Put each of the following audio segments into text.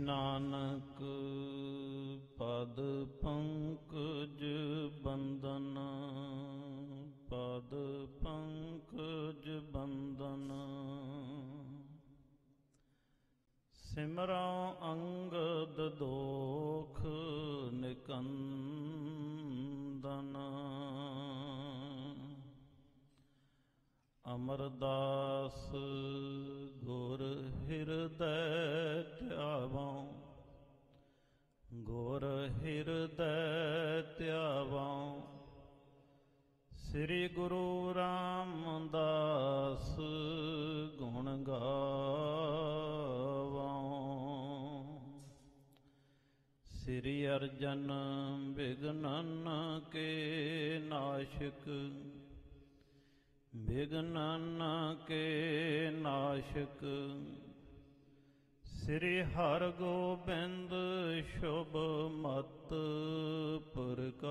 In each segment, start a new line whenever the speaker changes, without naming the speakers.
नानक पद पंकज बंदन, पद पंकज बंदन। सिमरौ अंगद दोख निकंदन, अमरदास गुर हृदय त्यावौ, गुर हृदय त्यावौ। श्री गुरु रामदास गुण गावौ, श्री अर्जन विघ्नन के नाशक, विघ्नन के नाशक। श्री हरगोबिंद शुभ मत प्रकाशक,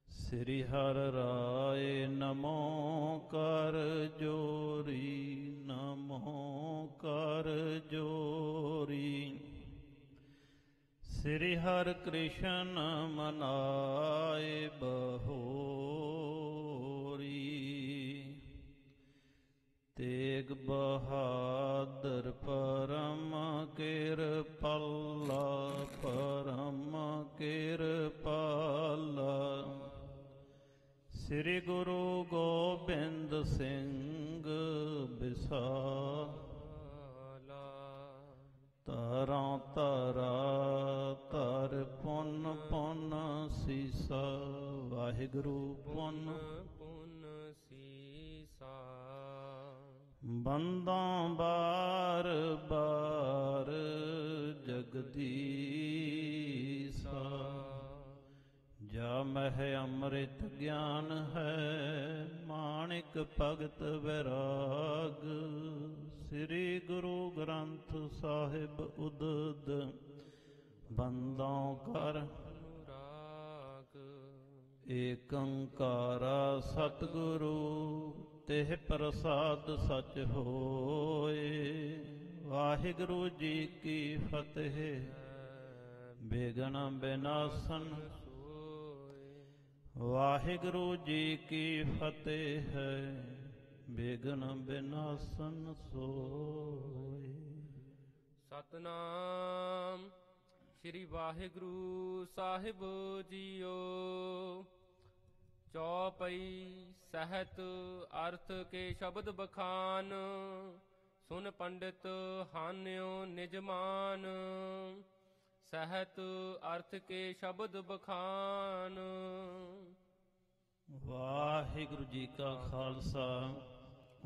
श्री हर राय नमो कर जोरी, नमो कर जोरी। श्री हर कृष्ण मनाए बहोरी, तेग बहादुर परम कृपाला, परम कृपाला। श्री गुरु गोबिंद सिंह विसाला, तारा तारा तर पुन पुन सीसा, वाहिगुरु पुन पुन सीसा। बंदा बार बार जगदीसा, जा मह अमृत ज्ञान है, माणिक भगत वैराग। श्री गुरु ग्रंथ साहिब उदद बंदों कर अनुराग। एक ओंकारा सतगुरु तेह प्रसाद सच होए, वाहिगुरु जी की फतेह बेगन बिनासन। वाहिगुरु जी की फतेह है, बेगन बिनासन सोए।
सतनाम श्री वाहिगुरु साहिब जीओ। चौपई सहत अर्थ के शब्द बखान, सुन पंडित हान्यो निजमान। सहत अर्थ के शब्द बखान।
वाहिगुरु जी का खालसा,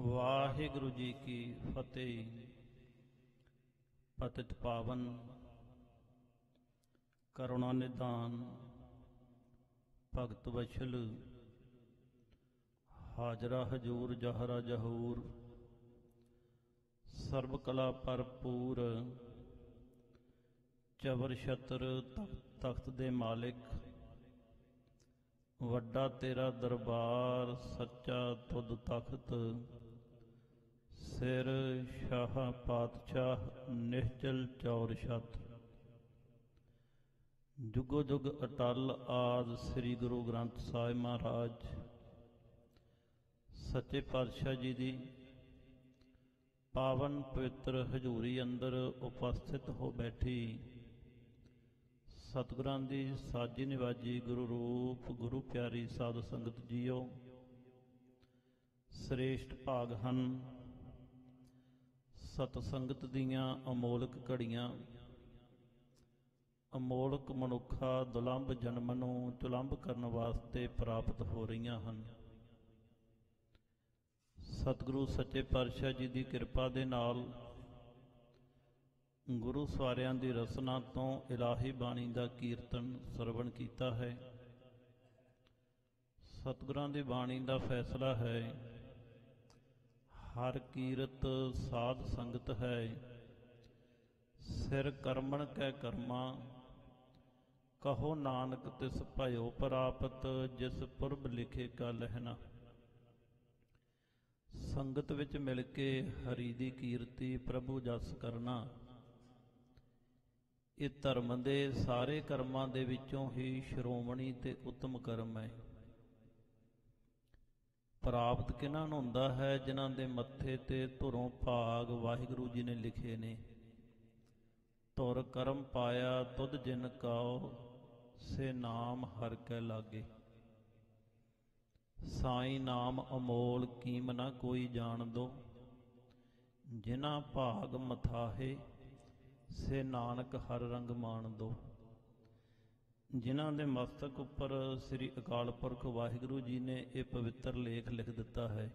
वाहिगुरु जी की फतेह। पतित पावन करुणा निदान भगत वछल, हाजरा हजूर जहरा जहूर। सर्व कला भरपूर, चवर छत्र तख्त दे मालिक। वड्डा तेरा दरबार सच्चा तुद तख्त। सिर शाह पातशाह निश्चल चौर छत। जुगो जुग अटल आद श्री गुरु ग्रंथ साहिब महाराज सच्चे पातशाह जी दी पावन पवित्र हजूरी अंदर उपस्थित हो बैठी सतगुरां दी साजी निवाजी गुरु रूप गुरु प्यारी साध संगत जीओ। श्रेष्ठ भाग हन सतसंगत दीयां अमोलक घड़ियां। अमोलक मनुखा दुलंभ जन्म नूं चुलंभ करन वास्ते प्राप्त हो रहीआं हन। सतगुरु सच्चे पातशाह जी की किरपा दे नाल गुरु सवारियां दी रसना तो इलाही बाणी का कीर्तन सरवण कीता है। सतगुरां दी बाणी का फैसला है, हर कीरत साध संगत है। सिर करमण कै कर्मा, कहो नानक तिस भयो प्राप्त, जिस पुरब लिखे का लहना। ਸੰਗਤ ਵਿੱਚ ਮਿਲ ਕੇ ਹਰੀ ਦੀ ਕੀਰਤੀ ਪ੍ਰਭੂ ਜਸ ਕਰਨਾ ਇਹ ਧਰਮ ਦੇ ਸਾਰੇ ਕਰਮਾਂ ਦੇ ਵਿੱਚੋਂ ਹੀ ਸ਼੍ਰੋਮਣੀ ਤੇ ਉੱਤਮ ਕਰਮ ਹੈ। ਪ੍ਰਾਪਤ ਕਿਹਨਾਂ ਨੂੰ ਹੁੰਦਾ ਹੈ? ਜਿਨ੍ਹਾਂ ਦੇ ਮੱਥੇ ਤੇ ਧੁਰੋਂ ਭਾਗ ਵਾਹਿਗੁਰੂ ਜੀ ਨੇ ਲਿਖੇ ਨੇ। ਧੁਰ ਕਰਮ ਪਾਇਆ ਤੁਧ ਜਿਨ ਕਾਓ, ਸੇ ਨਾਮ ਹਰ ਕੈ ਲਾਗੇ। ਸਾਈਂ ਨਾਮ ਅਮੋਲ ਕੀਮ ਨਾ ਕੋਈ ਜਾਣ ਦੋ, ਜਿਨ੍ਹਾਂ ਭਾਗ ਮਥਾਹੇ ਸੇ ਨਾਨਕ ਹਰ ਰੰਗ ਮਾਣ ਦੋ। ਜਿਨ੍ਹਾਂ ਦੇ ਮਸਤਕ ਉੱਪਰ ਸ੍ਰੀ ਅਕਾਲ ਪੁਰਖ ਵਾਹਿਗੁਰੂ ਜੀ ਨੇ ਇਹ ਪਵਿੱਤਰ ਲੇਖ ਲਿਖ ਦਿੱਤਾ ਹੈ।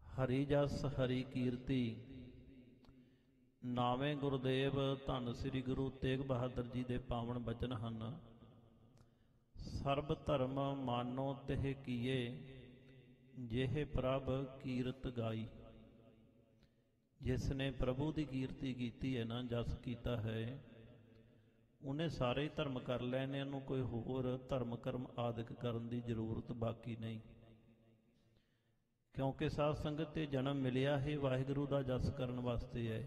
ਹਰੀ ਜਸ ਹਰੀ ਕੀਰਤੀ ਨਾਵੇਂ ਗੁਰਦੇਵ ਧੰਨ ਸ੍ਰੀ ਗੁਰੂ ਤੇਗ ਬਹਾਦਰ ਜੀ ਦੇ ਪਾਵਨ ਬਚਨ ਹਨ। ਸਰਬ ਧਰਮ ਮਾਨੋ ਤਿਹ ਕੀਏ, ਜਿਹੇ ਪ੍ਰਭ ਕੀਰਤ ਗਾਈ। ਜਿਸ ਨੇ ਪ੍ਰਭੂ ਦੀ ਕੀਰਤੀ ਕੀਤੀ ਹੈ ਨਾ, ਜਸ ਕੀਤਾ ਹੈ, ਉਹਨੇ ਸਾਰੇ ਧਰਮ ਕਰ ਲਏ ਨੇ। ਉਹਨੂੰ ਕੋਈ ਹੋਰ ਧਰਮ ਕਰਮ ਆਦਿਕ ਕਰਨ ਦੀ ਜ਼ਰੂਰਤ ਬਾਕੀ ਨਹੀਂ, ਕਿਉਂਕਿ ਸਾਧ ਸੰਗਤ ਤੇ ਜਨਮ ਮਿਲਿਆ ਹੀ ਵਾਹਿਗੁਰੂ ਦਾ ਜਸ ਕਰਨ ਵਾਸਤੇ ਹੈ।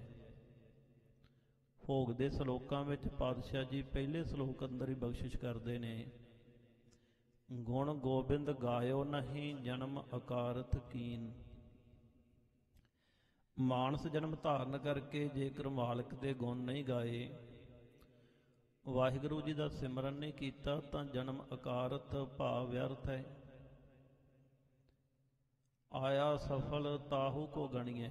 ਭੋਗ ਦੇ ਸਲੋਕਾਂ ਵਿੱਚ ਪਾਤਸ਼ਾਹ ਜੀ ਪਹਿਲੇ ਸਲੋਕ ਅੰਦਰ ਹੀ ਬਖਸ਼ਿਸ਼ ਕਰਦੇ ਨੇ, ਗੁਣ ਗੋਬਿੰਦ ਗਾਇਓ ਨਹੀਂ ਜਨਮ ਅਕਾਰਤ ਕੀਨ। ਮਾਨਸ ਜਨਮ ਧਾਰਨ ਕਰਕੇ ਜੇਕਰ ਮਾਲਕ ਦੇ ਗੁਣ ਨਹੀਂ ਗਾਏ, ਵਾਹਿਗੁਰੂ ਜੀ ਦਾ ਸਿਮਰਨ ਨਹੀਂ ਕੀਤਾ, ਤਾਂ ਜਨਮ ਅਕਾਰਤ ਭਾਵ ਵਿਅਰਥ ਹੈ। ਆਇਆ ਸਫਲ ਤਾਹੂ ਕੋ ਗਣੀਏ।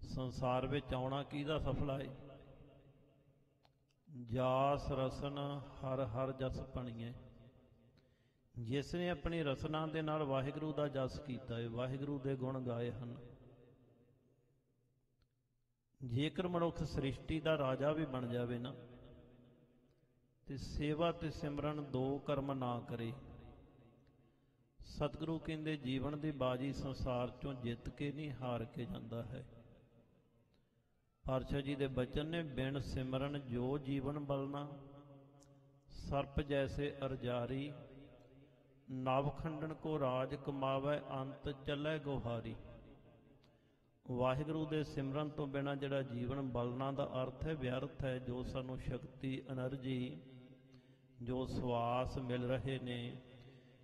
ਸੰਸਾਰ ਵਿੱਚ ਆਉਣਾ ਕਿਹਦਾ ਸਫਲ ਹੈ? ਜਾਸ ਰਸਨ ਹਰ ਹਰ ਜਸ ਪਣੀਏ। ਜਿਸ ਨੇ ਆਪਣੀ ਰਸਨਾ ਦੇ ਨਾਲ ਵਾਹਿਗੁਰੂ ਦਾ ਜਸ ਕੀਤਾ ਹੈ, ਵਾਹਿਗੁਰੂ ਦੇ ਗੁਣ ਗਾਏ ਹਨ। ਜੇਕਰ ਮਨੁੱਖ ਸ੍ਰਿਸ਼ਟੀ ਦਾ ਰਾਜਾ ਵੀ ਬਣ ਜਾਵੇ ਨਾ, ਤੇ ਸੇਵਾ ਤੇ ਸਿਮਰਨ ਦੋ ਕਰਮ ਨਾ ਕਰੇ, ਸਤਿਗੁਰੂ ਕਹਿੰਦੇ ਜੀਵਨ ਦੀ ਬਾਜੀ ਸੰਸਾਰ ਚੋਂ ਜਿੱਤ ਕੇ ਨਹੀਂ, ਹਾਰ ਕੇ ਜਾਂਦਾ ਹੈ। ਪਾਤਸ਼ਾਹ ਜੀ ਦੇ ਬਚਨ ਨੇ, ਬਿਨ ਸਿਮਰਨ ਜੋ ਜੀਵਨ ਬਲਨਾ, ਸਰਪ ਜੈਸੇ ਅਰਜਾਰੀ। ਨਵ ਖੰਡਨ ਕੋ ਰਾਜ ਕਮਾਵੇ, ਅੰਤ ਚੱਲੇ ਗੋਹਾਰੀ। ਵਾਹਿਗੁਰੂ ਦੇ ਸਿਮਰਨ ਤੋਂ ਬਿਨਾਂ ਜਿਹੜਾ ਜੀਵਨ ਬਲਣਾ ਦਾ ਅਰਥ ਹੈ ਵਿਅਰਥ ਹੈ। ਜੋ ਸਾਨੂੰ ਸ਼ਕਤੀ, ਐਨਰਜੀ, ਜੋ ਸਵਾਸ ਮਿਲ ਰਹੇ ਨੇ,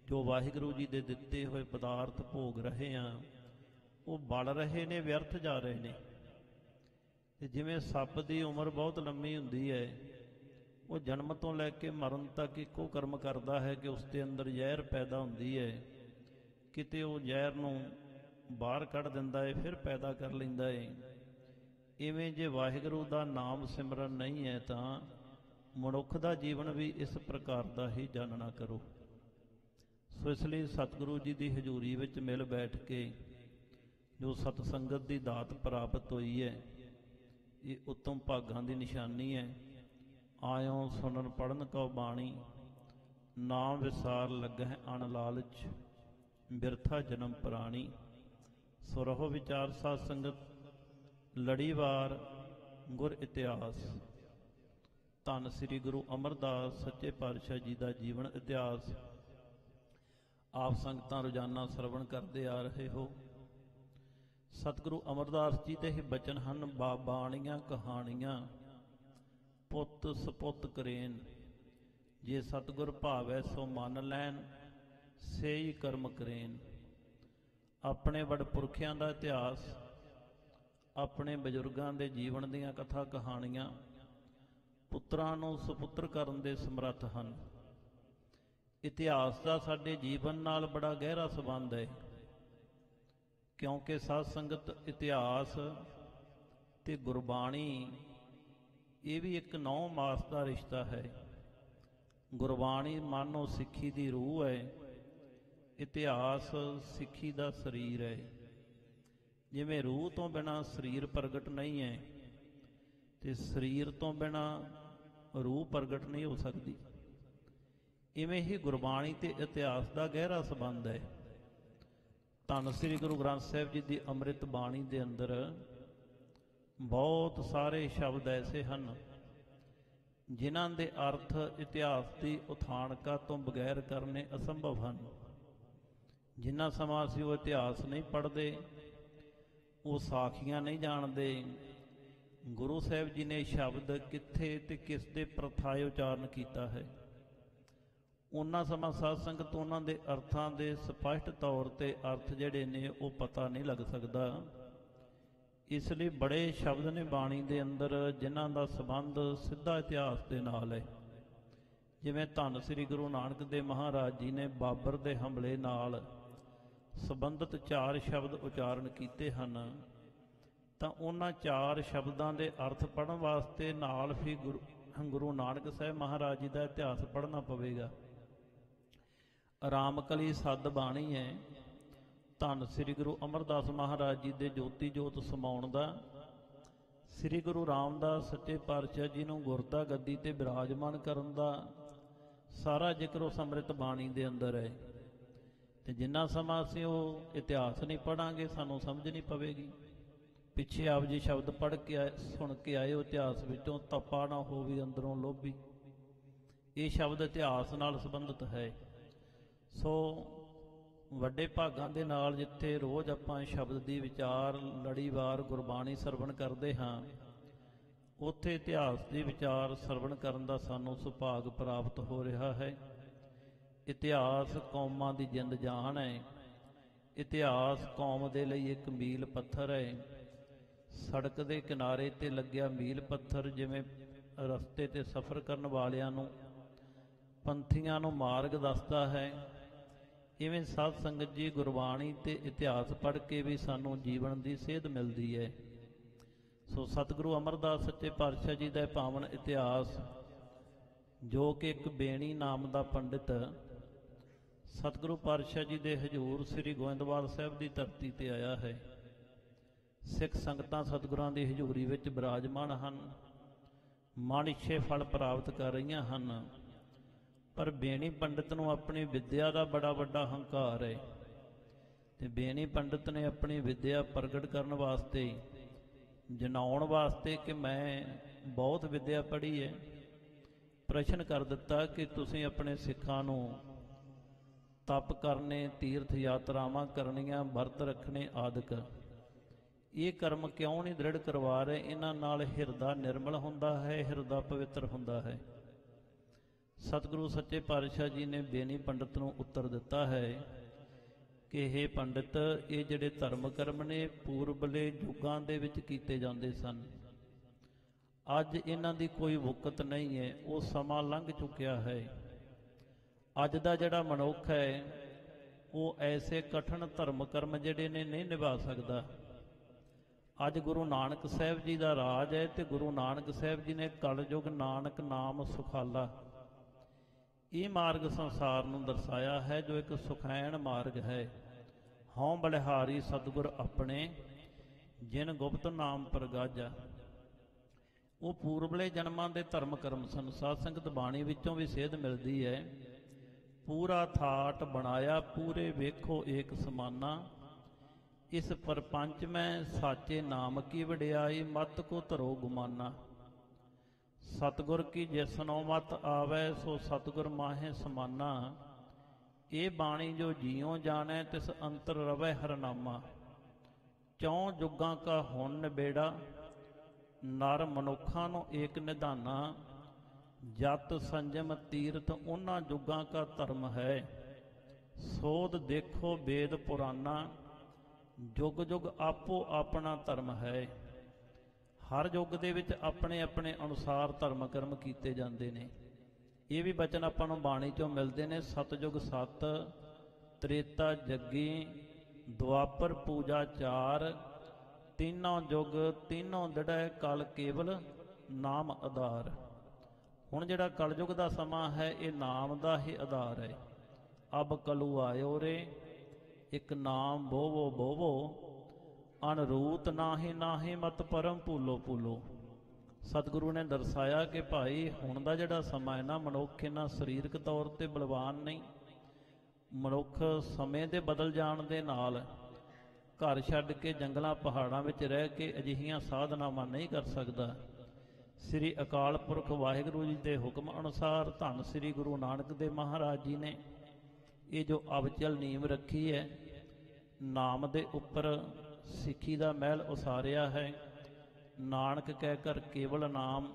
ਜੋ ਵਾਹਿਗੁਰੂ ਜੀ ਦੇ ਦਿੱਤੇ ਹੋਏ ਪਦਾਰਥ ਭੋਗ ਰਹੇ ਹਾਂ, ਉਹ ਬਲ ਰਹੇ ਨੇ, ਵਿਅਰਥ ਜਾ ਰਹੇ ਨੇ। ਤੇ ਜਿਵੇਂ ਸੱਪ ਦੀ ਉਮਰ ਬਹੁਤ ਲੰਮੀ ਹੁੰਦੀ ਹੈ, ਉਹ ਜਨਮ ਤੋਂ ਲੈ ਕੇ ਮਰਨ ਤੱਕ ਇੱਕੋ ਕਰਮ ਕਰਦਾ ਹੈ ਕਿ ਉਸ ਦੇ ਅੰਦਰ ਜ਼ਹਿਰ ਪੈਦਾ ਹੁੰਦੀ ਹੈ, ਕਿਤੇ ਉਹ ਜ਼ਹਿਰ ਨੂੰ ਬਾਹਰ ਕੱਢ ਦਿੰਦਾ ਹੈ, ਫਿਰ ਪੈਦਾ ਕਰ ਲੈਂਦਾ ਹੈ। ਇਵੇਂ ਜੇ ਵਾਹਿਗੁਰੂ ਦਾ ਨਾਮ ਸਿਮਰਨ ਨਹੀਂ ਹੈ, ਤਾਂ ਮਨੁੱਖ ਦਾ ਜੀਵਨ ਵੀ ਇਸ ਪ੍ਰਕਾਰ ਦਾ ਹੀ ਜਾਣਨਾ ਕਰੋ। ਸੋ ਇਸ ਲਈ ਸਤਿਗੁਰੂ ਜੀ ਦੀ ਹਜ਼ੂਰੀ ਵਿੱਚ ਮਿਲ ਬੈਠ ਕੇ ਜੋ ਸਤ ਸੰਗਤ ਦੀ ਦਾਤ ਪ੍ਰਾਪਤ ਹੋਈ ਹੈ, ਇਹ ਉੱਤਮ ਭਾਗਾਂ ਦੀ ਨਿਸ਼ਾਨੀ ਹੈ। ਆਇਓ ਸੁਣਨ ਪੜ੍ਹਨ ਕਉ ਬਾਣੀ, ਨਾਮ ਵਿਸਾਰ ਲੱਗਹਿ ਅਣ ਲਾਲਚ, ਬਿਰਥਾ ਜਨਮ ਪ੍ਰਾਣੀ। ਸੋ ਰਹੋ ਵਿਚਾਰ ਸਾਧ ਸੰਗਤ, ਲੜੀਵਾਰ ਗੁਰ ਇਤਿਹਾਸ। ਧੰਨ ਸ੍ਰੀ ਗੁਰੂ ਅਮਰਦਾਸ ਸੱਚੇ ਪਾਤਸ਼ਾਹ ਜੀ ਦਾ ਜੀਵਨ ਇਤਿਹਾਸ ਆਪ ਸੰਗਤਾਂ ਰੋਜ਼ਾਨਾ ਸਰਵਣ ਕਰਦੇ ਆ ਰਹੇ ਹੋ। ਸਤਿਗੁਰੂ ਅਮਰਦਾਸ ਜੀ ਦੇ ਹੀ ਬਚਨ ਹਨ, ਬਾਣੀਆਂ ਕਹਾਣੀਆਂ ਪੁੱਤ ਸਪੁੱਤ ਕਰੇਨ। ਜੇ ਸਤਿਗੁਰ ਭਾਵੈ ਸੋ ਮੰਨ ਲੈਣ, ਸੇਈ ਕਰਮ ਕਰੇਨ। ਆਪਣੇ ਵਡਪੁਰਖਿਆਂ ਦਾ ਇਤਿਹਾਸ, ਆਪਣੇ ਬਜ਼ੁਰਗਾਂ ਦੇ ਜੀਵਨ ਦੀਆਂ ਕਥਾ ਕਹਾਣੀਆਂ ਪੁੱਤਰਾਂ ਨੂੰ ਸੁਪੁੱਤਰ ਕਰਨ ਦੇ ਸਮਰੱਥ ਹਨ। ਇਤਿਹਾਸ ਦਾ ਸਾਡੇ ਜੀਵਨ ਨਾਲ ਬੜਾ ਗਹਿਰਾ ਸੰਬੰਧ ਹੈ, ਕਿਉਂਕਿ ਸਾਧ ਸੰਗਤ ਇਤਿਹਾਸ ਤੇ ਗੁਰਬਾਣੀ ਇਹ ਵੀ ਇੱਕ 9 ਮਾਸ ਦਾ ਰਿਸ਼ਤਾ ਹੈ। ਗੁਰਬਾਣੀ ਮਾਨੋ ਸਿੱਖੀ ਦੀ ਰੂਹ ਹੈ, ਇਤਿਹਾਸ ਸਿੱਖੀ ਦਾ ਸਰੀਰ ਹੈ। ਜਿਵੇਂ ਰੂਹ ਤੋਂ ਬਿਨਾਂ ਸਰੀਰ ਪ੍ਰਗਟ ਨਹੀਂ ਹੈ, ਤੇ ਸਰੀਰ ਤੋਂ ਬਿਨਾਂ ਰੂਹ ਪ੍ਰਗਟ ਨਹੀਂ ਹੋ ਸਕਦੀ, ਇਵੇਂ ਹੀ ਗੁਰਬਾਣੀ ਤੇ ਇਤਿਹਾਸ ਦਾ ਗਹਿਰਾ ਸੰਬੰਧ ਹੈ। ਧੰਨ ਸ੍ਰੀ ਗੁਰੂ ਗ੍ਰੰਥ ਸਾਹਿਬ ਜੀ ਦੀ ਅੰਮ੍ਰਿਤ ਬਾਣੀ ਦੇ ਅੰਦਰ ਬਹੁਤ ਸਾਰੇ ਸ਼ਬਦ ਐਸੇ ਹਨ ਜਿਨ੍ਹਾਂ ਦੇ ਅਰਥ ਇਤਿਹਾਸ ਦੀ ਉਥਾਣਕਾ ਤੋਂ ਬਗੈਰ ਕਰਨੇ ਅਸੰਭਵ ਹਨ। ਜਿੰਨਾ ਸਮਾਂ ਅਸੀਂ ਉਹ ਇਤਿਹਾਸ ਨਹੀਂ ਪੜ੍ਹਦੇ, ਉਹ ਸਾਖੀਆਂ ਨਹੀਂ ਜਾਣਦੇ, ਗੁਰੂ ਸਾਹਿਬ ਜੀ ਨੇ ਸ਼ਬਦ ਕਿੱਥੇ ਤੇ ਕਿਸ ਦੇ ਪ੍ਰਥਾਏ ਉਚਾਰਨ ਕੀਤਾ ਹੈ, ਉਹਨਾਂ ਸਮਾਂ ਸਾਧ ਸੰਗਤ ਉਹਨਾਂ ਦੇ ਅਰਥਾਂ ਦੇ ਸਪਸ਼ਟ ਤੌਰ 'ਤੇ ਅਰਥ ਜਿਹੜੇ ਨੇ ਉਹ ਪਤਾ ਨਹੀਂ ਲੱਗ ਸਕਦਾ। ਇਸ ਲਈ ਬੜੇ ਸ਼ਬਦ ਨੇ ਬਾਣੀ ਦੇ ਅੰਦਰ ਜਿਨ੍ਹਾਂ ਦਾ ਸੰਬੰਧ ਸਿੱਧਾ ਇਤਿਹਾਸ ਦੇ ਨਾਲ ਹੈ। ਜਿਵੇਂ ਧੰਨ ਸ੍ਰੀ ਗੁਰੂ ਨਾਨਕ ਦੇਵ ਮਹਾਰਾਜ ਜੀ ਨੇ ਬਾਬਰ ਦੇ ਹਮਲੇ ਨਾਲ ਸੰਬੰਧਿਤ 4 ਸ਼ਬਦ ਉਚਾਰਨ ਕੀਤੇ ਹਨ, ਤਾਂ ਉਹਨਾਂ 4 ਸ਼ਬਦਾਂ ਦੇ ਅਰਥ ਪੜ੍ਹਨ ਵਾਸਤੇ ਨਾਲ ਵੀ ਗੁਰੂ ਨਾਨਕ ਸਾਹਿਬ ਮਹਾਰਾਜ ਜੀ ਦਾ ਇਤਿਹਾਸ ਪੜ੍ਹਨਾ ਪਵੇਗਾ। ਰਾਮਕਲੀ ਸੱਦ ਬਾਣੀ ਹੈ ਧੰਨ ਸ੍ਰੀ ਗੁਰੂ ਅਮਰਦਾਸ ਮਹਾਰਾਜ ਜੀ ਦੇ ਜੋਤੀ ਜੋਤ ਸਮਾਉਣ ਦਾ, ਸ੍ਰੀ ਗੁਰੂ ਰਾਮਦਾਸ ਸੱਚੇ ਪਾਤਸ਼ਾਹ ਜੀ ਨੂੰ ਗੁਰਦਾ ਗੱਦੀ ਤੇ ਬਿਰਾਜਮਾਨ ਕਰਨ ਦਾ ਸਾਰਾ ਜ਼ਿਕਰ ਉਸ ਅੰਮ੍ਰਿਤ ਬਾਣੀ ਦੇ ਅੰਦਰ ਹੈ। ਤੇ ਜਿੰਨਾ ਸਮਾਂ ਅਸੀਂ ਉਹ ਇਤਿਹਾਸ ਨਹੀਂ ਪੜ੍ਹਾਂਗੇ ਸਾਨੂੰ ਸਮਝ ਨਹੀਂ ਪਵੇਗੀ। ਪਿੱਛੇ ਆਪ ਜੀ ਸ਼ਬਦ ਪੜ੍ਹ ਕੇ ਸੁਣ ਕੇ ਆਏ ਉਹ ਇਤਿਹਾਸ ਵਿੱਚੋਂ, ਤਪਾ ਨਾ ਹੋਵੇ ਅੰਦਰੋਂ ਲੋਭੀ, ਇਹ ਸ਼ਬਦ ਇਤਿਹਾਸ ਨਾਲ ਸੰਬੰਧਿਤ ਹੈ। ਸੋ ਵੱਡੇ ਭਾਗਾਂ ਦੇ ਨਾਲ ਜਿੱਥੇ ਰੋਜ਼ ਆਪਾਂ ਸ਼ਬਦ ਦੀ ਵਿਚਾਰ ਲੜੀਵਾਰ ਗੁਰਬਾਣੀ ਸਰਵਣ ਕਰਦੇ ਹਾਂ, ਉੱਥੇ ਇਤਿਹਾਸ ਦੀ ਵਿਚਾਰ ਸਰਵਣ ਕਰਨ ਦਾ ਸਾਨੂੰ ਸੁਭਾਗ ਪ੍ਰਾਪਤ ਹੋ ਰਿਹਾ ਹੈ। ਇਤਿਹਾਸ ਕੌਮਾਂ ਦੀ ਜਿੰਦ ਜਾਨ ਹੈ। ਇਤਿਹਾਸ ਕੌਮ ਦੇ ਲਈ ਇੱਕ ਮੀਲ ਪੱਥਰ ਹੈ। ਸੜਕ ਦੇ ਕਿਨਾਰੇ 'ਤੇ ਲੱਗਿਆ ਮੀਲ ਪੱਥਰ ਜਿਵੇਂ ਰਸਤੇ 'ਤੇ ਸਫ਼ਰ ਕਰਨ ਵਾਲਿਆਂ ਨੂੰ, ਪੰਥੀਆਂ ਨੂੰ ਮਾਰਗ ਦੱਸਦਾ ਹੈ, ਇਵੇਂ ਸਾਧ ਸੰਗਤ ਜੀ ਗੁਰਬਾਣੀ ਤੇ ਇਤਿਹਾਸ ਪੜ੍ਹ ਕੇ ਵੀ ਸਾਨੂੰ ਜੀਵਨ ਦੀ ਸੇਧ ਮਿਲਦੀ ਹੈ। ਸੋ ਸਤਿਗੁਰੂ ਅਮਰਦਾਸ ਸੱਚੇ ਪਾਤਸ਼ਾਹ ਜੀ ਦਾ ਪਾਵਨ ਇਤਿਹਾਸ, ਜੋ ਕਿ ਇੱਕ ਬੇਣੀ ਨਾਮ ਦਾ ਪੰਡਿਤ ਸਤਿਗੁਰੂ ਪਾਤਸ਼ਾਹ ਜੀ ਦੇ ਹਜ਼ੂਰ ਸ੍ਰੀ ਗੋਇੰਦਵਾਲ ਸਾਹਿਬ ਦੀ ਧਰਤੀ ਤੇ ਆਇਆ ਹੈ। ਸਿੱਖ ਸੰਗਤਾਂ ਸਤਿਗੁਰਾਂ ਦੀ ਹਜ਼ੂਰੀ ਵਿੱਚ ਬਿਰਾਜਮਾਨ ਹਨ, ਮਨ ਇੱਛੇ ਫਲ ਪ੍ਰਾਪਤ ਕਰ ਰਹੀਆਂ ਹਨ। ਪਰ ਬੇਣੀ ਪੰਡਿਤ ਨੂੰ ਆਪਣੀ ਵਿੱਦਿਆ ਦਾ ਬੜਾ ਵੱਡਾ ਹੰਕਾਰ ਹੈ, ਤੇ ਬੇਣੀ ਪੰਡਿਤ ਨੇ ਆਪਣੀ ਵਿੱਦਿਆ ਪ੍ਰਗਟ ਕਰਨ ਵਾਸਤੇ, ਜਨਾਉਣ ਵਾਸਤੇ ਕਿ ਮੈਂ ਬਹੁਤ ਵਿੱਦਿਆ ਪੜ੍ਹੀ ਹੈ, ਪ੍ਰਸ਼ਨ ਕਰ ਦਿੱਤਾ ਕਿ ਤੁਸੀਂ ਆਪਣੇ ਸਿੱਖਾਂ ਨੂੰ ਤਪ ਕਰਨੇ, ਤੀਰਥ ਯਾਤਰਾਵਾਂ ਕਰਨੀਆਂ, ਵਰਤ ਰੱਖਣੇ ਆਦਿਕ ਇਹ ਕਰਮ ਕਿਉਂ ਨਹੀਂ ਦ੍ਰਿੜ ਕਰਵਾ ਰਹੇ? ਇਹਨਾਂ ਨਾਲ ਹਿਰਦਾ ਨਿਰਮਲ ਹੁੰਦਾ ਹੈ, ਹਿਰਦਾ ਪਵਿੱਤਰ ਹੁੰਦਾ ਹੈ। ਸਤਿਗੁਰੂ ਸੱਚੇ ਪਾਤਸ਼ਾਹ ਜੀ ਨੇ ਬੇਣੀ ਪੰਡਿਤ ਨੂੰ ਉੱਤਰ ਦਿੱਤਾ ਹੈ ਕਿ ਇਹ ਪੰਡਿਤ, ਇਹ ਜਿਹੜੇ ਧਰਮ ਕਰਮ ਨੇ ਪੂਰਬਲੇ ਯੁੱਗਾਂ ਦੇ ਵਿੱਚ ਕੀਤੇ ਜਾਂਦੇ ਸਨ। ਅੱਜ ਇਹਨਾਂ ਦੀ ਕੋਈ ਵਕਤ ਨਹੀਂ ਹੈ, ਉਹ ਸਮਾਂ ਲੰਘ ਚੁੱਕਿਆ ਹੈ। ਅੱਜ ਦਾ ਜਿਹੜਾ ਮਨੁੱਖ ਹੈ ਉਹ ਐਸੇ ਕਠਿਨ ਧਰਮ ਕਰਮ ਜਿਹੜੇ ਨੇ ਨਹੀਂ ਨਿਭਾ ਸਕਦਾ। ਅੱਜ ਗੁਰੂ ਨਾਨਕ ਸਾਹਿਬ ਜੀ ਦਾ ਰਾਜ ਹੈ, ਤੇ ਗੁਰੂ ਨਾਨਕ ਸਾਹਿਬ ਜੀ ਨੇ ਕਲਯੁਗ ਨਾਨਕ ਨਾਮ ਸੁਖਾਲਾ ਇਹ ਮਾਰਗ ਸੰਸਾਰ ਨੂੰ ਦਰਸਾਇਆ ਹੈ, ਜੋ ਇੱਕ ਸੁਖੈਨ ਮਾਰਗ ਹੈ। ਹਉ ਬਲਿਹਾਰੀ ਸਤਿਗੁਰ ਆਪਣੇ, ਜਿਨ ਗੁਪਤ ਨਾਮ ਪ੍ਰਗਾਜਾ। ਉਹ ਪੂਰਬਲੇ ਜਨਮਾਂ ਦੇ ਧਰਮ ਕਰਮ ਸਨ। ਸਾਧ ਸੰਗਤ ਬਾਣੀ ਵਿੱਚੋਂ ਵੀ ਸੇਧ ਮਿਲਦੀ ਹੈ। ਪੂਰਾ ਥਾਟ ਬਣਾਇਆ ਪੂਰੇ ਵੇਖੋ ਏਕ ਸਮਾਨਾ, ਇਸ ਪਰਪੰਚ ਮੈਂ ਸਾਚੇ ਨਾਮ ਕੀ ਵਡਿਆਈ, ਮਤ ਕੋ ਧਰੋ ਗੁਮਾਨਾ। ਸਤਿਗੁਰ ਕੀ ਜਿਸਨੋ ਮਤ ਆਵੈ, ਸੋ ਸਤਿਗੁਰ ਮਾਹੇ ਸਮਾਨਾ। ਇਹ ਬਾਣੀ ਜੋ ਜੀਉ ਜਾਣੈ, ਤਿਸ ਅੰਤਰ ਰਵੈ ਹਰਨਾਮਾ। ਚੌਂ ਜੁਗਾਂ ਕਾ ਹੁਣ ਨਿਬੇੜਾ, ਨਰ ਮਨੁੱਖਾਂ ਨੂੰ ਏਕ ਨਿਧਾਨਾ। ਜਤ ਸੰਜਮ ਤੀਰਥ ਉਹਨਾਂ ਜੁਗਾਂ ਕਾ ਧਰਮ ਹੈ, ਸੋਧ ਦੇਖੋ ਵੇਦ ਪੁਰਾਨਾ। ਜੁਗ ਜੁਗ ਆਪੋ ਆਪਣਾ ਧਰਮ ਹੈ। ਹਰ ਯੁੱਗ ਦੇ ਵਿੱਚ ਆਪਣੇ ਆਪਣੇ ਅਨੁਸਾਰ ਧਰਮ ਕਰਮ ਕੀਤੇ ਜਾਂਦੇ ਨੇ। ਇਹ ਵੀ ਬਚਨ ਆਪਾਂ ਨੂੰ ਬਾਣੀ ਚੋਂ ਮਿਲਦੇ ਨੇ। ਸਤਜੁਗ ਸਤ, ਤ੍ਰੇਤਾ ਜੱਗੀ, ਦੁਆਪਰ ਪੂਜਾ ਚਾਰ। तीनों जुग तीनों दृढ़ कल केवल नाम आधार। हुण जिहड़ा कलयुग का समा है ये नाम का ही आधार है। अब कलू आयो रे एक नाम बोवो बोवो, अनरूत नाही नाही मत परम भूलो भूलो। सतगुरु ने दर्शाया कि भाई हुण दा जिहड़ा समा है ना, मनुख इन्ना सरीरक तौर ते बलवान नहीं। मनुख समय दे बदल जाण दे नाल घर छड्ड के जंगलों पहाड़ों में रह के अजिहियां साधनावां नहीं कर सकता। श्री अकाल पुरख वाहिगुरू जी के हुक्म अनुसार धन श्री गुरु नानक देव महाराज जी ने ਇਹ ਜੋ ਅਵਚਲ ਨੀਮ ਰੱਖੀ ਹੈ, ਨਾਮ ਦੇ ਉੱਪਰ ਸਿੱਖੀ ਦਾ ਮਹਿਲ ਉਸਾਰਿਆ ਹੈ। ਨਾਨਕ ਕਹਿ ਕਰ ਕੇਵਲ ਨਾਮ।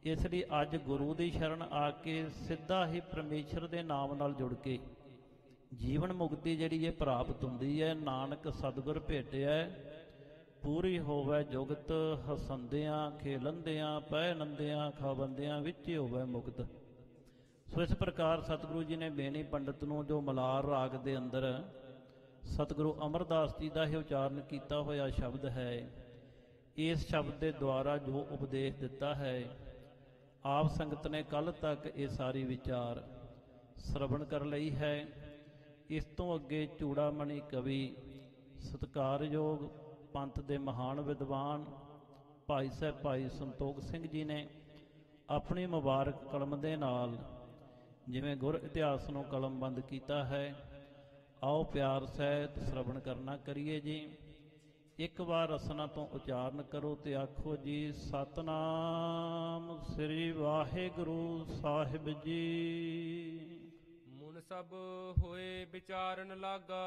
ਇਸ ਲਈ ਅੱਜ ਗੁਰੂ ਦੀ ਸ਼ਰਨ ਆ ਕੇ ਸਿੱਧਾ ਹੀ ਪਰਮੇਸ਼ਰ ਦੇ ਨਾਮ ਨਾਲ ਜੁੜ ਕੇ ਜੀਵਨ ਮੁਕਤੀ ਜਿਹੜੀ ਇਹ ਪ੍ਰਾਪਤ ਹੁੰਦੀ ਹੈ। ਨਾਨਕ ਸਤਿਗੁਰ ਭੇਟਿਆ ਪੂਰੀ ਹੋਵੇ ਜੁਗਤ, ਹਸੰਦਿਆਂ ਖੇਲੰਦਿਆਂ ਪੈ ਨੰਦਿਆਂ ਖਾਵੰਦਿਆਂ ਵਿੱਚ ਹੋਵੇ ਮੁਕਤ। ਸੋ ਇਸ ਪ੍ਰਕਾਰ ਸਤਿਗੁਰੂ ਜੀ ਨੇ ਬੇਣੀ ਪੰਡਤ ਨੂੰ ਜੋ ਮਲਾਰ ਰਾਗ ਦੇ ਅੰਦਰ ਸਤਿਗੁਰੂ ਅਮਰਦਾਸ ਜੀ ਦਾ ਹੀ ਉਚਾਰਨ ਕੀਤਾ ਹੋਇਆ ਸ਼ਬਦ ਹੈ, ਇਸ ਸ਼ਬਦ ਦੇ ਦੁਆਰਾ ਜੋ ਉਪਦੇਸ਼ ਦਿੱਤਾ ਹੈ, ਆਪ ਸੰਗਤ ਨੇ ਕੱਲ ਤੱਕ ਇਹ ਸਾਰੀ ਵਿਚਾਰ ਸਰਵਣ ਕਰ ਲਈ ਹੈ। ਇਸ ਤੋਂ ਅੱਗੇ ਚੂੜਾਮਣੀ ਕਵੀ ਸਤਿਕਾਰਯੋਗ ਪੰਥ ਦੇ ਮਹਾਨ ਵਿਦਵਾਨ ਭਾਈ ਸਾਹਿਬ ਭਾਈ ਸੰਤੋਖ ਸਿੰਘ ਜੀ ਨੇ ਆਪਣੀ ਮੁਬਾਰਕ ਕਲਮ ਦੇ ਨਾਲ ਜਿਵੇਂ ਗੁਰ ਇਤਿਹਾਸ ਨੂੰ ਕਲਮਬੰਦ ਕੀਤਾ ਹੈ, ਆਓ ਪਿਆਰ ਸਹਿਤ ਸਰਵਣ ਕਰਨਾ ਕਰੀਏ ਜੀ। ਇੱਕ ਵਾਰ ਰਸਨਾ ਤੋਂ ਉਚਾਰਨ ਕਰੋ ਤੇ ਆਖੋ ਜੀ, ਸਤਨਾਮ ਸ੍ਰੀ ਵਾਹਿਗੁਰੂ ਸਾਹਿਬ ਜੀ।
ਮੁਨ ਸਭ ਹੋਏ ਵਿਚਾਰਨ ਲਾਗਾ।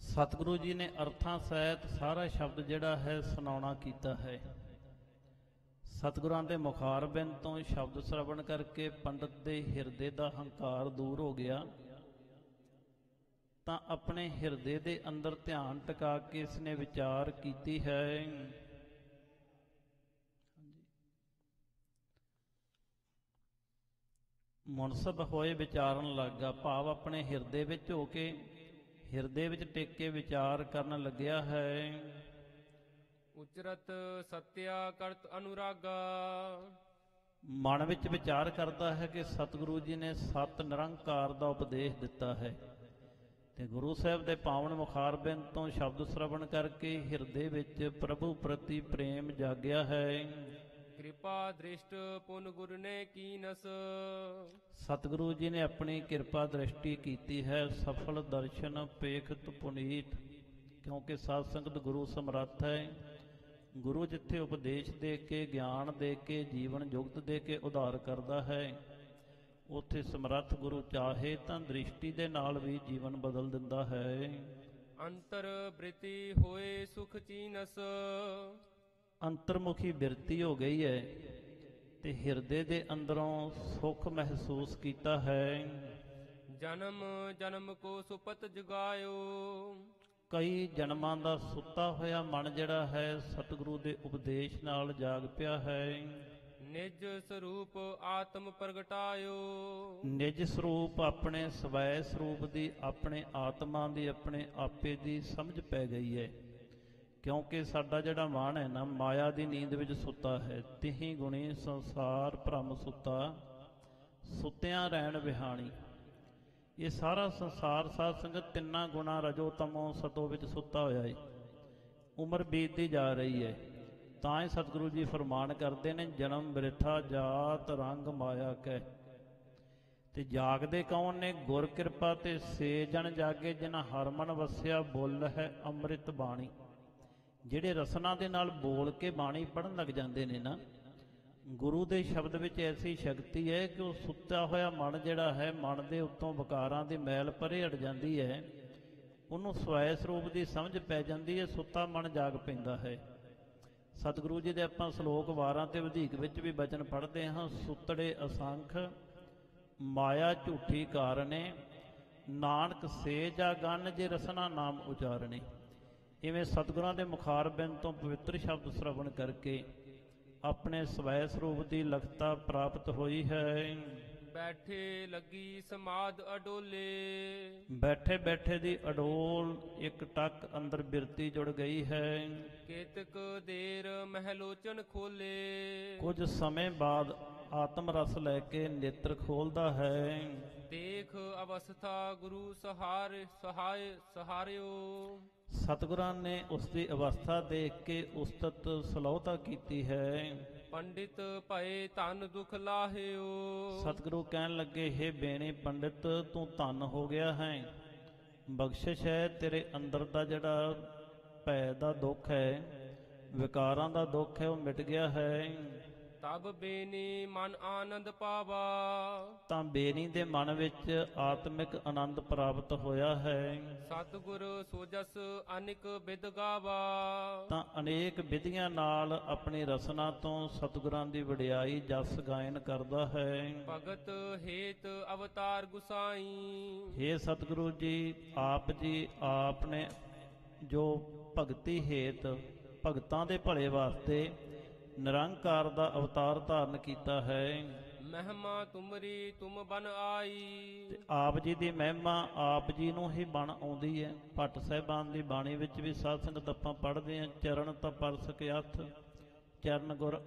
ਸਤਿਗੁਰੂ ਜੀ ਨੇ ਅਰਥਾਂ ਸਹਿਤ ਸਾਰਾ ਸ਼ਬਦ ਜਿਹੜਾ ਹੈ ਸੁਣਾਉਣਾ ਕੀਤਾ ਹੈ। ਸਤਿਗੁਰਾਂ ਦੇ ਮੁਖਾਰਬਿੰਦ ਤੋਂ ਸ਼ਬਦ ਸਰਵਣ ਕਰਕੇ ਪੰਡਤ ਦੇ ਹਿਰਦੇ ਦਾ ਹੰਕਾਰ ਦੂਰ ਹੋ ਗਿਆ, ਤਾਂ ਆਪਣੇ ਹਿਰਦੇ ਦੇ ਅੰਦਰ ਧਿਆਨ ਟਿਕਾ ਕੇ ਇਸ ਨੇ ਵਿਚਾਰ ਕੀਤੀ ਹੈ। ਮੁਨਸਬ ਹੋਏ ਵਿਚਾਰਨ ਲੱਗਾ, ਭਾਵ ਆਪਣੇ ਹਿਰਦੇ ਵਿੱਚ ਹੋ ਕੇ ਹਿਰਦੇ ਵਿੱਚ ਟਿਕ ਕੇ ਵਿਚਾਰ ਕਰਨ ਲੱਗਿਆ ਹੈ।
ਉਚਰਤ ਸਤਿਆ ਕਰਤ ਅਨੁਰਾਗਾ।
ਮਨ ਵਿੱਚ ਵਿਚਾਰ ਕਰਦਾ ਹੈ ਕਿ ਸਤਿਗੁਰੂ ਜੀ ਨੇ ਸਤ ਨਿਰੰਕਾਰ ਦਾ ਉਪਦੇਸ਼ ਦਿੱਤਾ ਹੈ, ਤੇ ਗੁਰੂ ਸਾਹਿਬ ਦੇ ਪਾਵਨ ਮੁਖਾਰਬਿੰਦ ਤੋਂ ਸ਼ਬਦ ਸਰਵਣ ਕਰਕੇ ਹਿਰਦੇ ਵਿੱਚ ਪ੍ਰਭੂ ਪ੍ਰਤੀ ਪ੍ਰੇਮ ਜਾਗਿਆ ਹੈ।
ਕਿਰਪਾ ਦ੍ਰਿਸ਼ਟ ਪੁਨ ਗੁਰ ਨੇ ਕੀਨਸ।
ਸਤਿਗੁਰੂ ਜੀ ਨੇ ਆਪਣੀ ਕਿਰਪਾ ਦ੍ਰਿਸ਼ਟੀ ਕੀਤੀ ਹੈ, ਸਫਲ ਦਰਸ਼ਨ ਪੇਖਤ ਪੁਨੀਤ। ਕਿਉਂਕਿ ਸਾਧ ਸੰਗਤ ਗੁਰੂ ਸਮਰੱਥ ਹੈ। ਗੁਰੂ ਜਿੱਥੇ ਉਪਦੇਸ਼ ਦੇ ਕੇ, ਗਿਆਨ ਦੇ ਕੇ, ਜੀਵਨ ਜੁਗਤ ਦੇ ਕੇ ਉਧਾਰ ਕਰਦਾ ਹੈ, ਉੱਥੇ ਸਮਰੱਥ ਗੁਰੂ ਚਾਹੇ ਤਾਂ ਦ੍ਰਿਸ਼ਟੀ ਦੇ ਨਾਲ ਵੀ ਜੀਵਨ ਬਦਲ ਦਿੰਦਾ ਹੈ।
ਅੰਤਰ ਬ੍ਰਿਤੀ ਹੋਏ ਸੁਖ ਚੀਨਸ।
ਅੰਤਰਮੁਖੀ ਬਿਰਤੀ ਹੋ ਗਈ ਹੈ ਤੇ ਹਿਰਦੇ ਦੇ ਅੰਦਰੋਂ ਸੁਖ ਮਹਿਸੂਸ ਕੀਤਾ ਹੈ।
ਜਨਮ ਜਨਮ ਕੋ ਸੁਪਤ ਜਗਾਇਓ।
ਕਈ ਜਨਮਾਂ ਦਾ ਸੁੱਤਾ ਹੋਇਆ ਮਨ ਜਿਹੜਾ ਹੈ ਸਤਿਗੁਰੂ ਦੇ ਉਪਦੇਸ਼ ਨਾਲ ਜਾਗ ਪਿਆ ਹੈ।
ਨਿਜ ਸਰੂਪ ਆਤਮ ਪ੍ਰਗਟਾਇਓ।
ਨਿਜ ਸਰੂਪ ਆਪਣੇ ਸਵੈ ਸਰੂਪ ਦੀ, ਆਪਣੇ ਆਤਮਾ ਦੀ, ਆਪਣੇ ਆਪੇ ਦੀ ਸਮਝ ਪੈ ਗਈ ਹੈ। ਕਿਉਂਕਿ ਸਾਡਾ ਜਿਹੜਾ ਮਨ ਹੈ ਨਾ, ਮਾਇਆ ਦੀ ਨੀਂਦ ਵਿੱਚ ਸੁੱਤਾ ਹੈ। ਤਿਹੀ ਗੁਣੀ ਸੰਸਾਰ ਭ੍ਰਮ ਸੁੱਤਾ, ਸੁੱਤਿਆਂ ਰਹਿਣ ਵਿਹਾਣੀ। ਇਹ ਸਾਰਾ ਸੰਸਾਰ ਸਾਧ ਸੰਗਤ ਤਿੰਨਾਂ ਗੁਣਾ ਰਜੋ ਤਮੋ ਸਤੋ ਵਿੱਚ ਸੁੱਤਾ ਹੋਇਆ ਹੈ। ਉਮਰ ਬੀਤਦੀ ਜਾ ਰਹੀ ਹੈ, ਤਾਂ ਹੀ ਸਤਿਗੁਰੂ ਜੀ ਫਰਮਾਨ ਕਰਦੇ ਨੇ, ਜਨਮ ਬਿਰਥਾ ਜਾਤ ਰੰਗ ਮਾਇਆ ਕਹਿ। ਤੇ ਜਾਗਦੇ ਕੌਣ ਨੇ? ਗੁਰ ਕਿਰਪਾ ਤੇ ਸੇ ਜਨ ਜਾਗੇ, ਜਿਨ੍ਹਾਂ ਹਰ ਮਨ ਵਸਿਆ ਬੁੱਲ ਹੈ ਅੰਮ੍ਰਿਤ ਬਾਣੀ। ਜਿਹੜੇ ਰਸਨਾ ਦੇ ਨਾਲ ਬੋਲ ਕੇ ਬਾਣੀ ਪੜ੍ਹਨ ਲੱਗ ਜਾਂਦੇ ਨੇ ਨਾ, ਗੁਰੂ ਦੇ ਸ਼ਬਦ ਵਿੱਚ ਐਸੀ ਸ਼ਕਤੀ ਹੈ ਕਿ ਉਹ ਸੁੱਤਾ ਹੋਇਆ ਮਨ ਜਿਹੜਾ ਹੈ, ਮਨ ਦੇ ਉੱਤੋਂ ਵਿਕਾਰਾਂ ਦੀ ਮੈਲ ਪਰੇ ਹਟ ਜਾਂਦੀ ਹੈ, ਉਹਨੂੰ ਸਵੈ ਸਰੂਪ ਦੀ ਸਮਝ ਪੈ ਜਾਂਦੀ ਹੈ, ਸੁੱਤਾ ਮਨ ਜਾਗ ਪੈਂਦਾ ਹੈ। ਸਤਿਗੁਰੂ ਜੀ ਦੇ ਆਪਾਂ ਸ਼ਲੋਕ ਵਾਰਾਂ ਤੇ ਵਧੇਕ ਵਿੱਚ ਵੀ ਬਚਨ ਪੜ੍ਹਦੇ ਹਾਂ। ਸੁੱਤੜੇ ਅਸੰਖ ਮਾਇਆ ਝੂਠੀ ਕਾਰਨੇ, ਨਾਨਕ ਸੇ ਜਾਗਨ ਜੇ ਰਸਨਾ ਨਾਮ ਉਚਾਰਨੇ। ਇਵੇਂ ਸਤਿਗੁਰਾਂ ਦੇ ਮੁਖਾਰਬਿੰਦ ਤੋਂ ਪਵਿੱਤਰ ਸ਼ਬਦ ਸਰਵਣ ਕਰਕੇ ਆਪਣੇ ਸਵੈ ਸਰੂਪ ਦੀ ਲਖਤਾ ਪ੍ਰਾਪਤ ਹੋਈ ਹੈ।
ਬੈਠੇ ਲੱਗੀ ਸਮਾਧ ਅਡੋਲੇ।
ਬੈਠੇ ਬੈਠੇ ਦੀ ਅਡੋਲ ਇੱਕ ਟੱਕ ਅੰਦਰ ਬਿਰਤੀ ਜੁੜ ਗਈ ਹੈ।
ਕੇਤਕ ਦੇਰ ਮਹਿਲੋਚਨ ਖੋਲੇ। ਕੁਝ
ਸਮੇਂ ਬਾਅਦ ਆਤਮ ਰਸ ਲੈ ਕੇ ਨੇਤਰ ਖੋਲਦਾ ਹੈ।
ਦੇਖ ਅਵਸਥਾ ਗੁਰੂ ਸਹਾਰਿਓ।
ਸਤਿਗੁਰਾਂ ਨੇ ਉਸ ਦੀ ਅਵਸਥਾ ਦੇਖ ਕੇ ਉਸਤਤ ਸਲੋਤਾ ਕੀਤੀ ਹੈ।
ਪੰਡਿਤ ਭਏ ਧਨ ਦੁਖ ਲਾਹਿਓ।
ਸਤਿਗੁਰੂ ਕਹਿਣ ਲੱਗੇ, ਹੇ ਬੇਣੇ ਪੰਡਿਤ, ਤੂੰ ਧਨ ਹੋ ਗਿਆ ਹੈ। ਬਖਸ਼ਿਸ਼ ਹੈ, ਤੇਰੇ ਅੰਦਰ ਦਾ ਜਿਹੜਾ ਭੈ ਦਾ ਦੁੱਖ ਹੈ, ਵਿਕਾਰਾਂ ਦਾ ਦੁੱਖ ਹੈ, ਉਹ ਮਿਟ ਗਿਆ ਹੈ।
ਤਬ ਬੇਨੀ ਮਨ ਆਨੰਦ ਪਾਵਾ।
ਤਾਂ ਬੇਨੀ ਦੇ ਮਨ ਵਿੱਚ ਆਤਮਿਕ ਆਨੰਦ ਪ੍ਰਾਪਤ ਹੋਇਆ ਹੈ।
ਸਤਿਗੁਰ ਸੋਜਸ ਅਨਿਕ ਬਿਦ ਗਾਵਾ।
ਤਾਂ ਅਨੇਕ ਵਿਧੀਆਂ ਨਾਲ ਆਪਣੀ ਰਸਨਾ ਤੋਂ ਸਤਿਗੁਰਾਂ ਦੀ ਵਡਿਆਈ ਜਸ ਗਾਇਨ ਕਰਦਾ ਹੈ।
ਭਗਤ ਹੇਤ ਅਵਤਾਰ ਗੁਸਾਈ।
ਹੇ ਸਤਿਗੁਰੂ ਜੀ ਆਪ ਨੇ ਜੋ ਭਗਤੀ ਹੇਤ ਭਗਤਾਂ ਦੇ ਭਲੇ ਵਾਸਤੇ ਨਿਰੰਕਾਰ ਦਾ ਅਵਤਾਰ ਧਾਰਨ ਕੀਤਾ ਹੈ।
ਮਹਿਮਾ ਤੁਮਰੀ ਤੁਮ ਬਨ ਆਈ।
ਤੇ ਆਪ ਜੀ ਦੀ ਮਹਿਮਾ ਆਪ ਜੀ ਨੂੰ ਹੀ ਬਣ ਆਉਂਦੀ ਹੈ। ਭੱਟ ਸਾਹਿਬਾਨ ਦੀ ਬਾਣੀ ਵਿੱਚ ਵੀ ਸਾਧ ਸੰਗਤ ਆਪਾਂ ਪੜ੍ਹਦੇ ਹਾਂ, ਚਰਨ ਤਾਂ ਪਰਸ ਕੇ ਹੱਥ, ਚਰਨ ਗੁਰ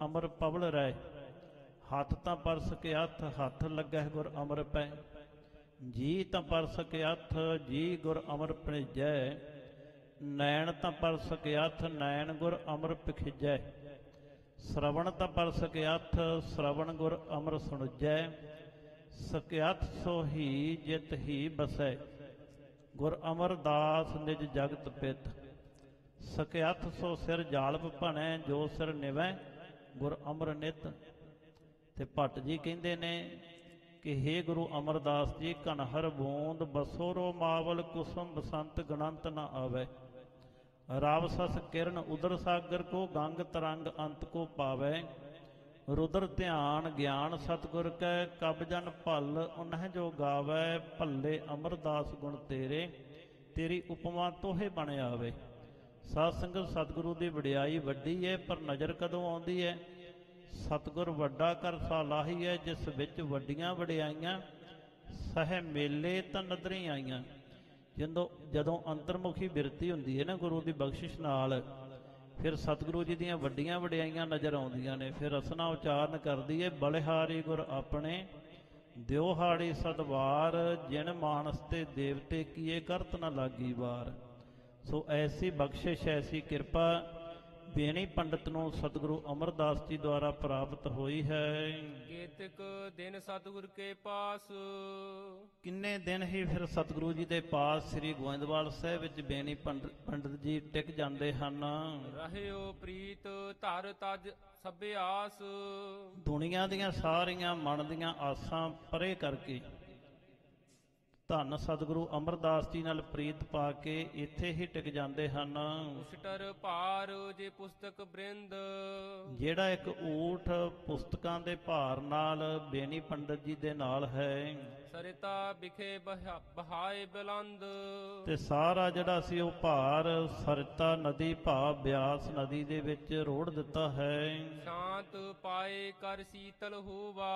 ਅਮਰ ਪਵਲ ਰਹਿ। ਹੱਥ ਤਾਂ ਪਰਸ ਕੇ ਹੱਥ, ਹੱਥ ਲੱਗੈ ਗੁਰ ਅਮਰ ਪੈ। ਜੀ ਤਾਂ ਪਰਸ ਕੇ ਹੱਥ, ਜੀ ਗੁਰ ਅਮਰ ਭਣੀਜੈ। ਨੈਣ ਤਾਂ ਪਰਸ ਕੇ ਹੱਥ, ਨੈਣ ਗੁਰ ਅਮਰ ਪਖਿਜੈ। ਸ਼ਰਵਣ ਤਾਂ ਪਰਸ ਕੇ ਹੱਥ, ਸ਼ਰਵਣ ਗੁਰ ਅਮਰ ਸੁਣਜੈ। ਸਕਿਆਥ ਸੋ ਹੀ ਜਿਤ ਹੀ ਬਸੈ, ਗੁਰ ਅਮਰਦਾਸ ਨਿਜ ਜਗਤ ਪਿਤ। ਸਕਿਆਥ ਸੋ ਸਿਰ ਜਾਲਪ ਭਣੈ, ਜੋ ਸਿਰ ਨਿਵੈ ਗੁਰ ਅਮਰ ਨਿਤ। ਤੇ ਭੱਟ ਜੀ ਕਹਿੰਦੇ ਨੇ ਕਿ ਹੇ ਗੁਰੂ ਅਮਰਦਾਸ ਜੀ, ਘਨਹਰ ਬੂੰਦ ਬਸੋ ਰੋ ਮਾਵਲ, ਕੁਸਮ ਬਸੰਤ ਗਣੰਤ ਨ ਆਵੈ। ਰਾਵ ਸਸ ਕਿਰਨ ਉਦਰ ਸਾਗਰ ਕੋ, ਗੰਗ ਤਰੰਗ ਅੰਤ ਕੋ ਪਾਵੈ। ਰੁਦਰ ਧਿਆਨ ਗਿਆਨ ਸਤਿਗੁਰ ਕੈ, ਕਬ ਜਨ ਭਲ ਉਨਹਿ ਜੋ ਗਾਵੈ। ਭੱਲੇ ਅਮਰਦਾਸ ਗੁਣ ਤੇਰੇ, ਤੇਰੀ ਉਪਮਾ ਤੋਹੇ ਬਣ ਆਵੇ। ਸਾਧ ਸੰਗਤ ਸਤਿਗੁਰੂ ਦੀ ਵਡਿਆਈ ਵੱਡੀ ਹੈ, ਪਰ ਨਜ਼ਰ ਕਦੋਂ ਆਉਂਦੀ ਹੈ? ਸਤਿਗੁਰ ਵੱਡਾ ਕਰ ਸਾਲਾਹੀ ਹੈ, ਜਿਸ ਵਿੱਚ ਵੱਡੀਆਂ ਵਡਿਆਈਆਂ ਸਹਿ ਮੇਲੇ ਤਾਂ ਨਦਰੀ ਆਈਆਂ। ਜਦੋਂ ਅੰਤਰਮੁਖੀ ਬਿਰਤੀ ਹੁੰਦੀ ਹੈ ਨਾ ਗੁਰੂ ਦੀ ਬਖਸ਼ਿਸ਼ ਨਾਲ, ਫਿਰ ਸਤਿਗੁਰੂ ਜੀ ਦੀਆਂ ਵੱਡੀਆਂ ਵਡਿਆਈਆਂ ਨਜ਼ਰ ਆਉਂਦੀਆਂ ਨੇ। ਫਿਰ ਰਸਨਾ ਉਚਾਰਨ ਕਰਦੀ ਹੈ, ਬਲਿਹਾਰੀ ਗੁਰ ਆਪਣੇ ਦਿਓ ਹਾੜੀ ਸਦਵਾਰ। ਜਿਨ ਮਾਨਸ ਤੇ ਦੇਵਤੇ ਕੀਏ ਕਰਤ ਨ ਲਾਗੀ ਵਾਰ। ਸੋ ਐਸੀ ਬਖਸ਼ਿਸ਼, ਐਸੀ ਕਿਰਪਾ ਬੇਣੀ ਪੰਡਤ ਨੂੰ ਸਤਿਗੁਰੂ ਅਮਰਦਾਸ ਜੀ ਦੁਆਰਾ ਪ੍ਰਾਪਤ ਹੋਈ ਹੈ।
ਕੇਤਕ ਦਿਨ ਸਤਿਗੁਰ ਕੇ ਪਾਸ।
ਕਿੰਨੇ ਦਿਨ ਹੀ ਫਿਰ ਸਤਿਗੁਰੂ ਜੀ ਦੇ ਪਾਸ ਸ੍ਰੀ ਗੋਇੰਦਵਾਲ ਸਾਹਿਬ ਵਿੱਚ ਬੇਣੀ ਪੰਡਤ ਜੀ ਟਿਕ ਜਾਂਦੇ ਹਨ।
ਰਹਿਓ ਪ੍ਰੀਤ ਧਰ ਤਜ ਸਭੇ ਆਸ।
ਦੁਨੀਆ ਦੀਆਂ ਸਾਰੀਆਂ ਮਨ ਦੀਆਂ ਆਸਾਂ ਪਰੇ ਕਰਕੇ ਧੰਨ ਸਤਿਗੁਰੂ ਅਮਰਦਾਸ ਜੀ ਨਾਲ ਪ੍ਰੀਤ ਪਾ ਕੇ ਇੱਥੇ ਹੀ ਟਿਕ ਜਾਂਦੇ ਹਨ।
ਉਸ਼ਟਰ ਭਾਰ ਜੇ ਪੁਸਤਕ ਬ੍ਰਿੰਦ।
ਜਿਹੜਾ ਇੱਕ ਊਠ ਪੁਸਤਕਾਂ ਦੇ ਭਾਰ ਨਾਲ ਬੇਣੀ ਪੰਡਤ ਜੀ ਦੇ ਨਾਲ ਹੈ।
ਸਰਿਤਾ ਵਿਖੇ ਬਹਾਏ ਬਲੰਦ।
ਤੇ ਸਾਰਾ ਜਿਹੜਾ ਸੀ ਉਹ ਭਾਰ ਸਰਿਤਾ ਨਦੀ ਭਾਵ ਬਿਆਸ ਨਦੀ ਦੇ ਵਿੱਚ ਰੋੜ ਦਿੱਤਾ ਹੈ।
ਸ਼ਾਂਤ ਪਾਏ ਕਰ ਸੀਤਲ ਹੋਵਾ।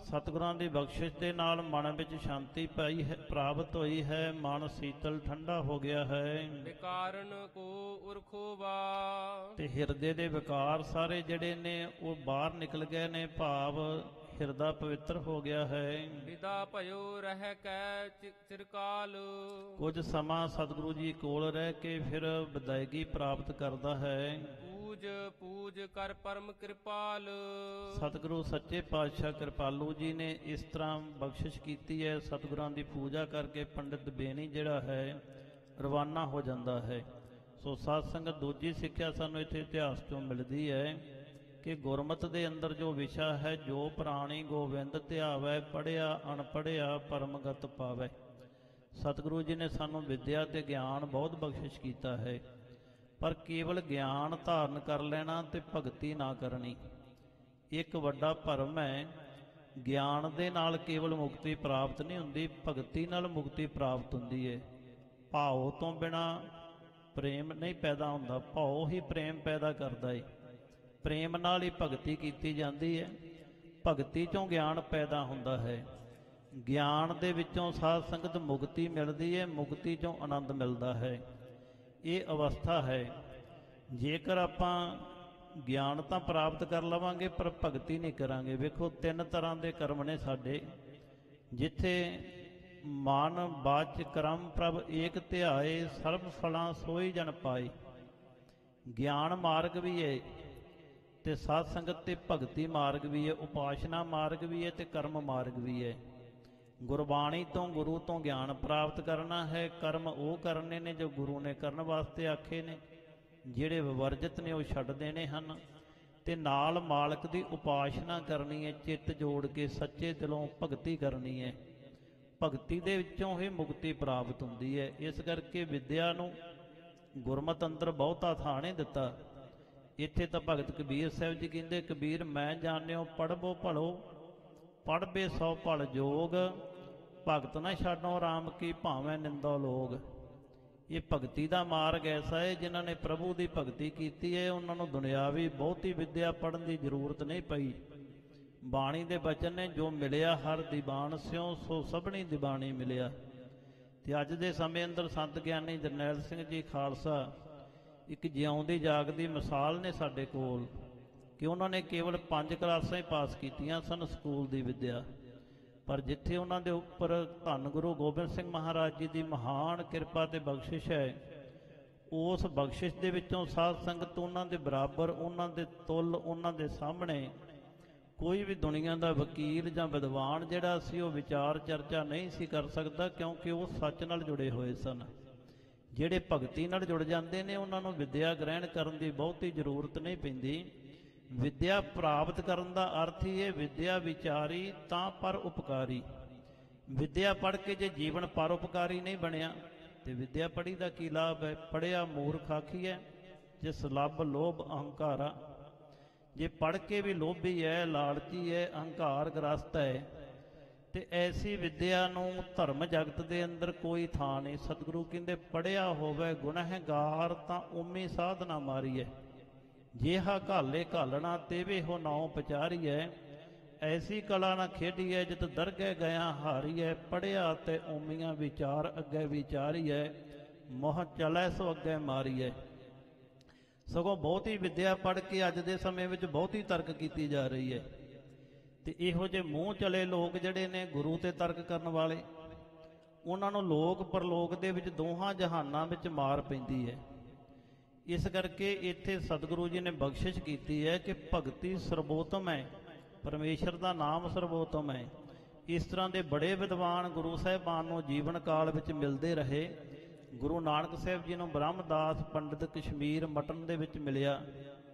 ਸਤਿਗੁਰਾਂ ਦੀ ਬਖਸ਼ਿਸ਼ ਦੇ ਨਾਲ ਮਨ ਵਿੱਚ ਸ਼ਾਂਤੀ ਪਾਈ ਹੈ, ਪ੍ਰਾਪਤ ਹੋਈ ਹੈ। ਮਨ ਸੀਤਲ ਠੰਡਾ ਹੋ ਗਿਆ ਹੈ।
ਵਿਕਾਰਨ ਕੋ ਉਰਖੋਵਾ।
ਤੇ ਹਿਰਦੇ ਦੇ ਵਿਕਾਰ ਸਾਰੇ ਜਿਹੜੇ ਨੇ ਉਹ ਬਾਹਰ ਨਿਕਲ ਗਏ ਨੇ, ਭਾਵ ਹਿਰਦਾ ਪਵਿੱਤਰ ਹੋ ਗਿਆ ਹੈ।
ਵਿਦਾ ਭਇਓ ਰਹਿ ਕੈ ਚਿਰਕਾਲ।
ਕੁਝ ਸਮਾਂ ਸਤਿਗੁਰੂ ਜੀ ਕੋਲ ਰਹਿ ਕੇ ਫਿਰ ਵਿਦਾਇਗੀ ਪ੍ਰਾਪਤ ਕਰਦਾ ਹੈ।
ਪੂਜ ਕਰ ਪਰਮ ਕਿਰਪਾਲ।
ਸਤਿਗੁਰੂ ਸੱਚੇ ਪਾਤਸ਼ਾਹ ਕਿਰਪਾਲੂ ਜੀ ਨੇ ਇਸ ਤਰ੍ਹਾਂ ਬਖਸ਼ਿਸ਼ ਕੀਤੀ ਹੈ। ਸਤਿਗੁਰਾਂ ਦੀ ਪੂਜਾ ਕਰਕੇ ਪੰਡਿਤ ਬੇਣੀ ਜਿਹੜਾ ਹੈ ਰਵਾਨਾ ਹੋ ਜਾਂਦਾ ਹੈ। ਸੋ ਸਾਧ ਸੰਗਤ ਦੂਜੀ ਸਿੱਖਿਆ ਸਾਨੂੰ ਇੱਥੇ ਇਤਿਹਾਸ ਤੋਂ ਮਿਲਦੀ ਹੈ ਕਿ ਗੁਰਮਤਿ ਦੇ ਅੰਦਰ ਜੋ ਵਿਸ਼ਾ ਹੈ, ਜੋ ਪ੍ਰਾਣੀ ਗੋਬਿੰਦ ਧਿਆਵੈ, ਪੜ੍ਹਿਆ ਅਣਪੜ੍ਹਿਆ ਪਰਮਗਤ ਪਾਵੈ। ਸਤਿਗੁਰੂ ਜੀ ਨੇ ਸਾਨੂੰ ਵਿੱਦਿਆ ਤੇ ਗਿਆਨ ਬਹੁਤ ਬਖਸ਼ਿਸ਼ ਕੀਤਾ ਹੈ, ਪਰ ਕੇਵਲ ਗਿਆਨ ਧਾਰਨ ਕਰ ਲੈਣਾ ਤੇ ਭਗਤੀ ਨਾ ਕਰਨੀ ਇੱਕ ਵੱਡਾ ਭਰਮ ਹੈ। ਗਿਆਨ ਦੇ ਨਾਲ ਕੇਵਲ ਮੁਕਤੀ ਪ੍ਰਾਪਤ ਨਹੀਂ ਹੁੰਦੀ, ਭਗਤੀ ਨਾਲ ਮੁਕਤੀ ਪ੍ਰਾਪਤ ਹੁੰਦੀ ਹੈ। ਭਾਉ ਤੋਂ ਬਿਨਾ ਪ੍ਰੇਮ ਨਹੀਂ ਪੈਦਾ ਹੁੰਦਾ, ਭਾਉ ਹੀ ਪ੍ਰੇਮ ਪੈਦਾ ਕਰਦਾ ਹੈ। ਪ੍ਰੇਮ ਨਾਲ ਹੀ ਭਗਤੀ ਕੀਤੀ ਜਾਂਦੀ ਹੈ, ਭਗਤੀ ਚੋਂ ਗਿਆਨ ਪੈਦਾ ਹੁੰਦਾ ਹੈ। ਗਿਆਨ ਦੇ ਵਿੱਚੋਂ ਸਾਧ ਸੰਗਤ ਮੁਕਤੀ ਮਿਲਦੀ ਹੈ, ਮੁਕਤੀ ਚੋਂ ਆਨੰਦ ਮਿਲਦਾ ਹੈ। ਇਹ ਅਵਸਥਾ ਹੈ। ਜੇਕਰ ਆਪਾਂ ਗਿਆਨ ਤਾਂ ਪ੍ਰਾਪਤ ਕਰ ਲਵਾਂਗੇ ਪਰ ਭਗਤੀ ਨਹੀਂ ਕਰਾਂਗੇ। ਵੇਖੋ ਤਿੰਨ ਤਰ੍ਹਾਂ ਦੇ ਕਰਮ ਨੇ ਸਾਡੇ, ਜਿੱਥੇ ਮਨ ਬਾਚ ਕਰਮ ਪ੍ਰਭ ਏਕ ਧਿਆਏ, ਸਰਬ ਫਲਾਂ ਸੋਈ ਜਨ ਪਾਏ। ਗਿਆਨ ਮਾਰਗ ਵੀ ਹੈ ਤੇ ਸਾਧ ਸੰਗਤ ਤੇ ਭਗਤੀ ਮਾਰਗ ਵੀ ਹੈ, ਉਪਾਸ਼ਨਾ ਮਾਰਗ ਵੀ ਹੈ ਤੇ ਕਰਮ ਮਾਰਗ ਵੀ ਹੈ। ਗੁਰਬਾਣੀ ਤੋਂ ਗੁਰੂ ਤੋਂ ਗਿਆਨ ਪ੍ਰਾਪਤ ਕਰਨਾ ਹੈ। ਕਰਮ ਉਹ ਕਰਨੇ ਨੇ ਜੋ ਗੁਰੂ ਨੇ ਕਰਨ ਵਾਸਤੇ ਆਖੇ ਨੇ, ਜਿਹੜੇ ਵਿਵਰਜਿਤ ਨੇ ਉਹ ਛੱਡ ਦੇਣੇ ਹਨ। ਤੇ ਨਾਲ ਮਾਲਕ ਦੀ ਉਪਾਸਨਾ ਕਰਨੀ ਹੈ, ਚਿੱਤ ਜੋੜ ਕੇ ਸੱਚੇ ਦਿਲੋਂ ਭਗਤੀ ਕਰਨੀ ਹੈ। ਭਗਤੀ ਦੇ ਵਿੱਚੋਂ ਹੀ ਮੁਕਤੀ ਪ੍ਰਾਪਤ ਹੁੰਦੀ ਹੈ। ਇਸ ਕਰਕੇ ਵਿਦਿਆ ਨੂੰ ਗੁਰਮਤਿ ਅੰਦਰ ਬਹੁਤਾ ਥਾਂ ਨਹੀਂ ਦਿੱਤਾ। ਇੱਥੇ ਤਾਂ ਭਗਤ ਕਬੀਰ ਸਾਹਿਬ ਜੀ ਕਹਿੰਦੇ, ਕਬੀਰ ਮੈਂ ਜਾਣਿਓ ਪੜ੍ਹਬੋ ਭਲੋ, ਪੜ੍ਹਬੇ ਸੋ ਭਲ ਜੋਗ, ਭਗਤ ਨਾ ਛਾਡੋ ਰਾਮ ਕੀ ਭਾਵੇਂ ਨਿੰਦੋ ਲੋਗ। ਇਹ ਭਗਤੀ ਦਾ ਮਾਰਗ ਐਸਾ ਹੈ, ਜਿਨ੍ਹਾਂ ਨੇ ਪ੍ਰਭੂ ਦੀ ਭਗਤੀ ਕੀਤੀ ਹੈ ਉਹਨਾਂ ਨੂੰ ਦੁਨਿਆਵੀ ਬਹੁਤੀ ਵਿੱਦਿਆ ਪੜ੍ਹਨ ਦੀ ਜ਼ਰੂਰਤ ਨਹੀਂ ਪਈ। ਬਾਣੀ ਦੇ ਬਚਨ ਨੇ, ਜੋ ਮਿਲਿਆ ਹਰ ਦੀਵਾਨ ਸਿਉ ਸੋ ਸਭਨੀ ਦੀਵਾਨੀ ਮਿਲਿਆ। ਤੇ ਅੱਜ ਦੇ ਸਮੇਂ ਅੰਦਰ ਸੰਤ ਗਿਆਨੀ ਜਰਨੈਲ ਸਿੰਘ ਜੀ ਖਾਲਸਾ ਇੱਕ ਜਿਉਂਦੀ ਜਾਗਦੀ ਮਿਸਾਲ ਨੇ ਸਾਡੇ ਕੋਲ, ਕਿ ਉਹਨਾਂ ਨੇ ਕੇਵਲ 5 ਕਲਾਸਾਂ ਹੀ ਪਾਸ ਕੀਤੀਆਂ ਸਨ ਸਕੂਲ ਦੀ ਵਿੱਦਿਆ, ਪਰ ਜਿੱਥੇ ਉਹਨਾਂ ਦੇ ਉੱਪਰ ਧੰਨ ਗੁਰੂ ਗੋਬਿੰਦ ਸਿੰਘ ਮਹਾਰਾਜ ਜੀ ਦੀ ਮਹਾਨ ਕਿਰਪਾ ਤੇ ਬਖਸ਼ਿਸ਼ ਹੈ, ਉਸ ਬਖਸ਼ਿਸ਼ ਦੇ ਵਿੱਚੋਂ ਸਾਧ ਸੰਗਤ ਉਹਨਾਂ ਦੇ ਬਰਾਬਰ, ਉਹਨਾਂ ਦੇ ਤੁੱਲ, ਉਹਨਾਂ ਦੇ ਸਾਹਮਣੇ ਕੋਈ ਵੀ ਦੁਨੀਆ ਦਾ ਵਕੀਲ ਜਾਂ ਵਿਦਵਾਨ ਜਿਹੜਾ ਸੀ ਉਹ ਵਿਚਾਰ ਚਰਚਾ ਨਹੀਂ ਸੀ ਕਰ ਸਕਦਾ, ਕਿਉਂਕਿ ਉਹ ਸੱਚ ਨਾਲ ਜੁੜੇ ਹੋਏ ਸਨ। ਜਿਹੜੇ ਭਗਤੀ ਨਾਲ ਜੁੜ ਜਾਂਦੇ ਨੇ ਉਹਨਾਂ ਨੂੰ ਵਿੱਦਿਆ ਗ੍ਰਹਿਣ ਕਰਨ ਦੀ ਬਹੁਤੀ ਜ਼ਰੂਰਤ ਨਹੀਂ ਪੈਂਦੀ। ਵਿੱਦਿਆ ਪ੍ਰਾਪਤ ਕਰਨ ਦਾ ਅਰਥ ਹੀ ਹੈ ਵਿੱਦਿਆ ਵਿਚਾਰੀ ਤਾਂ ਪਰ ਉਪਕਾਰੀ। ਵਿੱਦਿਆ ਪੜ੍ਹ ਕੇ ਜੇ ਜੀਵਨ ਪਰਉਪਕਾਰੀ ਨਹੀਂ ਬਣਿਆ ਤੇ ਵਿੱਦਿਆ ਪੜ੍ਹੀ ਦਾ ਕੀ ਲਾਭ ਹੈ? ਪੜ੍ਹਿਆ ਮੂਰਖ ਆਖੀਐ ਜਿਸ ਲੱਭ ਲੋਭ ਅਹੰਕਾਰਾ। ਜੇ ਪੜ੍ਹ ਕੇ ਵੀ ਲੋਭੀ ਹੈ, ਲਾਲਚੀ ਹੈ, ਅਹੰਕਾਰ ਗ੍ਰਸਤ ਹੈ, ਤੇ ਐਸੀ ਵਿੱਦਿਆ ਨੂੰ ਧਰਮ ਜਗਤ ਦੇ ਅੰਦਰ ਕੋਈ ਥਾਂ ਨਹੀਂ। ਸਤਿਗੁਰੂ ਕਹਿੰਦੇ ਪੜ੍ਹਿਆ ਹੋਵੇ ਗੁਨਹਗਾਰ ਤਾਂ ਉਮੀ ਸਾਧਨਾ ਮਾਰੀਐ, ਜੇਹਾ ਘਾਲੇ ਘਾਲਣਾ ਤੇਵੇ ਹੋ ਨਾਉ ਪਚਾਰੀਐ। ਐਸੀ ਕਲਾ ਨਾ ਖੇਡੀਐ ਜਿਤ ਦਰਗਹਿ ਗਿਆ ਹਾਰੀਐ, ਪੜ੍ਹਿਆ ਤੇ ਓਮੀਆਂ ਵਿਚਾਰ ਅੱਗੇ ਵਿਚਾਰੀਐ, ਮੋਹ ਚਲੈ ਸੋ ਅੱਗੇ ਮਾਰੀਐ। ਸਗੋਂ ਬਹੁਤੀ ਵਿੱਦਿਆ ਪੜ੍ਹ ਕੇ ਅੱਜ ਦੇ ਸਮੇਂ ਵਿੱਚ ਬਹੁਤੀ ਤਰਕ ਕੀਤੀ ਜਾ ਰਹੀ ਹੈ, ਤੇ ਇਹੋ ਜਿਹੇ ਮੂੰਹ ਚਲੇ ਲੋਕ ਜਿਹੜੇ ਨੇ ਗੁਰੂ ਤੇ ਤਰਕ ਕਰਨ ਵਾਲੇ, ਉਹਨਾਂ ਨੂੰ ਲੋਕ ਪਰਲੋਕ ਦੇ ਵਿੱਚ ਦੋਹਾਂ ਜਹਾਨਾਂ ਵਿੱਚ ਮਾਰ ਪੈਂਦੀ ਹੈ। ਇਸ ਕਰਕੇ ਇੱਥੇ ਸਤਿਗੁਰੂ ਜੀ ਨੇ ਬਖਸ਼ਿਸ਼ ਕੀਤੀ ਹੈ ਕਿ ਭਗਤੀ ਸਰਬੋਤਮ ਹੈ, ਪਰਮੇਸ਼ਰ ਦਾ ਨਾਮ ਸਰਬੋਤਮ ਹੈ। ਇਸ ਤਰ੍ਹਾਂ ਦੇ ਬੜੇ ਵਿਦਵਾਨ ਗੁਰੂ ਸਾਹਿਬਾਨ ਨੂੰ ਜੀਵਨ ਕਾਲ ਵਿੱਚ ਮਿਲਦੇ ਰਹੇ। ਗੁਰੂ ਨਾਨਕ ਸਾਹਿਬ ਜੀ ਨੂੰ ਬ੍ਰਹਮਦਾਸ ਪੰਡਿਤ ਕਸ਼ਮੀਰ ਮਟਨ ਦੇ ਵਿੱਚ ਮਿਲਿਆ,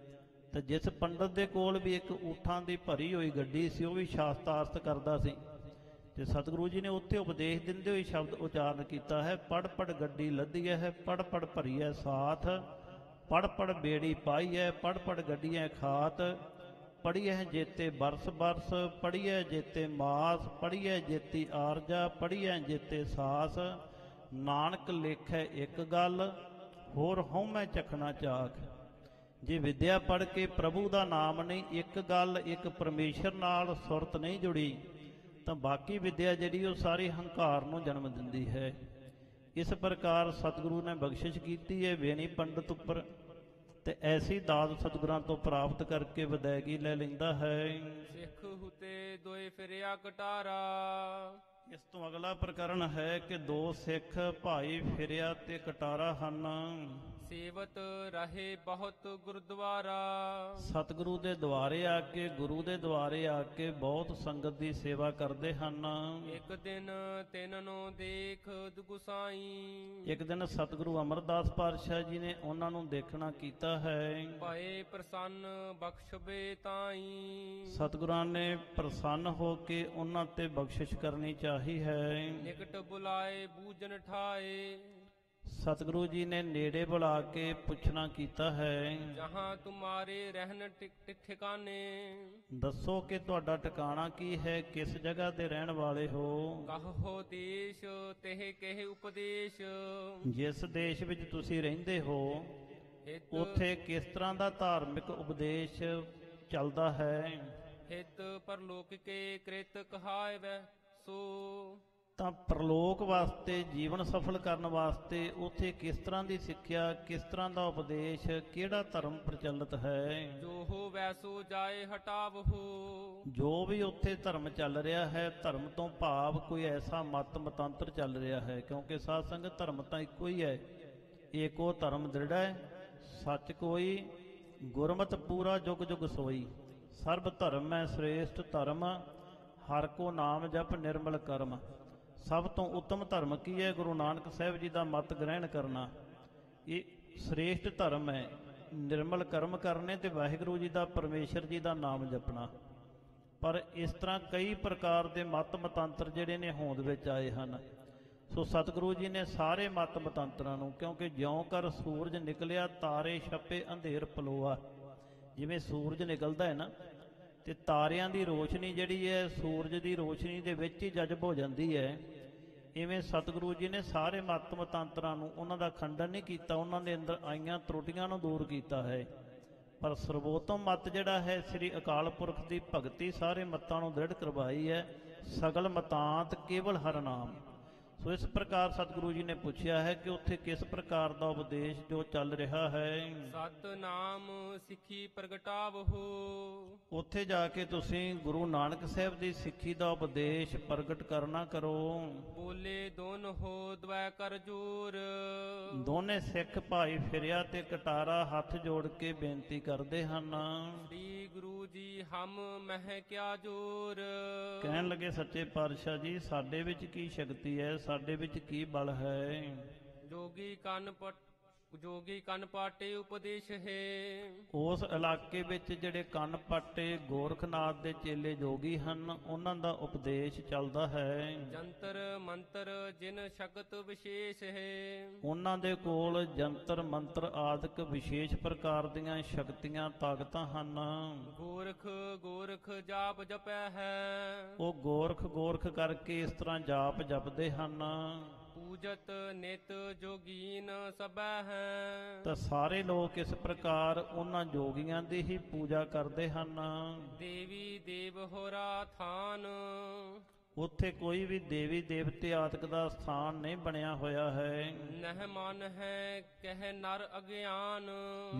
ਤਾਂ ਜਿਸ ਪੰਡਿਤ ਦੇ ਕੋਲ ਵੀ ਇੱਕ ਊਠਾਂ ਦੀ ਭਰੀ ਹੋਈ ਗੱਡੀ ਸੀ, ਉਹ ਵੀ ਸ਼ਾਸਤਰਾਰਥ ਕਰਦਾ ਸੀ, ਤੇ ਸਤਿਗੁਰੂ ਜੀ ਨੇ ਉੱਥੇ ਉਪਦੇਸ਼ ਦਿੰਦੇ ਹੋਏ ਸ਼ਬਦ ਉਚਾਰਨ ਕੀਤਾ ਹੈ, ਪੜ ਪੜ ਗੱਡੀ ਲੱਦੀਐ ਹੈ, ਪੜ ਪੜ ਭਰੀਐ ਸਾਥ, ਪੜ ਪੜ ਬੇੜੀ ਪਾਈਐ, ਪੜ ਪੜ ਗੱਡੀਐ ਖਾਤ, ਪੜੀਐ ਜੇਤੇ ਬਰਸ ਬਰਸ, ਪੜੀਐ ਜੇਤੇ ਮਾਸ, ਪੜੀਐ ਜੇਤੀ ਆਰਜਾ, ਪੜੀਐ ਜੇਤੇ ਸਾਸ, ਨਾਨਕ ਲੇਖੈ ਇੱਕ ਗੱਲ ਹੋਰ ਹਉਮੈ ਚਖਣਾ ਚਾਖ। ਜੇ ਵਿੱਦਿਆ ਪੜ੍ਹ ਕੇ ਪ੍ਰਭੂ ਦਾ ਨਾਮ ਨਹੀਂ, ਇੱਕ ਗੱਲ, ਇੱਕ ਪਰਮੇਸ਼ਰ ਨਾਲ ਸੁਰਤ ਨਹੀਂ ਜੁੜੀ, ਤਾਂ ਬਾਕੀ ਵਿੱਦਿਆ ਜਿਹੜੀ ਉਹ ਸਾਰੀ ਹੰਕਾਰ ਨੂੰ ਜਨਮ ਦਿੰਦੀ ਹੈ। ਇਸ ਪ੍ਰਕਾਰ ਸਤਿਗੁਰੂ ਨੇ ਬਖਸ਼ਿਸ਼ ਕੀਤੀ ਹੈ ਵੇਣੀ ਪੰਡਤ ਉੱਪਰ, ਤੇ ਐਸੀ ਦਾਤ ਸਤਿਗੁਰਾਂ ਤੋਂ ਪ੍ਰਾਪਤ ਕਰਕੇ ਵਿਦਾਇਗੀ ਲੈ ਲੈਂਦਾ ਹੈ।
ਸਿੱਖ ਹੁਤੇ ਦੋਏ ਫਿਰਿਆ ਕਟਾਰਾ।
ਇਸ ਤੋਂ ਅਗਲਾ ਪ੍ਰਕਰਨ ਹੈ ਕਿ ਦੋ ਸਿੱਖ ਭਾਈ ਫਿਰਿਆ ਤੇ ਕਟਾਰਾ ਹਨ।
ਸੇਵਤ ਰਹੇ ਬਹੁਤ ਗੁਰਦੁਆਰਾ।
ਸਤਿਗੁਰੂ ਦੇ ਦੁਆਰੇ ਆ ਕੇ, ਗੁਰੂ ਦੇ ਦੁਆਰੇ ਆ ਕੇ ਬਹੁਤ ਸੰਗਤ ਦੀ ਸੇਵਾ ਕਰਦੇ ਹਨ।
ਇੱਕ ਦਿਨ ਤਿੰਨ ਨੂੰ ਦੇਖ ਗੁਸਾਈ।
ਇੱਕ ਦਿਨ ਸਤਿਗੁਰੂ ਅਮਰਦਾਸ ਪਾਤਸ਼ਾਹ ਜੀ ਨੇ ਉਹਨਾਂ ਨੂੰ ਦੇਖਣਾ ਕੀਤਾ ਹੈ।
ਭਏ ਪ੍ਰਸੰਨ ਬਖਸ਼ਬੇ ਤਾਈ।
ਸਤਿਗੁਰਾਂ ਨੇ ਪ੍ਰਸੰਨ ਹੋ ਕੇ ਉਹਨਾਂ ਤੇ ਬਖਸ਼ਿਸ਼ ਕਰਨੀ ਚਾਹੀ ਹੈ।
ਨਿਕਟ ਬੁਲਾਏ ਬੂਝਨ ਠਾਏ।
ਸਤਿਗੁਰੂ ਜੀ ਨੇ ਨੇੜੇ ਬੁਲਾ ਕੇ ਪੁੱਛਣਾ ਕੀਤਾ ਹੈ,
ਜਹਾਂ ਤੁਮਾਰੇ ਰਹਿਣ ਠਿਕਾਣੇ।
ਦੱਸੋ ਕਿ ਤੁਹਾਡਾ ਟਿਕਾਣਾ ਕੀ ਹੈ, ਕਿਸ ਜਗ੍ਹਾ ਤੇ ਰਹਿਣ ਵਾਲੇ ਹੋ।
ਕਹੋ ਦੇਸ਼ ਤਹਿ ਕਹਿ ਉਪਦੇਸ਼।
ਜਿਸ ਦੇਸ਼ ਵਿੱਚ ਤੁਸੀਂ ਰਹਿੰਦੇ ਹੋ ਉੱਥੇ ਕਿਸ ਤਰ੍ਹਾਂ ਦਾ ਧਾਰਮਿਕ ਉਪਦੇਸ਼ ਚੱਲਦਾ ਹੈ।
ਹਿਤ ਪਰਲੋਕ ਕੇ ਕ੍ਰਿਤ ਕਹਾਇਵੈ ਸੋ।
ਤਾਂ ਪ੍ਰਲੋਕ ਵਾਸਤੇ, ਜੀਵਨ ਸਫਲ ਕਰਨ ਵਾਸਤੇ ਉੱਥੇ ਕਿਸ ਤਰ੍ਹਾਂ ਦੀ ਸਿੱਖਿਆ, ਕਿਸ ਤਰ੍ਹਾਂ ਦਾ ਉਪਦੇਸ਼, ਕਿਹੜਾ ਧਰਮ ਪ੍ਰਚਲਿਤ ਹੈ।
ਜੋ ਹੋ ਵੈਸੋ ਜਾਏ ਹਟਾਵਹੋ। ਜੋ
ਵੀ ਉੱਥੇ ਧਰਮ ਚੱਲ ਰਿਹਾ ਹੈ, ਧਰਮ ਤੋਂ ਭਾਵ ਕੋਈ ਐਸਾ ਮਤ ਮਤਾਂਤਰ ਚੱਲ ਰਿਹਾ ਹੈ, ਕਿਉਂਕਿ ਸਾਧ ਸੰਗਤ ਧਰਮ ਤਾਂ ਇੱਕੋ ਹੀ ਹੈ। ਏਕੋ ਧਰਮ ਦ੍ਰਿੜ ਹੈ ਸੱਚ ਕੋਈ, ਗੁਰਮਤਿ ਪੂਰਾ ਜੁਗ ਜੁਗ ਸੋਈ। ਸਰਬ ਧਰਮ ਮੈਂ ਸ੍ਰੇਸ਼ਟ ਧਰਮ, ਹਰ ਕੋ ਨਾਮ ਜਪ ਨਿਰਮਲ ਕਰਮ। ਸਭ ਤੋਂ ਉੱਤਮ ਧਰਮ ਕੀ ਹੈ? ਗੁਰੂ ਨਾਨਕ ਸਾਹਿਬ ਜੀ ਦਾ ਮਤ ਗ੍ਰਹਿਣ ਕਰਨਾ। ਇਹ ਸ੍ਰੇਸ਼ਟ ਧਰਮ ਹੈ। ਨਿਰਮਲ ਕਰਮ ਕਰਨੇ ਤੇ ਵਾਹਿਗੁਰੂ ਜੀ ਦਾ, ਪਰਮੇਸ਼ਰ ਜੀ ਦਾ ਨਾਮ ਜਪਣਾ। ਪਰ ਇਸ ਤਰ੍ਹਾਂ ਕਈ ਪ੍ਰਕਾਰ ਦੇ ਮਤ ਮਤਾਂਤਰ ਜਿਹੜੇ ਨੇ ਹੋਂਦ ਵਿੱਚ ਆਏ ਹਨ। ਸੋ ਸਤਿਗੁਰੂ ਜੀ ਨੇ ਸਾਰੇ ਮਤ ਮਤਾਂਤਰਾਂ ਨੂੰ, ਕਿਉਂਕਿ ਜਿਉਂ ਕਰ ਸੂਰਜ ਨਿਕਲਿਆ ਤਾਰੇ ਛਪੇ ਅੰਧੇਰ ਪਲੋਆ, ਜਿਵੇਂ ਸੂਰਜ ਨਿਕਲਦਾ ਹੈ ਨਾ ਤੇ ਤਾਰਿਆਂ ਦੀ ਰੋਸ਼ਨੀ ਜਿਹੜੀ ਹੈ ਸੂਰਜ ਦੀ ਰੋਸ਼ਨੀ ਦੇ ਵਿੱਚ ਹੀ ਜਜ਼ਬ ਹੋ ਜਾਂਦੀ ਹੈ, ਇਵੇਂ ਸਤਿਗੁਰੂ ਜੀ ਨੇ ਸਾਰੇ ਮਤ ਮਤਾਂਤਰਾਂ ਨੂੰ, ਉਹਨਾਂ ਦਾ ਖੰਡਨ ਨਹੀਂ ਕੀਤਾ, ਉਹਨਾਂ ਦੇ ਅੰਦਰ ਆਈਆਂ ਤਰੁੱਟੀਆਂ ਨੂੰ ਦੂਰ ਕੀਤਾ ਹੈ। ਪਰ ਸਰਵੋਤਮ ਮਤ ਜਿਹੜਾ ਹੈ ਸ੍ਰੀ ਅਕਾਲ ਪੁਰਖ ਦੀ ਭਗਤੀ ਸਾਰੇ ਮਤਾਂ ਨੂੰ ਦ੍ਰਿੜ ਕਰਵਾਈ ਹੈ। ਸਗਲ ਮਤਾਂਤ ਕੇਵਲ ਹਰਿ ਨਾਮ। ਸੋ ਇਸ ਪ੍ਰਕਾਰ ਸਤਿਗੁਰੂ ਜੀ ਨੇ ਪੁੱਛਿਆ ਹੈ ਕਿ ਉੱਥੇ ਕਿਸ ਪ੍ਰਕਾਰ ਦਾ ਉਪਦੇਸ਼ ਜੋ ਚੱਲ ਰਿਹਾ ਹੈ।
ਸਤਿਨਾਮ ਸਿੱਖੀ ਪ੍ਰਗਟਾਵਹੁ।
ਉੱਥੇ ਜਾ ਕੇ ਤੁਸੀਂ ਗੁਰੂ ਨਾਨਕ ਸਾਹਿਬ ਦੀ ਸਿੱਖੀ ਦਾ ਉਪਦੇਸ਼ ਪ੍ਰਗਟ ਕਰਨਾ ਕਰੋ।
ਬੋਲੇ ਦੋਨੋਂ ਦਵੈ ਕਰ ਜੋਰ।
ਦੋਨੇ ਸਿੱਖ ਭਾਈ ਫਿਰਿਆ ਤੇ ਕਟਾਰਾ ਹੱਥ ਜੋੜ ਕੇ ਬੇਨਤੀ ਕਰਦੇ ਹਨ।
ਸ੍ਰੀ ਗੁਰੂ ਜੀ ਹਮ ਮਹਿ ਕਿਆ ਜੋਰ।
ਕਹਿਣ ਲੱਗੇ ਸੱਚੇ ਪਾਤਸ਼ਾਹ ਜੀ, ਸਾਡੇ ਵਿੱਚ ਕੀ ਸ਼ਕਤੀ ਹੈ, ਸਾਡੇ ਵਿੱਚ ਕੀ ਬਲ ਹੈ। ਜੋਗੀ ਕੰਨ ਪਾਟੇ ਉਪਦੇਸ਼ ਹੈ। ਉਸ ਇਲਾਕੇ ਵਿੱਚ ਜਿਹੜੇ ਕੰਨ ਪਾਟੇ ਗੋਰਖਨਾਥ ਦੇ ਚੇਲੇ ਜੋਗੀ ਹਨ, ਉਹਨਾਂ ਦਾ ਉਪਦੇਸ਼ ਚੱਲਦਾ ਹੈ।
ਜੰਤਰ ਮੰਤਰ ਜਿਨ ਸ਼ਕਤ ਵਿਸ਼ੇਸ਼ ਹੈ।
ਉਹਨਾਂ ਦੇ ਕੋਲ ਜੰਤਰ ਮੰਤਰ ਆਦਿਕ ਵਿਸ਼ੇਸ਼ ਪ੍ਰਕਾਰ ਦੀਆਂ ਸ਼ਕਤੀਆਂ ਤਾਕਤਾਂ ਹਨ।
ਗੋਰਖ ਗੋਰਖ ਜਾਪ ਜਪੈ ਹੈ।
ਉਹ ਗੋਰਖ ਗੋਰਖ ਕਰਕੇ ਇਸ ਤਰ੍ਹਾਂ ਜਾਪ ਜਪਦੇ ਹਨ।
ਪੂਜਤ ਨਿਤ ਜੋਗੀਨ ਸਭੈ ਹੈ।
ਤਾਂ ਸਾਰੇ ਲੋਕ ਇਸ ਪ੍ਰਕਾਰ ਉਹਨਾਂ ਜੋਗੀਆਂ ਦੀ ਹੀ ਪੂਜਾ ਕਰਦੇ ਹਨ।
ਦੇਵੀ ਦੇਵ ਹੋਰਾ ਥਾਨ।
ਉੱਥੇ ਕੋਈ ਵੀ ਦੇਵੀ ਦੇਵਤੇ ਆਦਿਕ ਦਾ ਸਥਾਨ ਨਹੀਂ ਬਣਿਆ ਹੋਇਆ ਹੈ।
ਨਹਿ ਮਨ ਹੈ ਕਹਿ ਨਰ ਅਗਿਆਨ।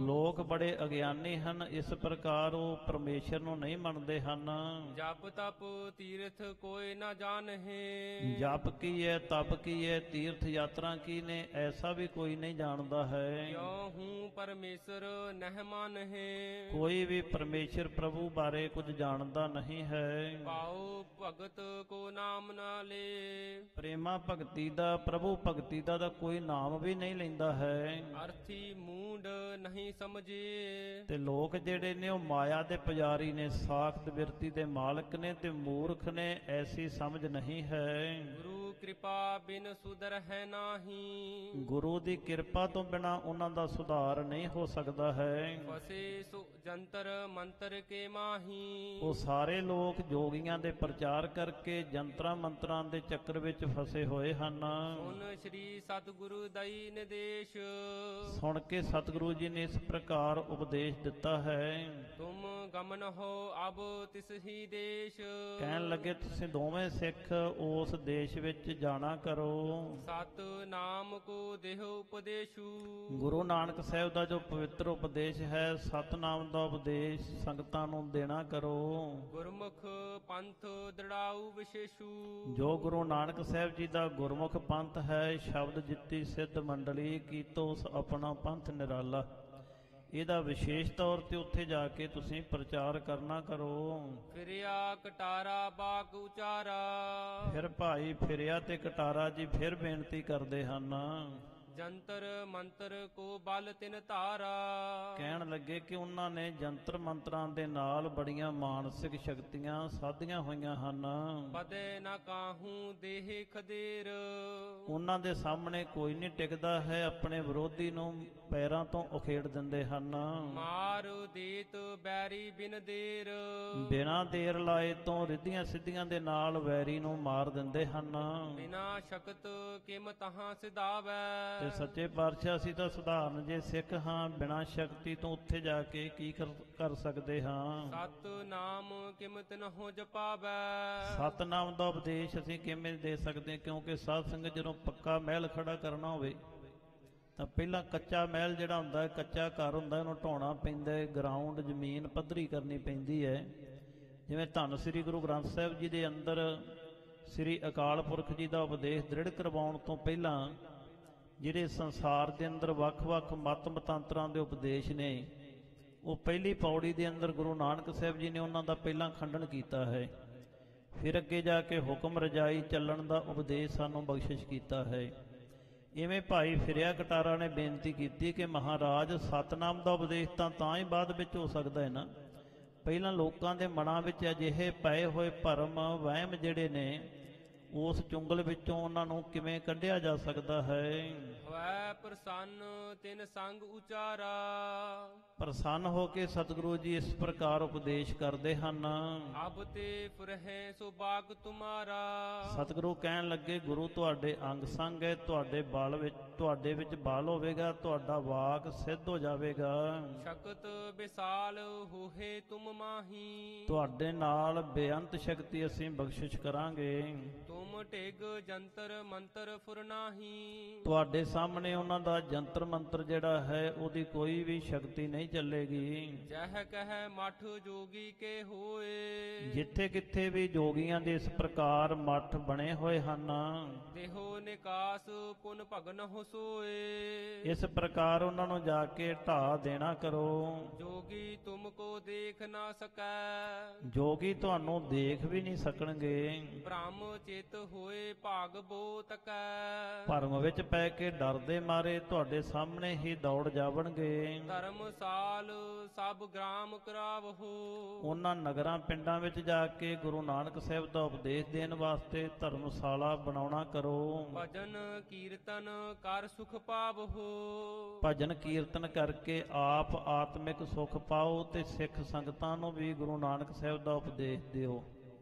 ਲੋਕ ਬੜੇ ਅਗਿਆਨੀ ਹਨ, ਇਸ ਪ੍ਰਕਾਰ ਉਹ ਪਰਮੇਸ਼ਰ ਨੂੰ ਨਹੀਂ ਮੰਨਦੇ ਹਨ।
ਜਪ ਤਪ ਤੀਰਥ ਕੋਈ ਨਾ ਜਾਣਹਿ।
ਜਪ ਕੀ ਹੈ, ਤਪ ਕੀ ਹੈ, ਤੀਰਥ ਯਾਤਰਾ ਕੀ ਨੇ, ਐਸਾ ਵੀ ਕੋਈ ਨਹੀਂ ਜਾਣਦਾ ਹੈ।
ਕਿਉ ਹੂੰ ਪਰਮੇਸ਼ਰ ਨਹਿ ਮਾਨਹਿ।
ਕੋਈ ਵੀ ਪਰਮੇਸ਼ਰ ਪ੍ਰਭੂ ਬਾਰੇ ਕੁਝ ਜਾਣਦਾ ਨਹੀਂ ਹੈ।
ਪਾਉ ਭਗਤ ਕੋ ਨਾਮ ਨਾ ਲੇ।
ਪ੍ਰੇਮਾ ਭਗਤੀ ਦਾ, ਪ੍ਰਭੂ ਭਗਤੀ ਦਾ ਤਾਂ ਕੋਈ ਨਾਮ ਵੀ ਨਹੀਂ ਲੈਂਦਾ ਹੈ।
ਅਰਥੀ ਮੂੰਡ ਨਹੀਂ ਸਮਝੇ।
ਤੇ ਲੋਕ ਜਿਹੜੇ ਨੇ ਉਹ ਮਾਇਆ ਦੇ ਪੁਜਾਰੀ ਨੇ, ਸਾਖਤ ਬਿਰਤੀ ਦੇ ਮਾਲਕ ਨੇ ਤੇ ਮੂਰਖ ਨੇ, ਐਸੀ ਸਮਝ ਨਹੀਂ ਹੈ।
ਗੁਰੂ ਕਿਰਪਾ ਬਿਨ ਸੁਧਰ ਹੈ ਨਾਹੀ।
ਗੁਰੂ ਦੀ ਕਿਰਪਾ ਤੋਂ ਬਿਨਾ ਉਹਨਾਂ ਦਾ ਸੁਧਾਰ ਨਹੀਂ ਹੋ ਸਕਦਾ ਹੈ।
ਫਸੇ ਸੋ ਜੰਤਰ ਮੰਤਰ ਕੇ ਮਾਹੀ।
ਉਹ ਸਾਰੇ ਲੋਕ ਜੋਗੀਆਂ ਦੇ ਪ੍ਰਚਾਰ ਕਰਕੇ ਜੰਤਰਾਂ ਮੰਤਰਾਂ ਦੇ ਚੱਕਰ ਵਿੱਚ ਫਸੇ ਹੋਏ ਹਨ।
ਸੁਨ ਸ੍ਰੀ ਸਤਿਗੁਰੂ ਦਈ ਨਿਦੇਸ਼।
ਸੁਣ ਕੇ ਸਤਿਗੁਰੂ ਜੀ ਨੇ ਇਸ ਪ੍ਰਕਾਰ ਉਪਦੇਸ਼ ਦਿੱਤਾ ਹੈ।
ਤੁਮ ਗਮਨ ਹੋ ਅਬ ਤਿਸ ਹੀ ਦੇਸ਼।
ਕਹਿਣ ਲੱਗੇ ਤੁਸੀਂ ਦੋਵੇਂ ਸਿੱਖ ਉਸ ਦੇਸ਼ ਵਿੱਚ ਜਾਣਾ ਕਰੋ।
ਸਤ ਨਾਮ ਕੋ ਦੇਹੁ ਉਪਦੇਸ਼ੂ।
ਗੁਰੂ ਨਾਨਕ ਸਾਹਿਬ ਦਾ ਜੋ ਪਵਿੱਤਰ ਉਪਦੇਸ਼ ਹੈ, ਸਤਿਨਾਮ ਦਾ ਉਪਦੇਸ਼ ਸੰਗਤਾਂ ਨੂੰ ਦੇਣਾ ਕਰੋ।
ਗੁਰਮੁਖ ਪੰਥ ਦ੍ਰਿੜਾਉ ਵਿਸ਼ੇਸ਼ੂ।
ਜੋ ਗੁਰੂ ਨਾਨਕ ਸਾਹਿਬ ਜੀ ਦਾ ਗੁਰਮੁਖ ਪੰਥ ਹੈ, ਸ਼ਬਦ ਜਿੱਤੀ ਸਿੱਧ ਮੰਡਲੀ ਕੀਤੋ ਉਸ ਆਪਣਾ ਪੰਥ ਨਿਰਾਲਾ, ਇਹਦਾ ਵਿਸ਼ੇਸ਼ ਤੌਰ ਤੇ ਉੱਥੇ ਜਾ ਕੇ ਤੁਸੀਂ ਪ੍ਰਚਾਰ ਕਰਨਾ ਕਰੋ।
ਫਿਰਿਆ ਕਟਾਰਾ ਬਾਗ ਉਚਾਰਾ।
ਫਿਰ ਭਾਈ ਫਿਰਿਆ ਤੇ ਕਟਾਰਾ ਜੀ ਫਿਰ ਬੇਨਤੀ ਕਰਦੇ ਹਨ।
ਜੰਤਰ ਮੰਤਰ ਕੋ ਬਲ ਤਿਨ ਧਾਰਾ।
ਕਹਿਣ ਲੱਗੇ ਕਿ ਉਹਨਾਂ ਨੇ ਜੰਤਰ ਮੰਤਰਾਂ ਦੇ ਨਾਲ ਬੜੀਆਂ ਮਾਨਸਿਕ ਸ਼ਕਤੀਆਂ ਸਾਧੀਆਂ ਹੋਈਆਂ ਹਨ।
ਬਦੇ ਨਾ ਕਾਹੂ ਦੇਹ ਖਦੇਰ।
ਉਹਨਾਂ ਦੇ ਸਾਹਮਣੇ ਕੋਈ ਨਹੀਂ ਟਿਕਦਾ ਹੈ, ਆਪਣੇ ਵਿਰੋਧੀ ਨੂੰ ਪੈਰਾਂ ਤੋਂ ਉਖੇੜ ਦਿੰਦੇ ਹਨ।
ਮਾਰ ਦੇਤ ਬੈਰੀ ਬਿਨ ਦੇਰ।
ਬਿਨਾਂ ਦੇਰ ਲਾਏ ਤੋਂ ਰਿੱਧੀਆਂ ਸਿੱਧੀਆਂ ਦੇ ਨਾਲ ਵੈਰੀ ਨੂੰ ਮਾਰ ਦਿੰਦੇ ਹਨ।
ਬਿਨਾ ਸ਼ਕਤ ਕਿਮ ਤਹਾਂ ਸਿਧਾਵੈ।
ਤੇ ਸੱਚੇ ਪਾਤਸ਼ਾਹ ਅਸੀਂ ਤਾਂ ਸਧਾਰਨ ਜੇ ਸਿੱਖ ਹਾਂ, ਬਿਨਾਂ ਸ਼ਕਤੀ ਤੋਂ ਉੱਥੇ ਜਾ ਕੇ ਕੀ ਕਰ ਸਕਦੇ ਹਾਂ।
ਸਤ ਨਾਮ ਕਿਮ ਤਿਨਹੁ ਜਪਾਵੈ।
ਸਤਨਾਮ ਦਾ ਉਪਦੇਸ਼ ਅਸੀਂ ਕਿਵੇਂ ਦੇ ਸਕਦੇ ਹਾਂ, ਕਿਉਂਕਿ ਸਾਧ ਸੰਗਤ ਜਦੋਂ ਪੱਕਾ ਮਹਿਲ ਖੜਾ ਕਰਨਾ ਹੋਵੇ ਤਾਂ ਪਹਿਲਾਂ ਕੱਚਾ ਮਹਿਲ ਜਿਹੜਾ ਹੁੰਦਾ ਹੈ, ਕੱਚਾ ਘਰ ਹੁੰਦਾ, ਉਹਨੂੰ ਢਾਉਣਾ ਪੈਂਦਾ ਹੈ, ਗਰਾਊਂਡ ਜ਼ਮੀਨ ਪੱਧਰੀ ਕਰਨੀ ਪੈਂਦੀ ਹੈ। ਜਿਵੇਂ ਧੰਨ ਸ੍ਰੀ ਗੁਰੂ ਗ੍ਰੰਥ ਸਾਹਿਬ ਜੀ ਦੇ ਅੰਦਰ ਸ੍ਰੀ ਅਕਾਲ ਪੁਰਖ ਜੀ ਦਾ ਉਪਦੇਸ਼ ਦ੍ਰਿੜ ਕਰਵਾਉਣ ਤੋਂ ਪਹਿਲਾਂ ਜਿਹੜੇ ਸੰਸਾਰ ਦੇ ਅੰਦਰ ਵੱਖ-ਵੱਖ ਮਤ ਮਤਾਂਤਰਾਂ ਦੇ ਉਪਦੇਸ਼ ਨੇ, ਉਹ ਪਹਿਲੀ ਪੌੜੀ ਦੇ ਅੰਦਰ ਗੁਰੂ ਨਾਨਕ ਸਾਹਿਬ ਜੀ ਨੇ ਉਹਨਾਂ ਦਾ ਪਹਿਲਾਂ ਖੰਡਨ ਕੀਤਾ ਹੈ। ਫਿਰ ਅੱਗੇ ਜਾ ਕੇ ਹੁਕਮ ਰਜਾਈ ਚੱਲਣ ਦਾ ਉਪਦੇਸ਼ ਸਾਨੂੰ ਬਖਸ਼ਿਸ਼ ਕੀਤਾ ਹੈ। ਇਵੇਂ ਭਾਈ ਫਿਰਿਆ ਕਟਾਰਾ ਨੇ ਬੇਨਤੀ ਕੀਤੀ ਕਿ ਮਹਾਰਾਜ ਸਤਨਾਮ ਦਾ ਉਪਦੇਸ਼ ਤਾਂ ਹੀ ਬਾਅਦ ਵਿੱਚ ਹੋ ਸਕਦਾ ਹੈ ਨਾ। ਪਹਿਲਾਂ ਲੋਕਾਂ ਦੇ ਮਨਾਂ ਵਿੱਚ ਅਜਿਹੇ ਪਏ ਹੋਏ ਭਰਮ ਵਹਿਮ ਜਿਹੜੇ ਨੇ ਉਸ ਚੁੰਗਲ ਵਿੱਚੋਂ ਉਹਨਾਂ ਨੂੰ ਕਿਵੇਂ ਕੱਢਿਆ ਜਾ ਸਕਦਾ ਹੈ।
ਹੋਇ ਪ੍ਰਸੰਨ ਤਿਨ ਸੰਗ ਉਚਾਰਾ।
ਪ੍ਰਸੰਨ ਹੋ ਕੇ ਸਤਿਗੁਰੂ ਜੀ ਇਸ ਪ੍ਰਕਾਰ ਉਪਦੇਸ਼ ਕਰਦੇ ਹਨ।
ਅਬ ਤੇ ਫੁਰਹਿ ਸੋ ਬਾਗ ਤੁਮਾਰਾ।
ਸਤਿਗੁਰੂ ਕਹਿਣ ਲੱਗੇ ਗੁਰੂ ਤੁਹਾਡੇ ਅੰਗ ਸੰਗ ਹੈ, ਤੁਹਾਡੇ ਵਿੱਚ ਬਲ ਹੋਵੇਗਾ, ਤੁਹਾਡਾ ਵਾਕ ਸਿੱਧ ਹੋ ਜਾਵੇਗਾ।
ਸ਼ਕਤ ਵਿਸਾਲ ਹੋਏ ਤੁਮ ਮਾਹੀ।
ਤੁਹਾਡੇ ਨਾਲ ਬੇਅੰਤ ਸ਼ਕਤੀ ਅਸੀਂ ਬਖਸ਼ਿਸ਼ ਕਰਾਂਗੇ।
ਤੁਮ ਢਿਗ ਜੰਤਰ ਮੰਤਰ ਫੁਰਨਾਹੀ।
ਤੁਹਾਡੇ ਸਾਹਮਣੇ ਉਹਨਾਂ ਦਾ ਜੰਤਰ ਮੰਤਰ ਜਿਹੜਾ ਹੈ ਉਹਦੀ ਕੋਈ ਵੀ ਸ਼ਕਤੀ ਨਹੀਂ ਚੱਲੇਗੀ।
ਜਹ ਕਹਿ ਮਠ ਜੋਗੀ ਕੇ ਹੋਏ।
ਜਿੱਥੇ ਕਿੱਥੇ ਵੀ ਜੋਗੀਆਂ ਦੇ ਇਸ ਪ੍ਰਕਾਰ ਮੱਠ ਬਣੇ ਹੋਏ ਹਨ,
ਦੇਹੋ ਨਿਕਾਸ ਪੁਨ ਭਗਨ ਹੋ ਸੋਏ।
ਇਸ ਪ੍ਰਕਾਰ ਉਹਨਾਂ ਨੂੰ ਜਾ ਕੇ ਢਾਹ ਦੇਣਾ ਕਰੋ।
ਜੋਗੀ ਤੁਮ ਕੋ ਦੇਖ ਨਾ ਸਕੈ।
ਜੋਗੀ ਤੁਹਾਨੂੰ ਦੇਖ ਵੀ ਨਹੀਂ ਸਕਣਗੇ।
ਭ੍ਰਮ ਚਿਤ ਹੋਏ ਭਾਗ ਬੋ ਤਕੈ।
ਭਰਮ ਵਿੱਚ ਪੈ ਕੇ ਡਰਦੇ ਮਾਰੇ ਤੁਹਾਡੇ ਸਾਹਮਣੇ ਹੀ ਦੌੜ ਜਾਵਣਗੇ।
ਧਰਮਸਾਲ ਸਭ ਗ੍ਰਾਮ ਕਰਾਵਹੋ।
ਉਹਨਾਂ ਨਗਰਾਂ ਪਿੰਡਾਂ ਵਿੱਚ ਜਾ ਕੇ ਗੁਰੂ ਨਾਨਕ ਸਾਹਿਬ ਦਾ ਉਪਦੇਸ਼ ਦੇਣ ਵਾਸਤੇ ਧਰਮਸ਼ਾਲਾ ਬਣਾਉਣਾ ਕਰੋ।
ਭਜਨ ਕੀਰਤਨ ਕਰ ਸੁਖ ਪਾਵਹੋ।
ਭਜਨ ਕੀਰਤਨ ਕਰਕੇ ਆਪ ਆਤਮਿਕ ਸੁਖ ਪਾਓ ਤੇ ਸਿੱਖ ਸੰਗਤਾਂ ਨੂੰ ਵੀ ਗੁਰੂ ਨਾਨਕ ਸਾਹਿਬ ਦਾ ਉਪਦੇਸ਼ ਦਿਓ।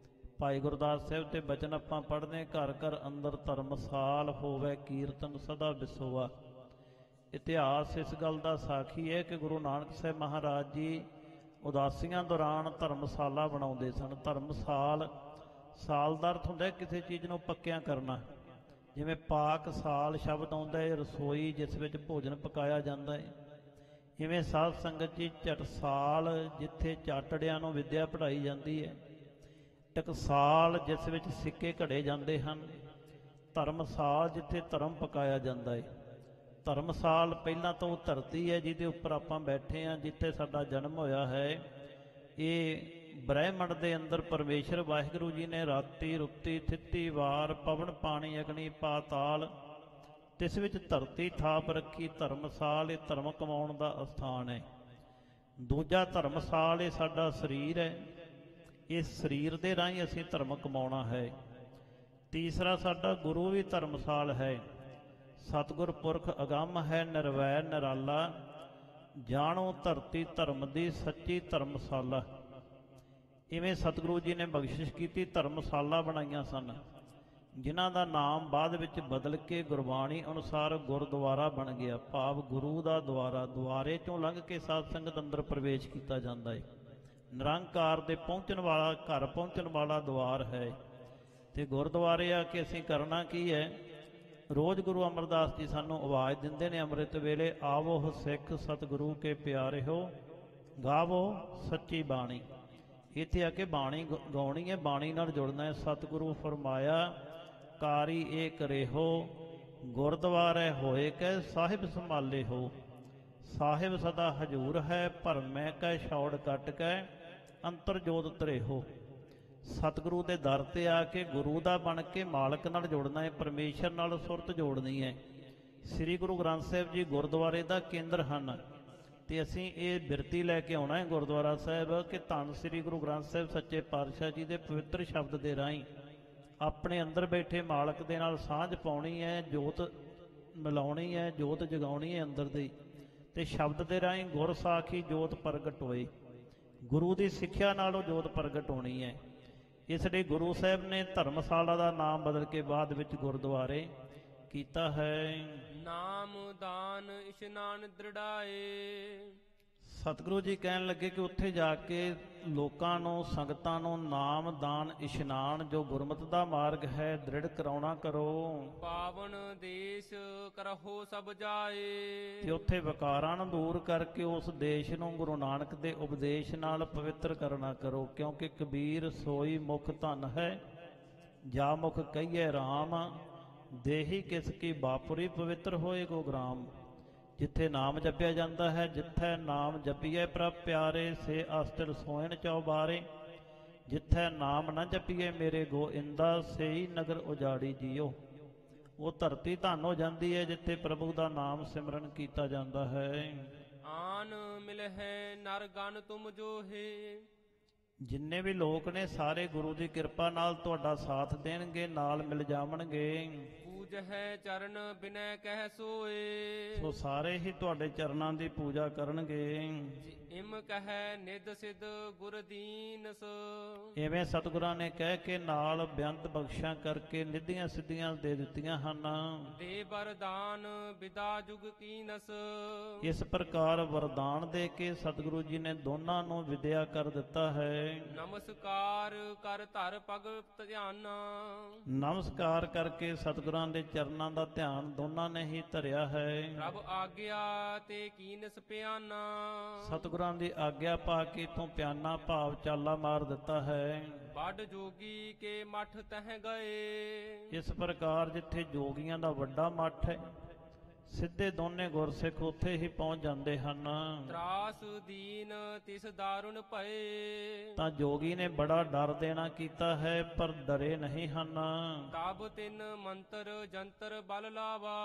ਭਾਈ ਗੁਰਦਾਸ ਸਾਹਿਬ ਦੇ ਬਚਨ ਆਪਾਂ ਪੜ੍ਹਦੇ, ਘਰ ਘਰ ਅੰਦਰ ਧਰਮਸਾਲ ਹੋਵੇ ਕੀਰਤਨ ਸਦਾ ਵਿਸੋਆ। ਇਤਿਹਾਸ ਇਸ ਗੱਲ ਦਾ ਸਾਖੀ ਹੈ ਕਿ ਗੁਰੂ ਨਾਨਕ ਸਾਹਿਬ ਮਹਾਰਾਜ ਜੀ ਉਦਾਸੀਆਂ ਦੌਰਾਨ ਧਰਮਸ਼ਾਲਾ ਬਣਾਉਂਦੇ ਸਨ। ਧਰਮਸਾਲ, ਸਾਲ ਦਾ ਅਰਥ ਹੁੰਦਾ ਕਿਸੇ ਚੀਜ਼ ਨੂੰ ਪੱਕਿਆਂ ਕਰਨਾ। ਜਿਵੇਂ ਪਾਕ ਸਾਲ ਸ਼ਬਦ ਆਉਂਦਾ ਹੈ ਰਸੋਈ ਜਿਸ ਵਿੱਚ ਭੋਜਨ ਪਕਾਇਆ ਜਾਂਦਾ ਹੈ। ਇਵੇਂ ਸਾਧ ਸੰਗਤ ਜੀ ਚਟਸਾਲ ਜਿੱਥੇ ਚਾਟੜਿਆਂ ਨੂੰ ਵਿੱਦਿਆ ਪੜ੍ਹਾਈ ਜਾਂਦੀ ਹੈ। ਟਕਸਾਲ ਜਿਸ ਵਿੱਚ ਸਿੱਕੇ ਘੜੇ ਜਾਂਦੇ ਹਨ। ਧਰਮਸਾਲ ਜਿੱਥੇ ਧਰਮ ਪਕਾਇਆ ਜਾਂਦਾ ਹੈ। ਧਰਮਸਾਲ ਪਹਿਲਾਂ ਤਾਂ ਉਹ ਧਰਤੀ ਹੈ ਜਿਹਦੇ ਉੱਪਰ ਆਪਾਂ ਬੈਠੇ ਹਾਂ, ਜਿੱਥੇ ਸਾਡਾ ਜਨਮ ਹੋਇਆ ਹੈ। ਇਹ ਬ੍ਰਹਿਮੰਡ ਦੇ ਅੰਦਰ ਪਰਮੇਸ਼ਰ ਵਾਹਿਗੁਰੂ ਜੀ ਨੇ ਰਾਤੀ ਰੁੱਤੀ ਥਿੱਤੀ ਵਾਰ ਪਵਨ ਪਾਣੀ ਅਗਨੀ ਪਾਤਾਲ ਤਿਸ ਵਿੱਚ ਧਰਤੀ ਥਾਪ ਰੱਖੀ। ਧਰਮਸਾਲ ਇਹ ਧਰਮ ਕਮਾਉਣ ਦਾ ਅਸਥਾਨ ਹੈ। ਦੂਜਾ ਧਰਮਸਾਲ ਇਹ ਸਾਡਾ ਸਰੀਰ ਹੈ। ਇਸ ਸਰੀਰ ਦੇ ਰਾਹੀਂ ਅਸੀਂ ਧਰਮ ਕਮਾਉਣਾ ਹੈ। ਤੀਸਰਾ ਸਾਡਾ ਗੁਰੂ ਵੀ ਧਰਮਸਾਲ ਹੈ। ਸਤਿਗੁਰ ਪੁਰਖ ਅਗੰਮ ਹੈ ਨਿਰਵੈਰ ਨਿਰਾਲਾ। ਜਾਣੋ ਧਰਤੀ ਧਰਮ ਦੀ ਸੱਚੀ ਧਰਮਸ਼ਾਲਾ। ਇਵੇਂ ਸਤਿਗੁਰੂ ਜੀ ਨੇ ਬਖਸ਼ਿਸ਼ ਕੀਤੀ, ਧਰਮਸ਼ਾਲਾ ਬਣਾਈਆਂ ਸਨ, ਜਿਨ੍ਹਾਂ ਦਾ ਨਾਮ ਬਾਅਦ ਵਿੱਚ ਬਦਲ ਕੇ ਗੁਰਬਾਣੀ ਅਨੁਸਾਰ ਗੁਰਦੁਆਰਾ ਬਣ ਗਿਆ। ਭਾਵ ਗੁਰੂ ਦਾ ਦੁਆਰਾ, ਦੁਆਰੇ ਚੋਂ ਲੰਘ ਕੇ ਸਾਧ ਸੰਗਤ ਅੰਦਰ ਪ੍ਰਵੇਸ਼ ਕੀਤਾ ਜਾਂਦਾ ਹੈ। ਨਿਰੰਕਾਰ ਦੇ ਪਹੁੰਚਣ ਵਾਲਾ, ਘਰ ਪਹੁੰਚਣ ਵਾਲਾ ਦੁਆਰ ਹੈ। ਤੇ ਗੁਰਦੁਆਰੇ ਆ ਕੇ ਅਸੀਂ ਕਰਨਾ ਕੀ ਹੈ? ਰੋਜ਼ ਗੁਰੂ ਅਮਰਦਾਸ ਜੀ ਸਾਨੂੰ ਆਵਾਜ਼ ਦਿੰਦੇ ਨੇ ਅੰਮ੍ਰਿਤ ਵੇਲੇ, ਆਵੋ ਸਿੱਖ ਸਤਿਗੁਰੂ ਕੇ ਪਿਆਰੇ ਹੋ, ਗਾਵੋ ਸੱਚੀ ਬਾਣੀ। ਇੱਥੇ ਆ ਕੇ ਬਾਣੀ ਗਾਉਣੀ ਹੈ, ਬਾਣੀ ਨਾਲ ਜੁੜਨਾ ਹੈ। ਸਤਿਗੁਰੂ ਫਰਮਾਇਆ ਕਾਰੀ ਇਹ ਕਰੇ ਹੋ, ਗੁਰਦੁਆਰੇ ਹੋਏ ਕੈ ਸਾਹਿਬ ਸੰਭਾਲੇ ਹੋ। ਸਾਹਿਬ ਸਦਾ ਹਜੂਰ ਹੈ, ਭਰਮੈ ਕੈ ਛੌੜ ਕੱਟ ਕੈ ਅੰਤਰ ਜੋਤ ਧਰੇ ਹੋ। ਸਤਿਗੁਰੂ ਦੇ ਦਰ ਤੇ ਆ ਕੇ ਗੁਰੂ ਦਾ ਬਣ ਕੇ ਮਾਲਕ ਨਾਲ ਜੁੜਨਾ ਹੈ, ਪਰਮੇਸ਼ਰ ਨਾਲ ਸੁਰਤ ਜੋੜਨੀ ਹੈ। ਸ੍ਰੀ ਗੁਰੂ ਗ੍ਰੰਥ ਸਾਹਿਬ ਜੀ ਗੁਰਦੁਆਰੇ ਦਾ ਕੇਂਦਰ ਹਨ ਤੇ ਅਸੀਂ ਇਹ ਬਿਰਤੀ ਲੈ ਕੇ ਆਉਣਾ ਹੈ ਗੁਰਦੁਆਰਾ ਸਾਹਿਬ ਕਿ ਧੰਨ ਸ੍ਰੀ ਗੁਰੂ ਗ੍ਰੰਥ ਸਾਹਿਬ ਸੱਚੇ ਪਾਤਸ਼ਾਹ ਜੀ ਦੇ ਪਵਿੱਤਰ ਸ਼ਬਦ ਦੇ ਰਾਹੀਂ ਆਪਣੇ ਅੰਦਰ ਬੈਠੇ ਮਾਲਕ ਦੇ ਨਾਲ ਸਾਂਝ ਪਾਉਣੀ ਹੈ, ਜੋਤ ਮਿਲਾਉਣੀ ਹੈ, ਜੋਤ ਜਗਾਉਣੀ ਹੈ ਅੰਦਰ ਦੀ। ਤੇ ਸ਼ਬਦ ਦੇ ਰਾਹੀਂ ਗੁਰ ਸਾਖੀ ਜੋਤ ਪ੍ਰਗਟ ਹੋਏ। ਗੁਰੂ ਦੀ ਸਿੱਖਿਆ ਨਾਲ ਉਹ ਜੋਤ ਪ੍ਰਗਟ ਹੋਣੀ ਹੈ। ਇਸ ਲਈ ਗੁਰੂ ਸਾਹਿਬ ਨੇ ਧਰਮਸ਼ਾਲਾ ਦਾ ਨਾਮ ਬਦਲ ਕੇ ਬਾਅਦ ਵਿੱਚ ਗੁਰਦੁਆਰੇ ਕੀਤਾ ਹੈ।
ਨਾਮ ਦਾਨ ਇਸ਼ਨਾਨ ਦ੍ਰਿੜਾਏ।
ਸਤਿਗੁਰੂ ਜੀ ਕਹਿਣ ਲੱਗੇ ਕਿ ਉੱਥੇ ਜਾ ਕੇ ਲੋਕਾਂ ਨੂੰ, ਸੰਗਤਾਂ ਨੂੰ ਨਾਮ ਦਾਨ ਇਸ਼ਨਾਨ ਜੋ ਗੁਰਮਤਿ ਦਾ ਮਾਰਗ ਹੈ ਦ੍ਰਿੜ ਕਰਾਉਣਾ ਕਰੋ।
ਪਾਵਨ ਦੇਸ਼ ਕਰਹੁ ਸਭ ਜਾਏ।
ਤੇ ਉੱਥੇ ਵਿਕਾਰਾਂ ਨੂੰ ਦੂਰ ਕਰਕੇ ਉਸ ਦੇਸ਼ ਨੂੰ ਗੁਰੂ ਨਾਨਕ ਦੇ ਉਪਦੇਸ਼ ਨਾਲ ਪਵਿੱਤਰ ਕਰਨਾ ਕਰੋ। ਕਿਉਂਕਿ ਕਬੀਰ ਸੋਈ ਮੁਖ ਧਨ ਹੈ, ਜਾ ਮੁਖ ਕਹੀਏ ਰਾਮ, ਦੇਹੀ ਕਿਸ ਕੀ ਬਾਪੁਰੀ ਪਵਿੱਤਰ ਹੋਏ ਗੋ ਗ੍ਰਾਮ। ਜਿੱਥੇ ਨਾਮ ਜਪਿਆ ਜਾਂਦਾ ਹੈ, ਜਿੱਥੇ ਨਾਮ ਜਪੀਏ ਪ੍ਰਭ ਪਿਆਰੇ, ਸੇ ਅਸਟਿਲ ਸੋਇਨ ਚੌਬਾਰੇ। ਜਿੱਥੇ ਨਾਮ ਨਾ ਜਪੀਏ ਮੇਰੇ ਗੋਇੰਦਾ, ਸੇਈ ਨਗਰ ਉਜਾੜੀ ਜੀਓ। ਉਹ ਧਰਤੀ ਧਨ ਹੋ ਜਾਂਦੀ ਹੈ ਜਿੱਥੇ ਪ੍ਰਭੂ ਦਾ ਨਾਮ ਸਿਮਰਨ ਕੀਤਾ ਜਾਂਦਾ ਹੈ।
ਆਨ ਮਿਲਹਿ ਨਰ ਗਨ ਤੁਮ ਜੋਹੇ।
ਜਿੰਨੇ ਵੀ ਲੋਕ ਨੇ ਸਾਰੇ ਗੁਰੂ ਦੀ ਕਿਰਪਾ ਨਾਲ ਤੁਹਾਡਾ ਸਾਥ ਦੇਣਗੇ, ਨਾਲ ਮਿਲ ਜਾਵਣਗੇ।
ਪੂਜਹਿ ਚਰਨ ਬਿਨੈ ਕਹਿ ਸੋਏ।
ਸੋ ਸਾਰੇ ਹੀ ਤੁਹਾਡੇ ਚਰਨਾਂ ਦੀ ਪੂਜਾ ਕਰਨਗੇ।
ਇਮ ਕਹੈ ਨਿਦ ਸਿਧ ਗੁਰ ਦੀਨਸ।
ਇਵੇਂ ਸਤਿਗੁਰਾਂ ਨੇ ਕਹਿ ਕੇ ਨਾਲ ਬੇਅੰਤ ਬਖਸ਼ਾਂ ਕਰਕੇ ਨਿੱਧੀਆਂ ਸਿੱਧੀਆਂ ਦੇ ਦਿੱਤੀਆਂ ਹਨ।
ਦੇ ਵਰਦਾਨ ਬਿਦਾ ਜੁਗ ਕੀਨਸ।
ਇਸ ਪ੍ਰਕਾਰ ਵਰਦਾਨ ਦੇ ਕੇ ਸਤਿਗੁਰੂ ਜੀ ਨੇ ਦੋਨਾਂ ਨੂੰ ਵਿਦਿਆ ਕਰ ਦਿੱਤਾ ਹੈ।
ਨਮਸਕਾਰ ਕਰ ਧਰ ਭਗਤ ਧਿਆਨਾ।
ਨਮਸਕਾਰ ਕਰਕੇ ਸਤਿਗੁਰਾਂ ਦੇ ਚਰਨਾਂ ਦਾ ਧਿਆਨ ਦੋਨਾਂ ਨੇ ਹੀ ਧਰਿਆ ਹੈ।
ਪ੍ਰਭ ਆਗਿਆ ਤੇ ਕੀਨਸ ਪਿਆਨਾ।
ਸਤਿਗੁਰਾਂ ਦੀ ਆਗਿਆ ਪਾ ਕੇ ਤੋਂ ਪਿਆਨਾ ਭਾਵ ਚਾਲਾ ਮਾਰ ਦਿੱਤਾ ਹੈ।
ਵੱਡ ਜੋਗੀ ਕੇ ਮਠ ਤਹਿ ਗਏ।
ਇਸ ਪ੍ਰਕਾਰ ਜਿੱਥੇ ਜੋਗੀਆਂ ਦਾ ਵੱਡਾ ਮੱਠ ਹੈ, ਸਿੱਧੇ ਦੋਨੇ ਗੁਰਸਿੱਖ ਉੱਥੇ ਹੀ ਪਹੁੰਚ ਜਾਂਦੇ ਹਨ।
ਤਰਾਸ ਦੀਨ ਤਿਸ ਦਾਰੁਣ ਭਏ।
ਤਾਂ ਜੋਗੀ ਨੇ ਬੜਾ ਡਰ ਦੇਣਾ ਕੀਤਾ ਹੈ, ਪਰ ਡਰੇ ਨਹੀਂ ਹਨ।
ਤਬ ਤਿਨ ਮੰਤਰ ਜੰਤਰ ਬਲ ਲਾਵਾ।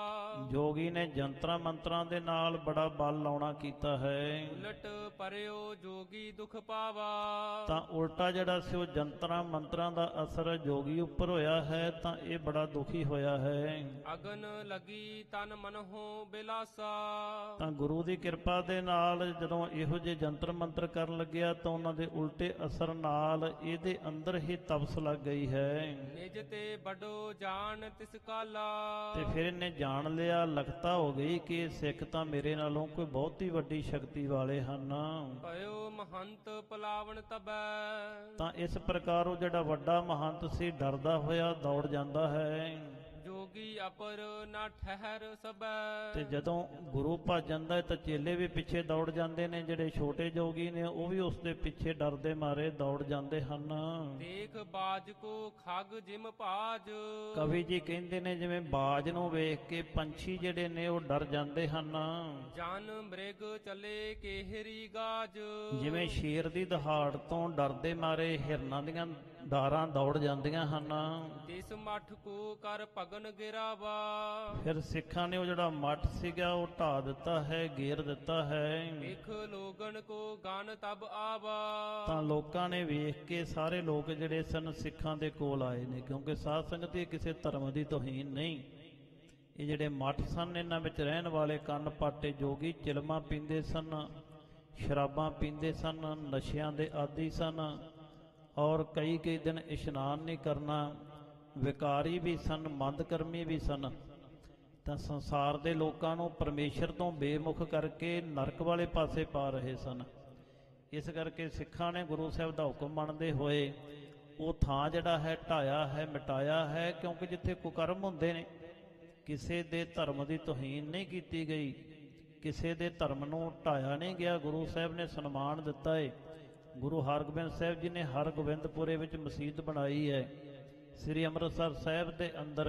ਜੋਗੀ ਨੇ ਜੰਤਰਾਂ ਮੰਤਰਾਂ ਦੇ ਨਾਲ ਬੜਾ ਬਲ ਲਾਉਣਾ ਕੀਤਾ ਹੈ।
ਉਲਟ ਪਰਿਓ ਜੋਗੀ ਦੁਖ ਪਾਵਾ।
ਤਾਂ ਉਲਟਾ ਜਿਹੜਾ ਸੀ ਉਹ ਜੰਤਰਾਂ ਮੰਤਰਾਂ ਦਾ ਅਸਰ ਜੋਗੀ ਉੱਪਰ ਹੋਇਆ ਹੈ, ਤਾਂ ਇਹ ਬੜਾ ਦੁਖੀ ਹੋਇਆ ਹੈ।
ਅਗਨ ਲਗੀ ਤਨ ਮਨ ਹੋ ਬਿਲਾਸਾ।
ਤਾਂ ਗੁਰੂ ਦੀ ਕਿਰਪਾ ਦੇ ਨਾਲ ਜਦੋਂ ਇਹੋ ਜਿਹੇ ਜੰਤਰ ਮੰਤਰ ਕਰਨ ਲੱਗਿਆ ਤਾਂ ਉਹਨਾਂ ਦੇ ਉਲਟੇ ਅਸਰ ਨਾਲ ਇਹਦੇ ਅੰਦਰ ਹੀ ਤਪਸ ਲੱਗ ਗਈ ਹੈ।
ਨਿਜ ਤੇ ਬੜੋ ਜਾਣ ਤਿਸ ਕਾਲਾ।
ਤੇ ਫਿਰ ਇਹਨੇ ਜਾਣ ਲਿਆ, ਲਗਤਾ ਹੋ ਗਈ ਕਿ ਇਹ ਸਿੱਖ ਤਾਂ ਮੇਰੇ ਨਾਲੋਂ ਕੋਈ ਬਹੁਤੀ ਵੱਡੀ ਸ਼ਕਤੀ ਵਾਲੇ ਹਨ।
ਭਇਓ ਮਹੰਤ ਪਲਾਵਨ ਤਬੈ।
ਤਾਂ ਇਸ ਪ੍ਰਕਾਰ ਉਹ ਜਿਹੜਾ ਵੱਡਾ ਮਹੰਤ ਸੀ ਡਰਦਾ ਹੋਇਆ ਦੌੜ ਜਾਂਦਾ ਹੈ।
ਜੋਗੀ ਅਪਰ ਨਾ ਠਹਿਰ ਸਬੈ।
ਤੇ ਜਦੋਂ ਗੁਰੂ ਭੱਜ ਜਾਂਦਾ ਹੈ ਤਾਂ ਚੇਲੇ ਵੀ ਪਿੱਛੇ ਦੌੜ ਜਾਂਦੇ ਨੇ। ਜਿਹੜੇ ਛੋਟੇ ਜੋਗੀ ਨੇ ਉਹ ਵੀ ਉਸ ਦੇ ਪਿੱਛੇ ਡਰਦੇ ਮਾਰੇ ਦੌੜ ਜਾਂਦੇ ਹਨ।
ਦੇਖ ਬਾਜ ਕੋ ਖਗ ਜਿਮ ਭਾਜ।
ਕਵੀ ਜੀ ਕਹਿੰਦੇ ਨੇ ਜਿਵੇਂ ਬਾਜ ਨੂੰ ਵੇਖ ਕੇ ਪੰਛੀ ਜਿਹੜੇ ਨੇ ਉਹ ਡਰ ਜਾਂਦੇ ਹਨ।
ਜਨ ਮ੍ਰਿਗ ਚਲੇ ਕੇਹਰੀ ਗਾਜ।
ਜਿਵੇਂ ਸ਼ੇਰ ਦੀ ਦਹਾੜ ਤੋਂ ਡਰਦੇ ਮਾਰੇ ਹਿਰਨਾਂ ਦੀਆਂ ਡਾਰਾਂ ਦੌੜ ਜਾਂਦੀਆਂ ਹਨ।
ਤਿਸ ਮਠ ਕੋ ਕਰ ਭਗਨ ਗਿਰਾਵਾ।
ਫਿਰ ਸਿੱਖਾਂ ਨੇ ਉਹ ਜਿਹੜਾ ਮੱਠ ਸੀਗਾ ਉਹ ਢਾ ਦਿੱਤਾ ਹੈ, ਗੇਰ ਦਿੱਤਾ ਹੈ।
ਵੇਖ ਲੋਗਨ ਕੋ ਗਨ ਤਬ ਆਵਾ।
ਤਾਂ ਲੋਕਾਂ ਨੇ ਵੇਖ ਕੇ ਸਾਰੇ ਲੋਕ ਜਿਹੜੇ ਸਨ ਸਿੱਖਾਂ ਦੇ ਕੋਲ ਆਏ ਨੇ, ਕਿਉਂਕਿ ਸਾਧ ਸੰਗਤ ਇਹ ਕਿਸੇ ਧਰਮ ਦੀ ਤੋਹੀਨ ਨਹੀਂ। ਇਹ ਜਿਹੜੇ ਮੱਠ ਸਨ ਇਹਨਾਂ ਵਿੱਚ ਰਹਿਣ ਵਾਲੇ ਕੰਨ ਪਾਟੇ ਜੋਗੀ ਚਿਲਮਾਂ ਪੀਂਦੇ ਸਨ, ਸ਼ਰਾਬਾਂ ਪੀਂਦੇ ਸਨ, ਨਸ਼ਿਆਂ ਦੇ ਆਦੀ ਸਨ ਔਰ ਕਈ ਦਿਨ ਇਸ਼ਨਾਨ ਨਹੀਂ ਕਰਨਾ, ਵਿਕਾਰੀ ਵੀ ਸਨ, ਮੰਦਕਰਮੀ ਵੀ ਸਨ। ਤਾਂ ਸੰਸਾਰ ਦੇ ਲੋਕਾਂ ਨੂੰ ਪਰਮੇਸ਼ਰ ਤੋਂ ਬੇਮੁਖ ਕਰਕੇ ਨਰਕ ਵਾਲੇ ਪਾਸੇ ਪਾ ਰਹੇ ਸਨ। ਇਸ ਕਰਕੇ ਸਿੱਖਾਂ ਨੇ ਗੁਰੂ ਸਾਹਿਬ ਦਾ ਹੁਕਮ ਮੰਨਦੇ ਹੋਏ ਉਹ ਥਾਂ ਜਿਹੜਾ ਹੈ ਢਾਇਆ ਹੈ, ਮਿਟਾਇਆ ਹੈ। ਕਿਉਂਕਿ ਜਿੱਥੇ ਕੁਕਰਮ ਹੁੰਦੇ ਨੇ, ਕਿਸੇ ਦੇ ਧਰਮ ਦੀ ਤੋਹੀਨ ਨਹੀਂ ਕੀਤੀ ਗਈ, ਕਿਸੇ ਦੇ ਧਰਮ ਨੂੰ ਢਾਇਆ ਨਹੀਂ ਗਿਆ, ਗੁਰੂ ਸਾਹਿਬ ਨੇ ਸਨਮਾਨ ਦਿੱਤਾ ਹੈ। ਗੁਰੂ ਹਰਗੋਬਿੰਦ ਸਾਹਿਬ ਜੀ ਨੇ ਹਰਗੋਬਿੰਦਪੁਰੇ ਵਿੱਚ ਮਸਜਿਦ ਬਣਾਈ ਹੈ। ਸ੍ਰੀ ਅੰਮ੍ਰਿਤਸਰ ਸਾਹਿਬ ਦੇ ਅੰਦਰ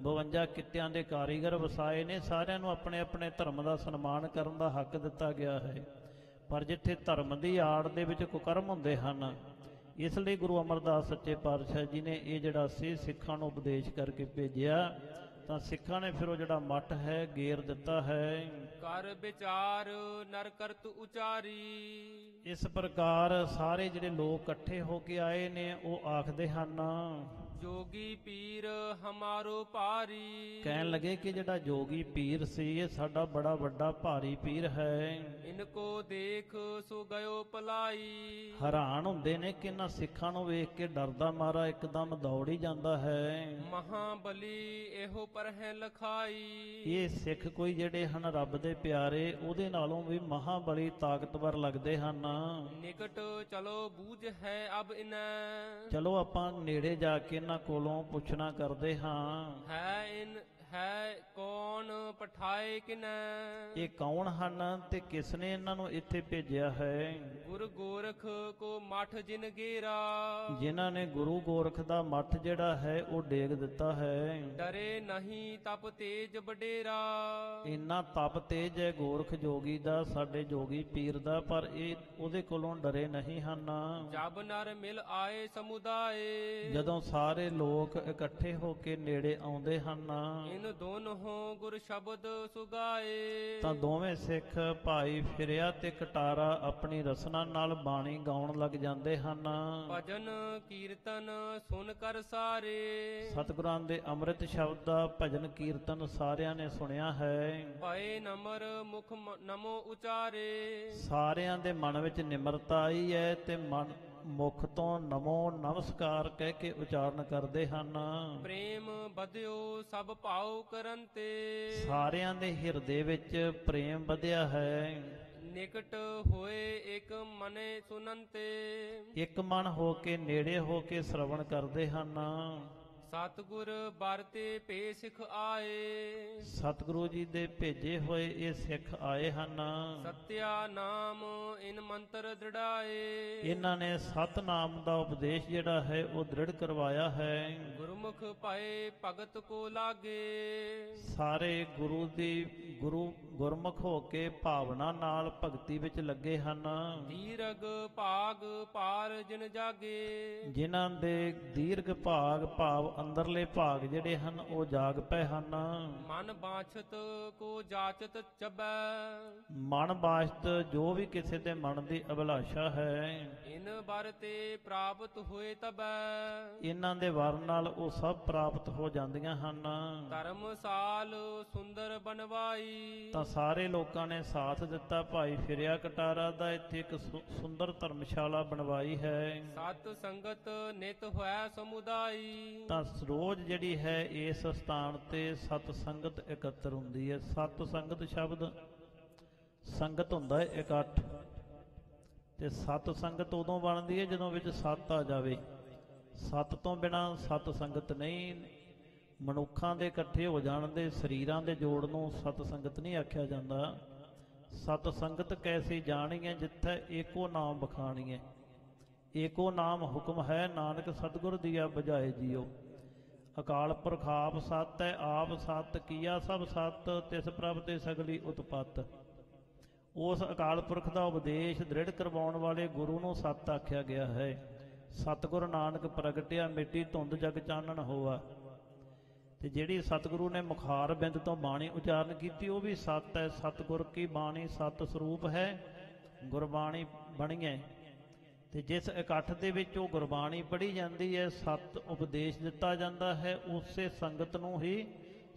52 ਕਿੱਤਿਆਂ ਦੇ ਕਾਰੀਗਰ ਵਸਾਏ ਨੇ। ਸਾਰਿਆਂ ਨੂੰ ਆਪਣੇ ਆਪਣੇ ਧਰਮ ਦਾ ਸਨਮਾਨ ਕਰਨ ਦਾ ਹੱਕ ਦਿੱਤਾ ਗਿਆ ਹੈ। ਪਰ ਜਿੱਥੇ ਧਰਮ ਦੀ ਆੜ ਦੇ ਵਿੱਚ ਕੁਕਰਮ ਹੁੰਦੇ ਹਨ, ਇਸ ਲਈ ਗੁਰੂ ਅਮਰਦਾਸ ਸੱਚੇ ਪਾਤਸ਼ਾਹ ਜੀ ਨੇ ਇਹ ਜਿਹੜਾ ਸੀ ਸਿੱਖਾਂ ਨੂੰ ਉਪਦੇਸ਼ ਕਰਕੇ ਭੇਜਿਆ। ਤਾਂ ਸਿੱਖਾਂ ਨੇ ਫਿਰ ਉਹ ਜਿਹੜਾ ਮੱਠ ਹੈ ਗੇਰ ਦਿੱਤਾ ਹੈ।
ਕਰ ਵਿਚਾਰ ਨਰ ਕਰਤ ਉਚਾਰੀ।
ਇਸ ਪ੍ਰਕਾਰ ਸਾਰੇ ਜਿਹੜੇ ਲੋਕ ਇਕੱਠੇ ਹੋ ਕੇ ਆਏ ਨੇ ਉਹ ਆਖਦੇ ਹਨ,
ਜੋਗੀ ਪੀਰ ਹਮਾਰੋ ਭਾਰੀ।
ਕਹਿਣ ਲੱਗੇ ਕਿ ਜਿਹੜਾ ਜੋਗੀ ਪੀਰ ਸੀ ਇਹ ਸਾਡਾ ਬੜਾ ਵੱਡਾ ਭਾਰੀ ਪੀਰ ਹੈ।
ਇਨਕੋ ਦੇਖ ਸੋ ਗਇਓ ਪਲਾਈ।
ਹੈਰਾਨ ਹੁੰਦੇ ਨੇ ਕਿ ਇਹਨਾਂ ਸਿੱਖਾਂ ਨੂੰ ਵੇਖ ਕੇ ਡਰਦਾ ਮਾਰਾ ਇੱਕਦਮ ਦੌੜ ਹੀ ਜਾਂਦਾ ਹੈ।
ਮਹਾਬਲੀ ਇਹੋ ਪਰ ਹੈ ਲਖਾਈ।
ਇਹ ਸਿੱਖ ਕੋਈ ਜਿਹੜੇ ਹਨ ਰੱਬ ਦੇ ਪਿਆਰੇ, ਉਹਦੇ ਨਾਲੋਂ ਵੀ ਮਹਾਬਲੀ ਤਾਕਤਵਰ ਲੱਗਦੇ ਹਨ।
ਨਿਕਟ ਚਲੋ ਬੂਝ ਹੈ ਅਬ ਇਨੈ।
ਚਲੋ ਆਪਾਂ ਨੇੜੇ ਜਾ ਕੇ ਇਹਨਾਂ ਕੋਲੋਂ ਪੁੱਛਣਾ ਕਰਦੇ ਹਾਂ।
ਹੈ ਕੌਣ ਪਠਾਏ ਕਿਨੈ।
ਇਹ ਕੌਣ ਹਨ ਤੇ ਕਿਸ ਨੇ ਇਹਨਾਂ ਨੂੰ ਇੱਥੇ ਭੇਜਿਆ ਹੈ?
ਗੁਰ ਗੋਰਖ ਕੋ ਮਠ ਜਿਨ ਗੇਰਾ।
ਜਿਨ੍ਹਾਂ ਨੇ ਗੁਰੂ ਗੋਰਖ ਦਾ ਮੱਠ ਜਿਹੜਾ ਹੈ ਉਹ ਡੇਗ ਦਿੱਤਾ ਹੈ।
ਡਰੇ ਨਹੀਂ ਤਪ ਤੇਜ ਵਡੇਰਾ।
ਇੰਨਾ ਤਪ ਤੇਜ ਹੈ ਗੋਰਖ ਜੋਗੀ ਦਾ, ਸਾਡੇ ਜੋਗੀ ਪੀਰ ਦਾ, ਪਰ ਇਹ ਉਹਦੇ ਕੋਲੋਂ ਡਰੇ ਨਹੀਂ ਹਨ।
ਜਬ ਨਰ ਮਿਲ ਆਏ ਸਮੁਦਾਏ।
ਜਦੋਂ ਸਾਰੇ ਲੋਕ ਇਕੱਠੇ ਹੋ ਕੇ ਨੇੜੇ ਆਉਂਦੇ ਹਨ
ਇਨ ਦੋਨੋਂ ਗੁਰ ਸ਼ਬਦ ਸੁਗਾਏ।
ਤਾਂ ਦੋਵੇਂ ਸਿੱਖ ਭਾਈ ਫਿਰਿਆ ਤੇ ਕਟਾਰਾ ਆਪਣੀ ਰਸਨਾ ਨਾਲ ਬਾਣੀ ਗਾਉਣ ਲੱਗ ਜਾਂਦੇ ਹਨ।
ਭਜਨ ਕੀਰਤਨ ਸੁਨ ਕਰ ਸਾਰੇ।
ਸਤਿਗੁਰਾਂ ਦੇ ਅੰਮ੍ਰਿਤ ਸ਼ਬਦ ਦਾ ਭਜਨ ਕੀਰਤਨ ਸਾਰਿਆਂ ਨੇ ਸੁਣਿਆ ਹੈ।
ਭਏ ਨਮਰ ਮੁਖ ਨਮੋ ਉਚਾਰੇ।
ਸਾਰਿਆਂ ਦੇ ਮਨ ਵਿੱਚ ਨਿਮਰਤਾ ਆਈ ਹੈ ਤੇ ਮਨ ਮੁਖ ਤੋਂ ਨਮੋ ਨਮਸਕਾਰ ਕਹਿ ਕੇ ਉਚਾਰਨ ਕਰਦੇ ਹਨ।
ਪ੍ਰੇਮ ਵਧਿਓ ਸਭ ਭਾਉ ਕਰਨ ਤੇ।
ਸਾਰਿਆਂ ਦੇ ਹਿਰਦੇ ਵਿੱਚ ਪ੍ਰੇਮ ਵਧਿਆ ਹੈ।
ਨਿਕਟ ਹੋਏ ਇੱਕ ਮਨੇ ਸੁਨਨ ਤੇ।
ਇੱਕ ਮਨ ਹੋ ਕੇ ਨੇੜੇ ਹੋ ਕੇ ਸ਼ਰਵਣ ਕਰਦੇ ਹਨ।
ਸਤਿਗੁਰ ਵਰਤੇ ਭੇ ਸਿਖ ਆਏ।
ਸਤਿਗੁਰੂ ਜੀ ਦੇ ਭੇਜੇ ਹੋਏ ਇਹ ਸਿੱਖ ਆਏ ਹਨ।
ਸਤਿਆ ਨਾਮ ਇਨ ਮੰਤਰ ਦ੍ਰਿੜਾਏ।
ਇਹਨਾਂ ਨੇ ਸਤਿਨਾਮ ਦਾ ਉਪਦੇਸ਼ ਜਿਹੜਾ ਹੈ ਉਹ ਦ੍ਰਿੜ ਕਰਵਾਇਆ ਹੈ।
ਗੁਰਮੁਖ ਪਾਏ ਭਗਤ ਕੋ ਲਾਗੇ।
ਸਾਰੇ ਗੁਰਮੁਖ ਹੋ ਕੇ ਭਾਵਨਾ ਨਾਲ ਭਗਤੀ ਵਿੱਚ ਲੱਗੇ ਹਨ।
ਦੀਰਘ ਭਾਗ ਪਾਰ ਜਿਨ ਜਾਗੇ।
ਜਿਨ੍ਹਾਂ ਦੇ ਦੀਰਘ ਭਾਗ ਭਾਵ ਅੰਦਰਲੇ ਭਾਗ ਜਿਹੜੇ ਹਨ ਉਹ ਜਾਗ ਪਏ ਹਨ।
ਮਨ ਬਾਛਤ ਕੋ ਜਾਚਤ ਚੱਬੈ।
ਮਨ ਬਾਸ਼ਤ ਜੋ ਵੀ ਕਿਸੇ ਦੇ ਮਨ ਦੀ ਅਭਿਲਾਸ਼ਾ ਹੈ
ਇਨ ਬਰ ਤੇ ਪ੍ਰਾਪਤ ਹੋਏ ਤਬੈ।
ਇਹਨਾਂ ਦੇ ਵਰ ਨਾਲ ਉਹ ਸਭ ਪ੍ਰਾਪਤ ਹੋ ਜਾਂਦੀਆਂ ਹਨ।
ਧਰਮਸਾਲ ਸੁੰਦਰ ਬਨਵਾਈ।
ਤਾਂ ਸਾਰੇ ਲੋਕਾਂ ਨੇ ਸਾਥ ਦਿੱਤਾ। ਭਾਈ ਫਿਰਿਆ ਕਟਾਰਾ ਦਾ ਇੱਥੇ ਇੱਕ ਸੁੰਦਰ ਧਰਮਸ਼ਾਲਾ ਬਣਵਾਈ ਹੈ।
ਸਤ ਸੰਗਤ ਨਿਤ ਹੋਇ ਸਮੁਦਾਈ।
ਤਾਂ ਰੋਜ਼ ਜਿਹੜੀ ਹੈ ਇਸ ਸਥਾਨ ਤੇ ਸਤ ਸੰਗਤ ਇਕੱਤਰ ਹੁੰਦੀ ਹੈ। ਸਤ ਸੰਗਤ ਸ਼ਬਦ ਸੰਗਤ ਹੁੰਦਾ ਹੈ ਇਕੱਠ, ਤੇ ਸਤ ਸੰਗਤ ਉਦੋਂ ਬਣਦੀ ਹੈ ਜਦੋਂ ਵਿੱਚ ਸਤ ਆ ਜਾਵੇ। ਸਤ ਤੋਂ ਬਿਨਾਂ ਸਤ ਸੰਗਤ ਨਹੀਂ। ਮਨੁੱਖਾਂ ਦੇ ਇਕੱਠੇ ਹੋ ਜਾਣ ਦੇ ਸਰੀਰਾਂ ਦੇ ਜੋੜ ਨੂੰ ਸਤ ਸੰਗਤ ਨਹੀਂ ਆਖਿਆ ਜਾਂਦਾ। ਸਤ ਸੰਗਤ ਕੈਸੀ ਜਾਣੀਏ ਜਿੱਥੇ ਏਕੋ ਨਾਮ ਬਖਾਣੀਏ। ਏਕੋ ਨਾਮ ਹੁਕਮ ਹੈ ਨਾਨਕ ਸਤਿਗੁਰ ਦੀਆ ਬੁਝਾਏ ਜੀਓ। ਅਕਾਲ ਪੁਰਖ ਆਪ ਸਤ ਹੈ ਆਪ ਸਤ ਕੀਆ ਸਭ ਸਤ ਤਿਸ ਪ੍ਰਭ ਤੇ ਸਗਲੀ ਉਤਪਤ। ਉਸ ਅਕਾਲ ਪੁਰਖ ਦਾ ਉਪਦੇਸ਼ ਦ੍ਰਿੜ ਕਰਵਾਉਣ ਵਾਲੇ ਗੁਰੂ ਨੂੰ ਸਤ ਆਖਿਆ ਗਿਆ ਹੈ। ਸਤਿਗੁਰ ਨਾਨਕ ਪ੍ਰਗਟਿਆ ਮਿੱਟੀ ਧੁੰਦ ਜਗ ਚਾਨਣ ਹੋਆ। ਤੇ ਜਿਹੜੀ ਸਤਿਗੁਰੂ ਨੇ ਮੁਖਾਰ ਬਿੰਦ ਤੋਂ ਬਾਣੀ ਉਚਾਰਨ ਕੀਤੀ ਉਹ ਵੀ ਸਤ ਹੈ। ਸਤਿਗੁਰ ਕੀ ਬਾਣੀ ਸਤ ਸਰੂਪ ਹੈ ਗੁਰਬਾਣੀ ਬਣੀ ਹੈ। ਤੇ ਜਿਸ ਇਕੱਠ ਦੇ ਵਿੱਚ ਉਹ ਗੁਰਬਾਣੀ ਪੜ੍ਹੀ ਜਾਂਦੀ ਹੈ, ਸਤ ਉਪਦੇਸ਼ ਦਿੱਤਾ ਜਾਂਦਾ ਹੈ, ਉਸੇ ਸੰਗਤ ਨੂੰ ਹੀ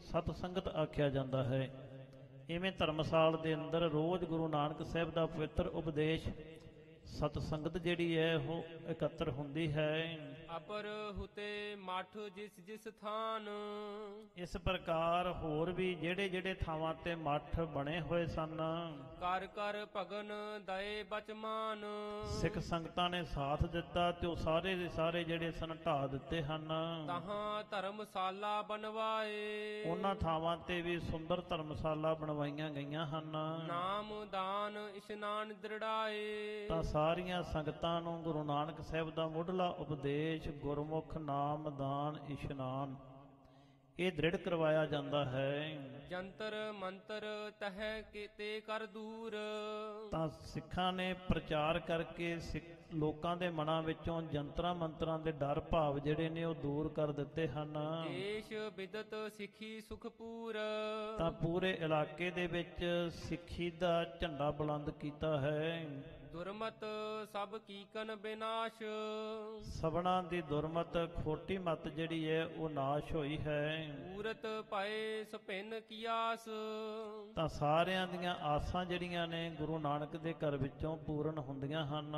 ਸਤ ਸੰਗਤ ਆਖਿਆ ਜਾਂਦਾ ਹੈ। ਇਵੇਂ ਧਰਮਸਾਲ ਦੇ ਅੰਦਰ ਰੋਜ਼ ਗੁਰੂ ਨਾਨਕ ਸਾਹਿਬ ਦਾ ਪਵਿੱਤਰ ਉਪਦੇਸ਼ ਸਤ ਸੰਗਤ ਜਿਹੜੀ ਹੈ ਉਹ ਇਕੱਤਰ ਹੁੰਦੀ ਹੈ।
ਅਪਰ ਹੁਤੇ ਮਠ ਜਿਸ ਜਿਸ ਥਾਨ।
ਇਸ ਪ੍ਰਕਾਰ ਹੋਰ ਵੀ ਜਿਹੜੇ ਜਿਹੜੇ ਥਾਵਾਂ ਤੇ ਮੱਠ ਬਣੇ ਹੋਏ ਸਨ
ਕਰ ਕਰ ਭਗਨ ਦਏ ਬਚਮਾਨ।
ਸਿੱਖ ਸੰਗਤਾਂ ਨੇ ਸਾਥ ਦਿੱਤਾ ਤੇ ਉਹ ਸਾਰੇ ਦੇ ਸਾਰੇ ਜਿਹੜੇ ਸਨ ਢਾਹ ਦਿੱਤੇ ਹਨ।
ਤਹਾਂ ਧਰਮਸ਼ਾਲਾ ਬਣਵਾਏ।
ਉਹਨਾਂ ਥਾਵਾਂ ਤੇ ਵੀ ਸੁੰਦਰ ਧਰਮਸ਼ਾਲਾ ਬਣਵਾਈਆਂ ਗਈਆਂ ਹਨ।
ਨਾਮ ਦਾਨ ਇਸ਼ਨਾਨ ਦ੍ਰਿੜਾਏ।
ਤਾਂ ਸਾਰੀਆਂ ਸੰਗਤਾਂ ਨੂੰ ਗੁਰੂ ਨਾਨਕ ਸਾਹਿਬ ਦਾ ਮੁੱਢਲਾ ਉਪਦੇਸ਼ ਗੁਰਮੁਖ ਨਾਮ ਦਾਨ ਇਸ਼ਨਾਨ ਇਹ ਦ੍ਰਿੜ ਕਰਵਾਇਆ ਜਾਂਦਾ ਹੈ।
ਜੰਤਰ ਮੰਤਰ ਤਹਿ ਕੀਤੇ ਕਰ ਦੂਰ।
ਤਾਂ ਸਿੱਖਾਂ ਨੇ ਪ੍ਰਚਾਰ ਕਰਕੇ ਲੋਕਾਂ ਦੇ ਮਨਾਂ ਵਿੱਚੋਂ ਜੰਤਰਾਂ ਮੰਤਰਾਂ ਦੇ ਡਰ ਭਾਵ ਜਿਹੜੇ ਨੇ ਉਹ ਦੂਰ ਕਰ ਦਿੱਤੇ ਹਨ।
ਦੇਸ਼ ਵਿਦਤ ਸਿੱਖੀ ਸੁਖਪੂਰ।
ਤਾਂ ਪੂਰੇ ਇਲਾਕੇ ਦੇ ਵਿੱਚ ਸਿੱਖੀ ਦਾ ਝੰਡਾ ਬੁਲੰਦ ਕੀਤਾ ਹੈ।
ਦੁਰਮਤ ਸਭ ਕੀਕਨ ਬਿਨਾਸ਼।
ਸਭਨਾਂ ਦੀ ਦੁਰਮਤ ਖੋਟੀ ਮਤ ਜਿਹੜੀ ਹੈ ਉਹ ਨਾਸ਼ ਹੋਈ ਹੈ।
ਪੂਰਤ ਭਏ ਸੁਭਿੰਨ ਕੀ ਆਸ।
ਤਾਂ ਸਾਰਿਆਂ ਦੀਆਂ ਆਸਾਂ ਜਿਹੜੀਆਂ ਨੇ ਗੁਰੂ ਨਾਨਕ ਦੇ ਘਰ ਵਿੱਚੋਂ ਪੂਰਨ ਹੁੰਦੀਆਂ ਹਨ।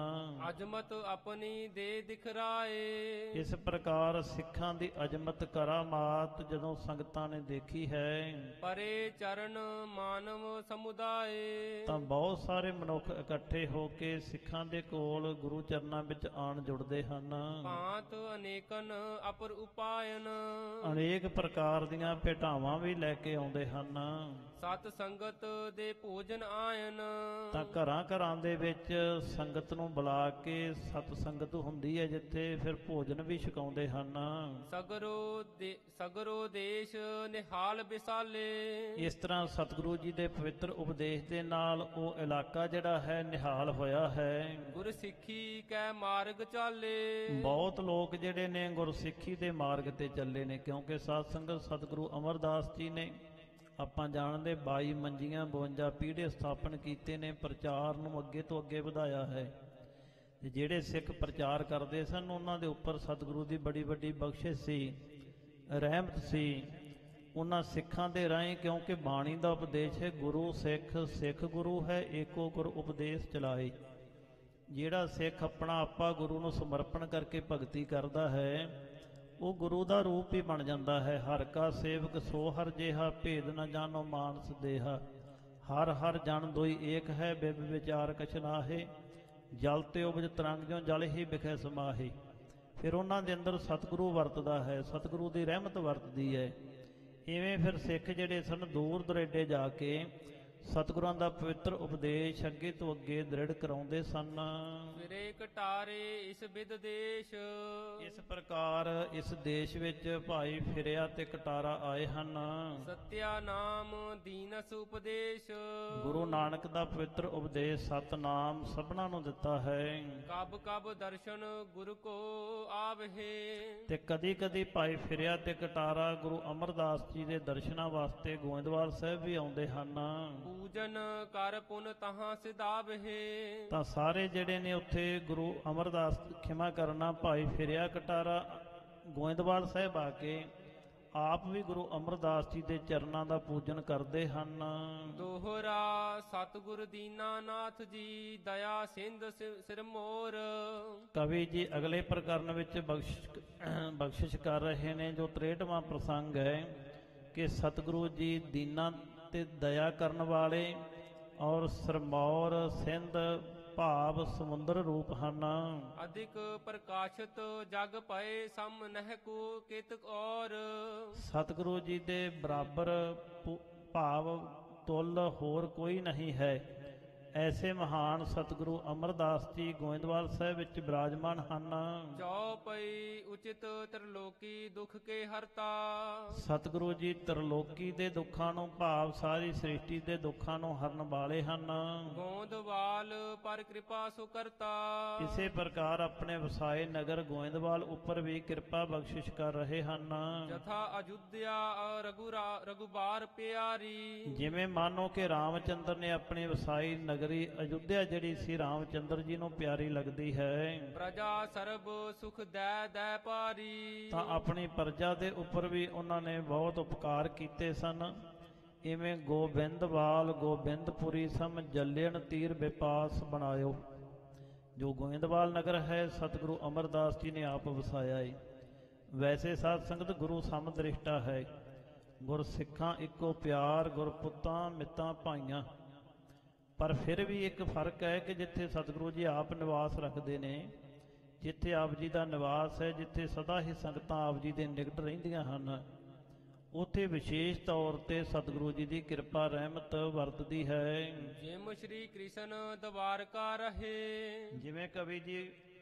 ਅਜਮਤ ਆਪਣੀ ਦੇ ਦਿਖਰਾਏ।
ਇਸ ਪ੍ਰਕਾਰ ਸਿੱਖਾਂ ਦੀ ਅਜਮਤ ਕਰਾਮਾਤ ਜਦੋਂ ਸੰਗਤਾਂ ਨੇ ਦੇਖੀ ਹੈ
ਪਰੇ ਚਰਨ ਮਾਨਵ ਸਮੁਦਾਏ।
ਤਾਂ ਬਹੁਤ ਸਾਰੇ ਮਨੁੱਖ ਇਕੱਠੇ ਹੋ ਕੇ ਸਿੱਖਾਂ ਦੇ ਕੋਲ ਗੁਰੂ ਚਰਨਾਂ ਵਿੱਚ ਆਣ ਜੁੜਦੇ ਹਨ।
ਭਾਂਤ ਅਨੇਕ ਅਨੇਕਨ ਅਪਰ ਉਪਾਇਨ
ਅਨੇਕ ਪ੍ਰਕਾਰ ਦੀਆਂ ਭੇਟਾਵਾਂ ਵੀ ਲੈ ਕੇ ਆਉਂਦੇ ਹਨ।
ਸਤ ਸੰਗਤ ਦੇ ਭੋਜਨ ਆਇਨ
ਤਾਂ ਘਰਾਂ ਘਰਾਂ ਦੇ ਵਿੱਚ ਸੰਗਤ ਨੂੰ ਬੁਲਾ ਕੇ ਸਤ ਸੰਗਤ ਹੁੰਦੀ ਹੈ, ਜਿੱਥੇ ਫਿਰ ਭੋਜਨ ਵੀ ਛਕਾਉਂਦੇ ਹਨ।
ਸਗਰੋ ਦੇਸ਼ ਨਿਹਾਲ ਵਿਸਾਲੇ
ਇਸ ਤਰ੍ਹਾਂ ਸਤਿਗੁਰੂ ਜੀ ਦੇ ਪਵਿੱਤਰ ਉਪਦੇਸ਼ ਦੇ ਨਾਲ ਉਹ ਇਲਾਕਾ ਜਿਹੜਾ ਹੈ ਨਿਹਾਲ ਹੋਇਆ ਹੈ।
ਗੁਰ ਸਿੱਖੀ ਕੈ ਮਾਰਗ ਚਾਲੇ
ਬਹੁਤ ਲੋਕ ਜਿਹੜੇ ਨੇ ਗੁਰਸਿੱਖੀ ਦੇ ਮਾਰਗ ਤੇ ਚੱਲੇ ਨੇ, ਕਿਉਂਕਿ ਸਾਧ ਸੰਗਤ ਸਤਿਗੁਰੂ ਅਮਰਦਾਸ ਜੀ ਨੇ ਆਪਾਂ ਜਾਣਦੇ 22 ਮੰਜੀਆਂ 52 ਪੀੜ੍ਹੇ ਸਥਾਪਨ ਕੀਤੇ ਨੇ, ਪ੍ਰਚਾਰ ਨੂੰ ਅੱਗੇ ਤੋਂ ਅੱਗੇ ਵਧਾਇਆ ਹੈ। ਤੇ ਜਿਹੜੇ ਸਿੱਖ ਪ੍ਰਚਾਰ ਕਰਦੇ ਸਨ ਉਹਨਾਂ ਦੇ ਉੱਪਰ ਸਤਿਗੁਰੂ ਦੀ ਬੜੀ ਵੱਡੀ ਬਖਸ਼ਿਸ਼ ਸੀ, ਰਹਿਮਤ ਸੀ ਉਹਨਾਂ ਸਿੱਖਾਂ ਦੇ ਰਾਹੀਂ, ਕਿਉਂਕਿ ਬਾਣੀ ਦਾ ਉਪਦੇਸ਼ ਹੈ ਗੁਰੂ ਸਿੱਖ, ਸਿੱਖ ਗੁਰੂ ਹੈ ਏਕੋ ਗੁਰ ਉਪਦੇਸ਼ ਚਲਾਏ। ਜਿਹੜਾ ਸਿੱਖ ਆਪਣਾ ਆਪਾ ਗੁਰੂ ਨੂੰ ਸਮਰਪਣ ਕਰਕੇ ਭਗਤੀ ਕਰਦਾ ਹੈ ਉਹ ਗੁਰੂ ਦਾ ਰੂਪ ਹੀ ਬਣ ਜਾਂਦਾ ਹੈ। ਹਰ ਕਾ ਸੇਵਕ ਸੋ ਹਰ ਜੇਹਾ, ਭੇਦ ਨ ਜਾਣੋ ਮਾਨਸ ਦੇਹਾ। ਹਰ ਹਰ ਜਨ ਦੋਈ ਏਕ ਹੈ, ਬਿਬ ਵਿਚਾਰ ਕਛ ਨਾਹੇ। ਜਲ ਤੇ ਉਪਜ ਤਰੰਗ ਜਿਉ ਜਲ ਹੀ ਬਿਖੈ ਸਮਾਹੇ। ਫਿਰ ਉਹਨਾਂ ਦੇ ਅੰਦਰ ਸਤਿਗੁਰੂ ਵਰਤਦਾ ਹੈ, ਸਤਿਗੁਰੂ ਦੀ ਰਹਿਮਤ ਵਰਤਦੀ ਹੈ। ਇਵੇਂ ਫਿਰ ਸਿੱਖ ਜਿਹੜੇ ਸਨ ਦੂਰ ਦੁਰੇਡੇ ਜਾ ਕੇ ਸਤਿਗੁਰਾਂ ਦਾ ਪਵਿੱਤਰ ਉਪਦੇਸ਼ ਅੱਗੇ ਤੋਂ ਅੱਗੇ ਦ੍ਰਿੜ ਕਰਾਉਂਦੇ ਸਨ।
ਫਿਰੇ ਕਟਾਰੇ ਇਸ ਬਿਦ ਦੇਸ਼
ਇਸ ਪ੍ਰਕਾਰ ਇਸ ਦੇਸ਼ ਵਿੱਚ ਭਾਈ ਫਿਰਿਆ ਤੇ ਕਟਾਰਾ ਆਏ ਹਨ।
ਸਤਿਆ ਨਾਮ ਦੀਨਸ ਉਪਦੇਸ਼
ਗੁਰੂ ਨਾਨਕ ਦਾ ਪਵਿੱਤਰ ਉਪਦੇਸ਼ ਸਤਨਾਮ ਸਭਨਾਂ ਨੂੰ ਦਿੱਤਾ ਹੈ।
ਕਬ ਕਬ ਦਰਸ਼ਨ ਗੁਰ ਕੋ ਆਵਹੇ
ਤੇ ਕਦੀ ਕਦੀ ਭਾਈ ਫਿਰਿਆ ਤੇ ਕਟਾਰਾ ਗੁਰੂ ਅਮਰਦਾਸ ਜੀ ਦੇ ਦਰਸ਼ਨਾਂ ਵਾਸਤੇ ਗੋਇੰਦਵਾਲ ਸਾਹਿਬ ਵੀ ਆਉਂਦੇ ਹਨ।
ਪੂਜਨ ਕਰ ਪੁਨ ਤਹਾਂ ਸਿਧਾਵਹੇ
ਤਾਂ ਸਾਰੇ ਜਿਹੜੇ ਨੇ ਉੱਥੇ ਗੁਰੂ ਅਮਰਦਾਸ ਖਿਮਾ ਕਰਨਾ ਭਾਈ ਫਿਰਿਆ ਕਟਾਰਾ ਗੋਇੰਦਵਾਲ ਸਾਹਿਬ ਆ ਕੇ ਆਪ ਵੀ ਗੁਰੂ ਅਮਰਦਾਸ ਜੀ ਦੇ ਚਰਨਾਂ ਦਾ ਪੂਜਨ ਕਰਦੇ ਹਨ।
ਦੋਹਰਾ ਸਤਿਗੁਰ ਦੀਨਾਨਾਥ ਜੀ ਦਇਆ ਸਿੰਧ ਸਿਰਮੋਰ।
ਕਵੀ ਜੀ ਅਗਲੇ ਪ੍ਰਕਰਨ ਵਿੱਚ ਬਖਸ਼ਿਸ਼ ਕਰ ਰਹੇ ਨੇ, ਜੋ 63ਵਾਂ ਪ੍ਰਸੰਗ ਹੈ ਕਿ ਸਤਿਗੁਰੂ ਜੀ ਦੀਨਾਂ ਤੇ ਦਇਆ ਕਰਨ ਵਾਲੇ ਔਰ ਸਰਮੌਰ ਸਿੰਧ ਭਾਵ ਸਮੁੰਦਰ ਰੂਪ ਹਨ।
ਅਧਿਕ ਪ੍ਰਕਾਸ਼ਿਤ ਜਗ ਪਏ ਸਮ ਨਹਿ ਕੋ ਕਿਤਕ ਔਰ।
ਸਤਿਗੁਰੂ ਜੀ ਦੇ ਬਰਾਬਰ ਭਾਵ ਤੁਲ ਹੋਰ ਕੋਈ ਨਹੀਂ ਹੈ। ਐਸੇ ਮਹਾਨ ਸਤਿਗੁਰੂ ਅਮਰਦਾਸ ਜੀ ਗੋਇੰਦਵਾਲ ਸਾਹਿਬ ਵਿੱਚ ਬਿਰਾਜਮਾਨ ਹਨ।
ਚੌਪਈ ਉਚਿਤ ਤ੍ਰਿਲੋਕੀ ਦੁਖ ਕੇ ਹਰਤਾ।
ਸਤਿਗੁਰੂ ਜੀ ਤ੍ਰਿਲੋਕੀ ਦੇ ਦੁੱਖਾਂ ਨੂੰ ਭਾਵ ਸਾਰੀ ਸ੍ਰਿਸ਼ਟੀ ਦੇ ਦੁੱਖਾਂ ਨੂੰ ਹਰਨ ਵਾਲੇ ਹਨ।
ਗੋਂਦਵਾਲ ਪਰ ਕਿਰਪਾ ਸੁ ਕਰਤਾ।
ਇਸੇ ਪ੍ਰਕਾਰ ਆਪਣੇ ਵਸਾਏ ਨਗਰ ਗੋਇੰਦਵਾਲ ਉੱਪਰ ਵੀ ਕਿਰਪਾ ਬਖਸ਼ਿਸ਼ ਕਰ ਰਹੇ ਹਨ।
ਜਥਾ ਅਯੁੱਧਿਆ ਰਘੁਬਾਰ ਪਿਆਰੀ।
ਜਿਵੇਂ ਮਾਨੋ ਕਿ ਰਾਮਚੰਦਰ ਨੇ ਆਪਣੀ ਵਸਾਈ ਨਗਰੀ ਅਯੁੱਧਿਆ ਜਿਹੜੀ ਸੀ ਰਾਮਚੰਦਰ ਜੀ ਨੂੰ ਪਿਆਰੀ ਲੱਗਦੀ ਹੈ।
ਪ੍ਰਜਾ ਸਰਬ ਸੁਖ ਦੈ ਦੈ ਪਾਰੀ।
ਤਾਂ ਆਪਣੀ ਪ੍ਰਜਾ ਦੇ ਉੱਪਰ ਵੀ ਉਹਨਾਂ ਨੇ ਬਹੁਤ ਉਪਕਾਰ ਕੀਤੇ ਸਨ। ਇਵੇਂ ਗੋਬਿੰਦਵਾਲ ਗੋਬਿੰਦਪੁਰੀ ਸਮ ਜਲਿਆਣ ਤੀਰ ਵਿਪਾਸ ਬਣਾਇਓ। ਜੋ ਗੋਇੰਦਵਾਲ ਨਗਰ ਹੈ ਸਤਿਗੁਰੂ ਅਮਰਦਾਸ ਜੀ ਨੇ ਆਪ ਵਸਾਇਆ ਹੈ। ਵੈਸੇ ਸਾਧ ਸੰਗਤ ਗੁਰੂ ਸਮਦ੍ਰਿਸ਼ਟਾ ਹੈ। ਗੁਰ ਸਿੱਖਾਂ ਇੱਕੋ ਪਿਆਰ, ਗੁਰਪੁੱਤਾਂ ਮਿੱਤਾਂ ਭਾਈਆਂ। ਪਰ ਫਿਰ ਵੀ ਇੱਕ ਫਰਕ ਹੈ ਕਿ ਜਿੱਥੇ ਸਤਿਗੁਰੂ ਜੀ ਆਪ ਨਿਵਾਸ ਰੱਖਦੇ ਨੇ, ਜਿੱਥੇ ਆਪ ਜੀ ਦਾ ਨਿਵਾਸ ਹੈ, ਜਿੱਥੇ ਸਦਾ ਹੀ ਸੰਗਤਾਂ ਆਪ ਜੀ ਦੇ ਨਿਕਟ ਰਹਿੰਦੀਆਂ ਹਨ, ਉੱਥੇ ਵਿਸ਼ੇਸ਼ ਤੌਰ ਤੇ ਸਤਿਗੁਰੂ ਜੀ ਦੀ ਕਿਰਪਾ ਰਹਿਮਤ ਵਰਤਦੀ ਹੈ।
ਜਿਮ ਸ਼੍ਰੀ ਕ੍ਰਿਸ਼ਨ ਦਵਾਰਕਾ ਰਹੇ।
ਜਿਵੇਂ ਕਵੀ ਜੀ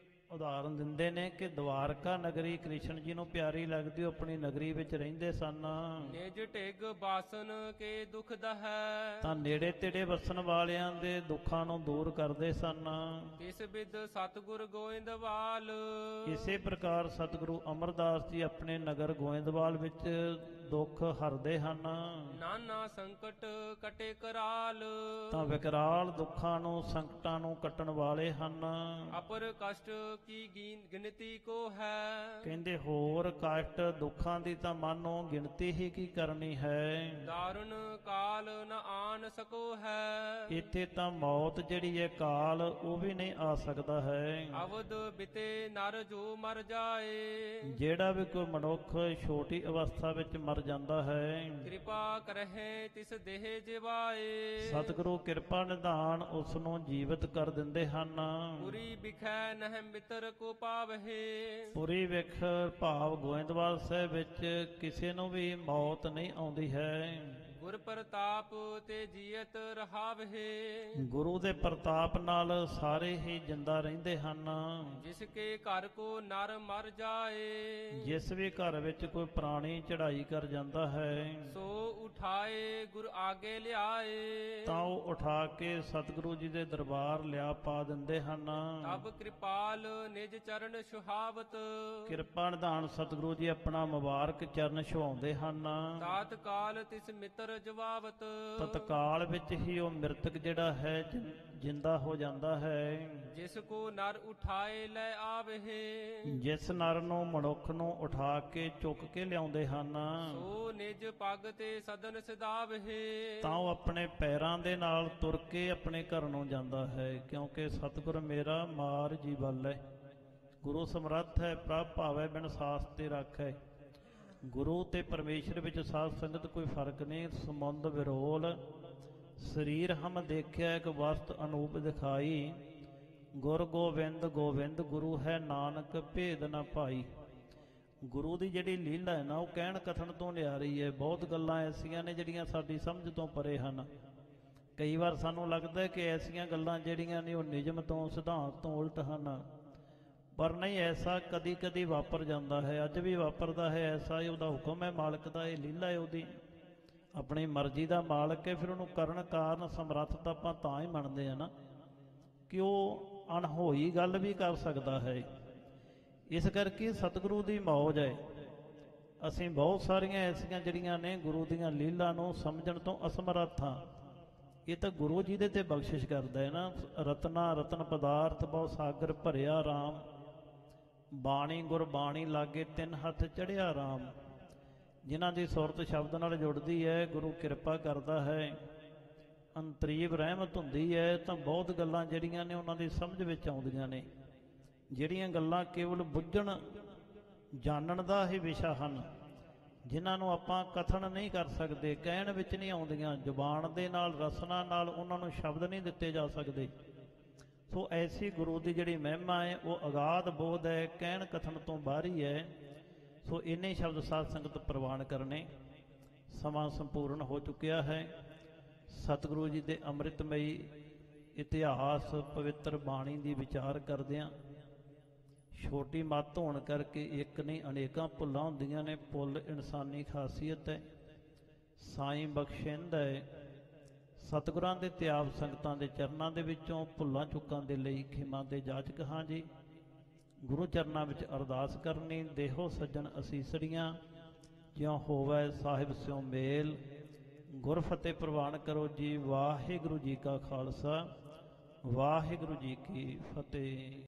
ਉਦਾਹਰਨ ਦਿੰਦੇ ਨੇ ਕਿ ਦਵਾਰਕਾ ਨਗਰੀ ਕ੍ਰਿਸ਼ਨ ਜੀ ਨੂੰ ਪਿਆਰੀ ਲੱਗਦੀ, ਉਹ ਆਪਣੀ ਨਗਰੀ ਵਿੱਚ ਰਹਿੰਦੇ ਸਨ।
ਨਿਜ ਢਿਗ ਬਾਸਨ ਕੇ ਦੁਖ ਦਹੈ।
ਤਾਂ ਨੇੜੇ ਤੇੜੇ ਵਸਣ ਵਾਲਿਆਂ ਦੇ ਦੁੱਖਾਂ ਨੂੰ ਦੂਰ ਕਰਦੇ ਸਨ।
ਤਿਸ ਬਿਦ ਸਤਿਗੁਰ ਗੋਇੰਦਵਾਲ।
ਇਸੇ ਪ੍ਰਕਾਰ ਸਤਿਗੁਰੂ ਅਮਰਦਾਸ ਜੀ ਆਪਣੇ ਨਗਰ ਗੋਇੰਦਵਾਲ ਵਿੱਚ ਦੁੱਖ ਹਰਦੇ ਹਨ।
ਨਾਨਾ ਸੰਕਟ ਕਟੇ ਕਰਾਲ।
ਤਾਂ ਵਿਕਰਾਲ ਦੁੱਖਾਂ ਨੂੰ ਸੰਕਟਾਂ ਨੂੰ ਕੱਟਣ ਵਾਲੇ ਹਨ।
ਅਪਰ ਕਸ਼ਟ ਕੀ ਗਿਣਤੀ ਕੋ ਹੈ।
ਕਹਿੰਦੇ ਹੋਰ ਕਸ਼ਟ ਦੁੱਖਾਂ ਦੀ ਤਾਂ ਮਾਨੋ ਗਿਣਤੀ ਹੀ ਕੀ ਕਰਨੀ ਹੈ।
ਦਾਰੁਨ ਕਾਲ ਨ ਆਨ ਸਕੋ ਹੈ।
ਇੱਥੇ ਤਾਂ ਮੌਤ ਜਿਹੜੀ ਹੈ ਕਾਲ ਉਹ ਵੀ ਨਹੀਂ ਆ ਸਕਦਾ ਹੈ।
ਅਵਧ ਬਿਤੇ ਨਰ ਜੋ ਮਰ ਜਾਏ।
ਜਿਹੜਾ ਵੀ ਕੋਈ ਮਨੁੱਖ ਛੋਟੀ ਅਵਸਥਾ ਵਿੱਚ ਮਰ ਜਾਂਦਾ ਹੈ।
ਕਿਰਪਾ ਕਰਹਿ ਤਿਸ ਦੇਹ ਜਿਵਾਏ
ਸਤਿਗੁਰੂ ਕਿਰਪਾ ਨਿਧਾਨ ਉਸ ਨੂੰ ਜੀਵਤ ਕਰ ਦਿੰਦੇ ਹਨ।
ਪੁਰੀ ਬਿਖੈ ਨਹਿ ਮਿੱਤਰ ਕੋ ਪਾਵਹਿ
ਪੁਰੀ ਵਿਖ ਭਾਵ ਗੋਇੰਦਵਾਲ ਸਾਹਿਬ ਵਿੱਚ ਕਿਸੇ ਨੂੰ ਵੀ ਮੌਤ ਨਹੀਂ ਆਉਂਦੀ ਹੈ।
ਗੁਰ ਪ੍ਰਤਾਪ ਤੇ ਜੀਅਤ ਰਹਾਵਹਿ
ਗੁਰੂ ਦੇ ਪ੍ਰਤਾਪ ਨਾਲ ਸਾਰੇ ਹੀ ਜਿੰਦਾ ਰਹਿੰਦੇ ਹਨ।
ਜਿਸ ਕੇ ਘਰ ਕੋ ਨਰ ਮਰ ਜਾਏ
ਜਿਸ ਵੀ ਘਰ ਵਿੱਚ ਕੋਈ ਪ੍ਰਾਣੀ ਚੜ੍ਹਾਈ ਕਰ ਜਾਂਦਾ ਹੈ
ਸੋ ਉਠਾਏ ਗੁਰ ਆਗੇ ਲਿਆਏ
ਤਾਂ ਉਹ ਉਠਾ ਕੇ ਸਤਿਗੁਰੂ ਜੀ ਦੇ ਦਰਬਾਰ ਲਿਆ ਪਾ ਦਿੰਦੇ ਹਨ।
ਤਬ ਕਿਰਪਾਲ ਨਿਜ ਚਰਨ ਸੁਹਾਵਤ
ਕਿਰਪਾ ਨਿਧਾਨ ਸਤਿਗੁਰੂ ਜੀ ਆਪਣਾ ਮੁਬਾਰਕ ਚਰਨ ਛੁਹਾਉਂਦੇ ਹਨ।
ਤਾਤ ਕਾਲ ਤਿਸ ਮਿੱਤਰ ਜਵਾਵਤ
ਤਤਕਾਲ ਵਿੱਚ ਹੀ ਉਹ ਮ੍ਰਿਤਕ ਜਿਹੜਾ ਹੈ ਜਿੰਦਾ ਹੋ ਜਾਂਦਾ ਹੈ।
ਜਿਸ ਕੋ ਨਰ ਉਠਾਏ ਲੈ ਆਵਹਿ
ਜਿਸ ਨਰ ਨੂੰ ਮਨੁੱਖ ਨੂੰ ਉਠਾ ਕੇ ਚੁੱਕ ਕੇ ਲਿਆਉਂਦੇ ਹਨ
ਸੋ ਨਿਜ ਪੱਗ ਤੇ ਸਦਨ ਸਿਧਾਵਹਿ
ਤਾਂ ਉਹ ਆਪਣੇ ਪੈਰਾਂ ਦੇ ਨਾਲ ਤੁਰ ਕੇ ਆਪਣੇ ਘਰ ਨੂੰ ਜਾਂਦਾ ਹੈ। ਕਿਉਂਕਿ ਸਤਿਗੁਰ ਮੇਰਾ ਮਾਰ ਜੀ ਬਲ ਹੈ। ਗੁਰੂ ਸਮਰੱਥ ਹੈ, ਪ੍ਰਭ ਭਾਵੈ ਬਿਨ ਸਾਸ ਤੇ ਰਾਖੈ। ਗੁਰੂ ਤੇ ਪਰਮੇਸ਼ਰ ਵਿੱਚ ਸਾਧ ਸੰਗਤ ਕੋਈ ਫਰਕ ਨਹੀਂ, ਸੰਬੰਧ ਵਿਰੋਲ। ਸਰੀਰ ਹਮ ਦੇਖਿਆ ਇੱਕ ਵਸਤ ਅਨੂਪ ਦਿਖਾਈ। ਗੁਰ ਗੋਬਿੰਦ ਗੋਬਿੰਦ ਗੁਰੂ ਹੈ ਨਾਨਕ ਭੇਦ ਨਾ ਭਾਈ। ਗੁਰੂ ਦੀ ਜਿਹੜੀ ਲੀਲਾ ਹੈ ਨਾ ਉਹ ਕਹਿਣ ਕਥਨ ਤੋਂ ਨਿਆਰੀ ਹੈ। ਬਹੁਤ ਗੱਲਾਂ ਐਸੀਆਂ ਨੇ ਜਿਹੜੀਆਂ ਸਾਡੀ ਸਮਝ ਤੋਂ ਪਰੇ ਹਨ। ਕਈ ਵਾਰ ਸਾਨੂੰ ਲੱਗਦਾ ਕਿ ਐਸੀਆਂ ਗੱਲਾਂ ਜਿਹੜੀਆਂ ਨੇ ਉਹ ਨਿਯਮ ਤੋਂ ਸਿਧਾਂਤ ਤੋਂ ਉਲਟ ਹਨ, ਪਰ ਨਹੀਂ, ਐਸਾ ਕਦੀ ਕਦੀ ਵਾਪਰ ਜਾਂਦਾ ਹੈ। ਅੱਜ ਵੀ ਵਾਪਰਦਾ ਹੈ। ਐਸਾ ਹੀ ਉਹਦਾ ਹੁਕਮ ਹੈ ਮਾਲਕ ਦਾ, ਇਹ ਲੀਲਾ ਹੈ ਉਹਦੀ। ਆਪਣੀ ਮਰਜ਼ੀ ਦਾ ਮਾਲਕ ਹੈ, ਫਿਰ ਉਹਨੂੰ ਕਰਨ ਕਾਰਨ ਸਮਰੱਥ ਤਾਂ ਆਪਾਂ ਤਾਂ ਹੀ ਮੰਨਦੇ ਆ ਨਾ ਕਿ ਉਹ ਅਣਹੋਈ ਗੱਲ ਵੀ ਕਰ ਸਕਦਾ ਹੈ। ਇਸ ਕਰਕੇ ਸਤਿਗੁਰੂ ਦੀ ਮੌਜ ਹੈ। ਅਸੀਂ ਬਹੁਤ ਸਾਰੀਆਂ ਐਸੀਆਂ ਜਿਹੜੀਆਂ ਨੇ ਗੁਰੂ ਦੀਆਂ ਲੀਲਾ ਨੂੰ ਸਮਝਣ ਤੋਂ ਅਸਮਰੱਥ ਹਾਂ। ਇਹ ਤਾਂ ਗੁਰੂ ਜੀ ਦੇ ਤੇ ਬਖਸ਼ਿਸ਼ ਕਰਦਾ ਹੈ ਨਾ। ਰਤਨਾ ਰਤਨ ਪਦਾਰਥ ਬਹੁ ਸਾਗਰ ਭਰਿਆ ਰਾਮ, ਬਾਣੀ ਗੁਰਬਾਣੀ ਲਾਗੇ ਤਿੰਨ ਹੱਥ ਚੜ੍ਹਿਆ ਰਾਮ। ਜਿਨ੍ਹਾਂ ਦੀ ਸੁਰਤ ਸ਼ਬਦ ਨਾਲ ਜੁੜਦੀ ਹੈ, ਗੁਰੂ ਕਿਰਪਾ ਕਰਦਾ ਹੈ, ਅੰਤਰੀਵ ਰਹਿਮਤ ਹੁੰਦੀ ਹੈ, ਤਾਂ ਬਹੁਤ ਗੱਲਾਂ ਜਿਹੜੀਆਂ ਨੇ ਉਹਨਾਂ ਦੀ ਸਮਝ ਵਿੱਚ ਆਉਂਦੀਆਂ ਨੇ। ਜਿਹੜੀਆਂ ਗੱਲਾਂ ਕੇਵਲ ਬੁੱਝਣ ਜਾਣਨ ਦਾ ਹੀ ਵਿਸ਼ਾ ਹਨ, ਜਿਨ੍ਹਾਂ ਨੂੰ ਆਪਾਂ ਕਥਨ ਨਹੀਂ ਕਰ ਸਕਦੇ, ਕਹਿਣ ਵਿੱਚ ਨਹੀਂ ਆਉਂਦੀਆਂ, ਜ਼ੁਬਾਨ ਦੇ ਨਾਲ ਰਸਨਾ ਨਾਲ ਉਹਨਾਂ ਨੂੰ ਸ਼ਬਦ ਨਹੀਂ ਦਿੱਤੇ ਜਾ ਸਕਦੇ। ਸੋ ਐਸੀ ਗੁਰੂ ਦੀ ਜਿਹੜੀ ਮਹਿਮਾ ਹੈ ਉਹ ਅਗਾਧ ਬੋਧ ਹੈ, ਕਹਿਣ ਕਥਨ ਤੋਂ ਬਾਹਰੀ ਹੈ। ਸੋ ਇੰਨੇ ਸ਼ਬਦ ਸਾਧ ਸੰਗਤ ਪ੍ਰਵਾਨ ਕਰਨੇ। ਸਮਾਂ ਸੰਪੂਰਨ ਹੋ ਚੁੱਕਿਆ ਹੈ। ਸਤਿਗੁਰੂ ਜੀ ਦੇ ਅੰਮ੍ਰਿਤਮਈ ਇਤਿਹਾਸ ਪਵਿੱਤਰ ਬਾਣੀ ਦੀ ਵਿਚਾਰ ਕਰਦਿਆਂ ਛੋਟੀ ਮੱਤ ਹੋਣ ਕਰਕੇ ਇੱਕ ਨਹੀਂ ਅਨੇਕਾਂ ਭੁੱਲਾਂ ਹੁੰਦੀਆਂ ਨੇ। ਭੁੱਲ ਇਨਸਾਨੀ ਖਾਸੀਅਤ ਹੈ, ਸਾਈਂ ਬਖਸ਼ਿੰਦ ਹੈ। ਸਤਿਗੁਰਾਂ ਦੇ ਤੇ ਆਪ ਸੰਗਤਾਂ ਦੇ ਚਰਨਾਂ ਦੇ ਵਿੱਚੋਂ ਭੁੱਲਾਂ ਚੁੱਕਾਂ ਦੇ ਲਈ ਖਿਮਾ ਦੇ ਜਾਚਕ ਹਾਂ ਜੀ। ਗੁਰੂ ਚਰਨਾਂ ਵਿੱਚ ਅਰਦਾਸ ਕਰਨੀ, ਦੇਹੋ ਸੱਜਣ ਅਸੀਸੜੀਆਂ, ਜਿਉਂ ਹੋਵੈ ਸਾਹਿਬ ਸਿਉ ਮੇਲ। ਗੁਰ ਫਤਿਹ ਪ੍ਰਵਾਨ ਕਰੋ ਜੀ। ਵਾਹਿਗੁਰੂ ਜੀ ਕਾ ਖਾਲਸਾ, ਵਾਹਿਗੁਰੂ ਜੀ ਕੀ ਫਤਿਹ।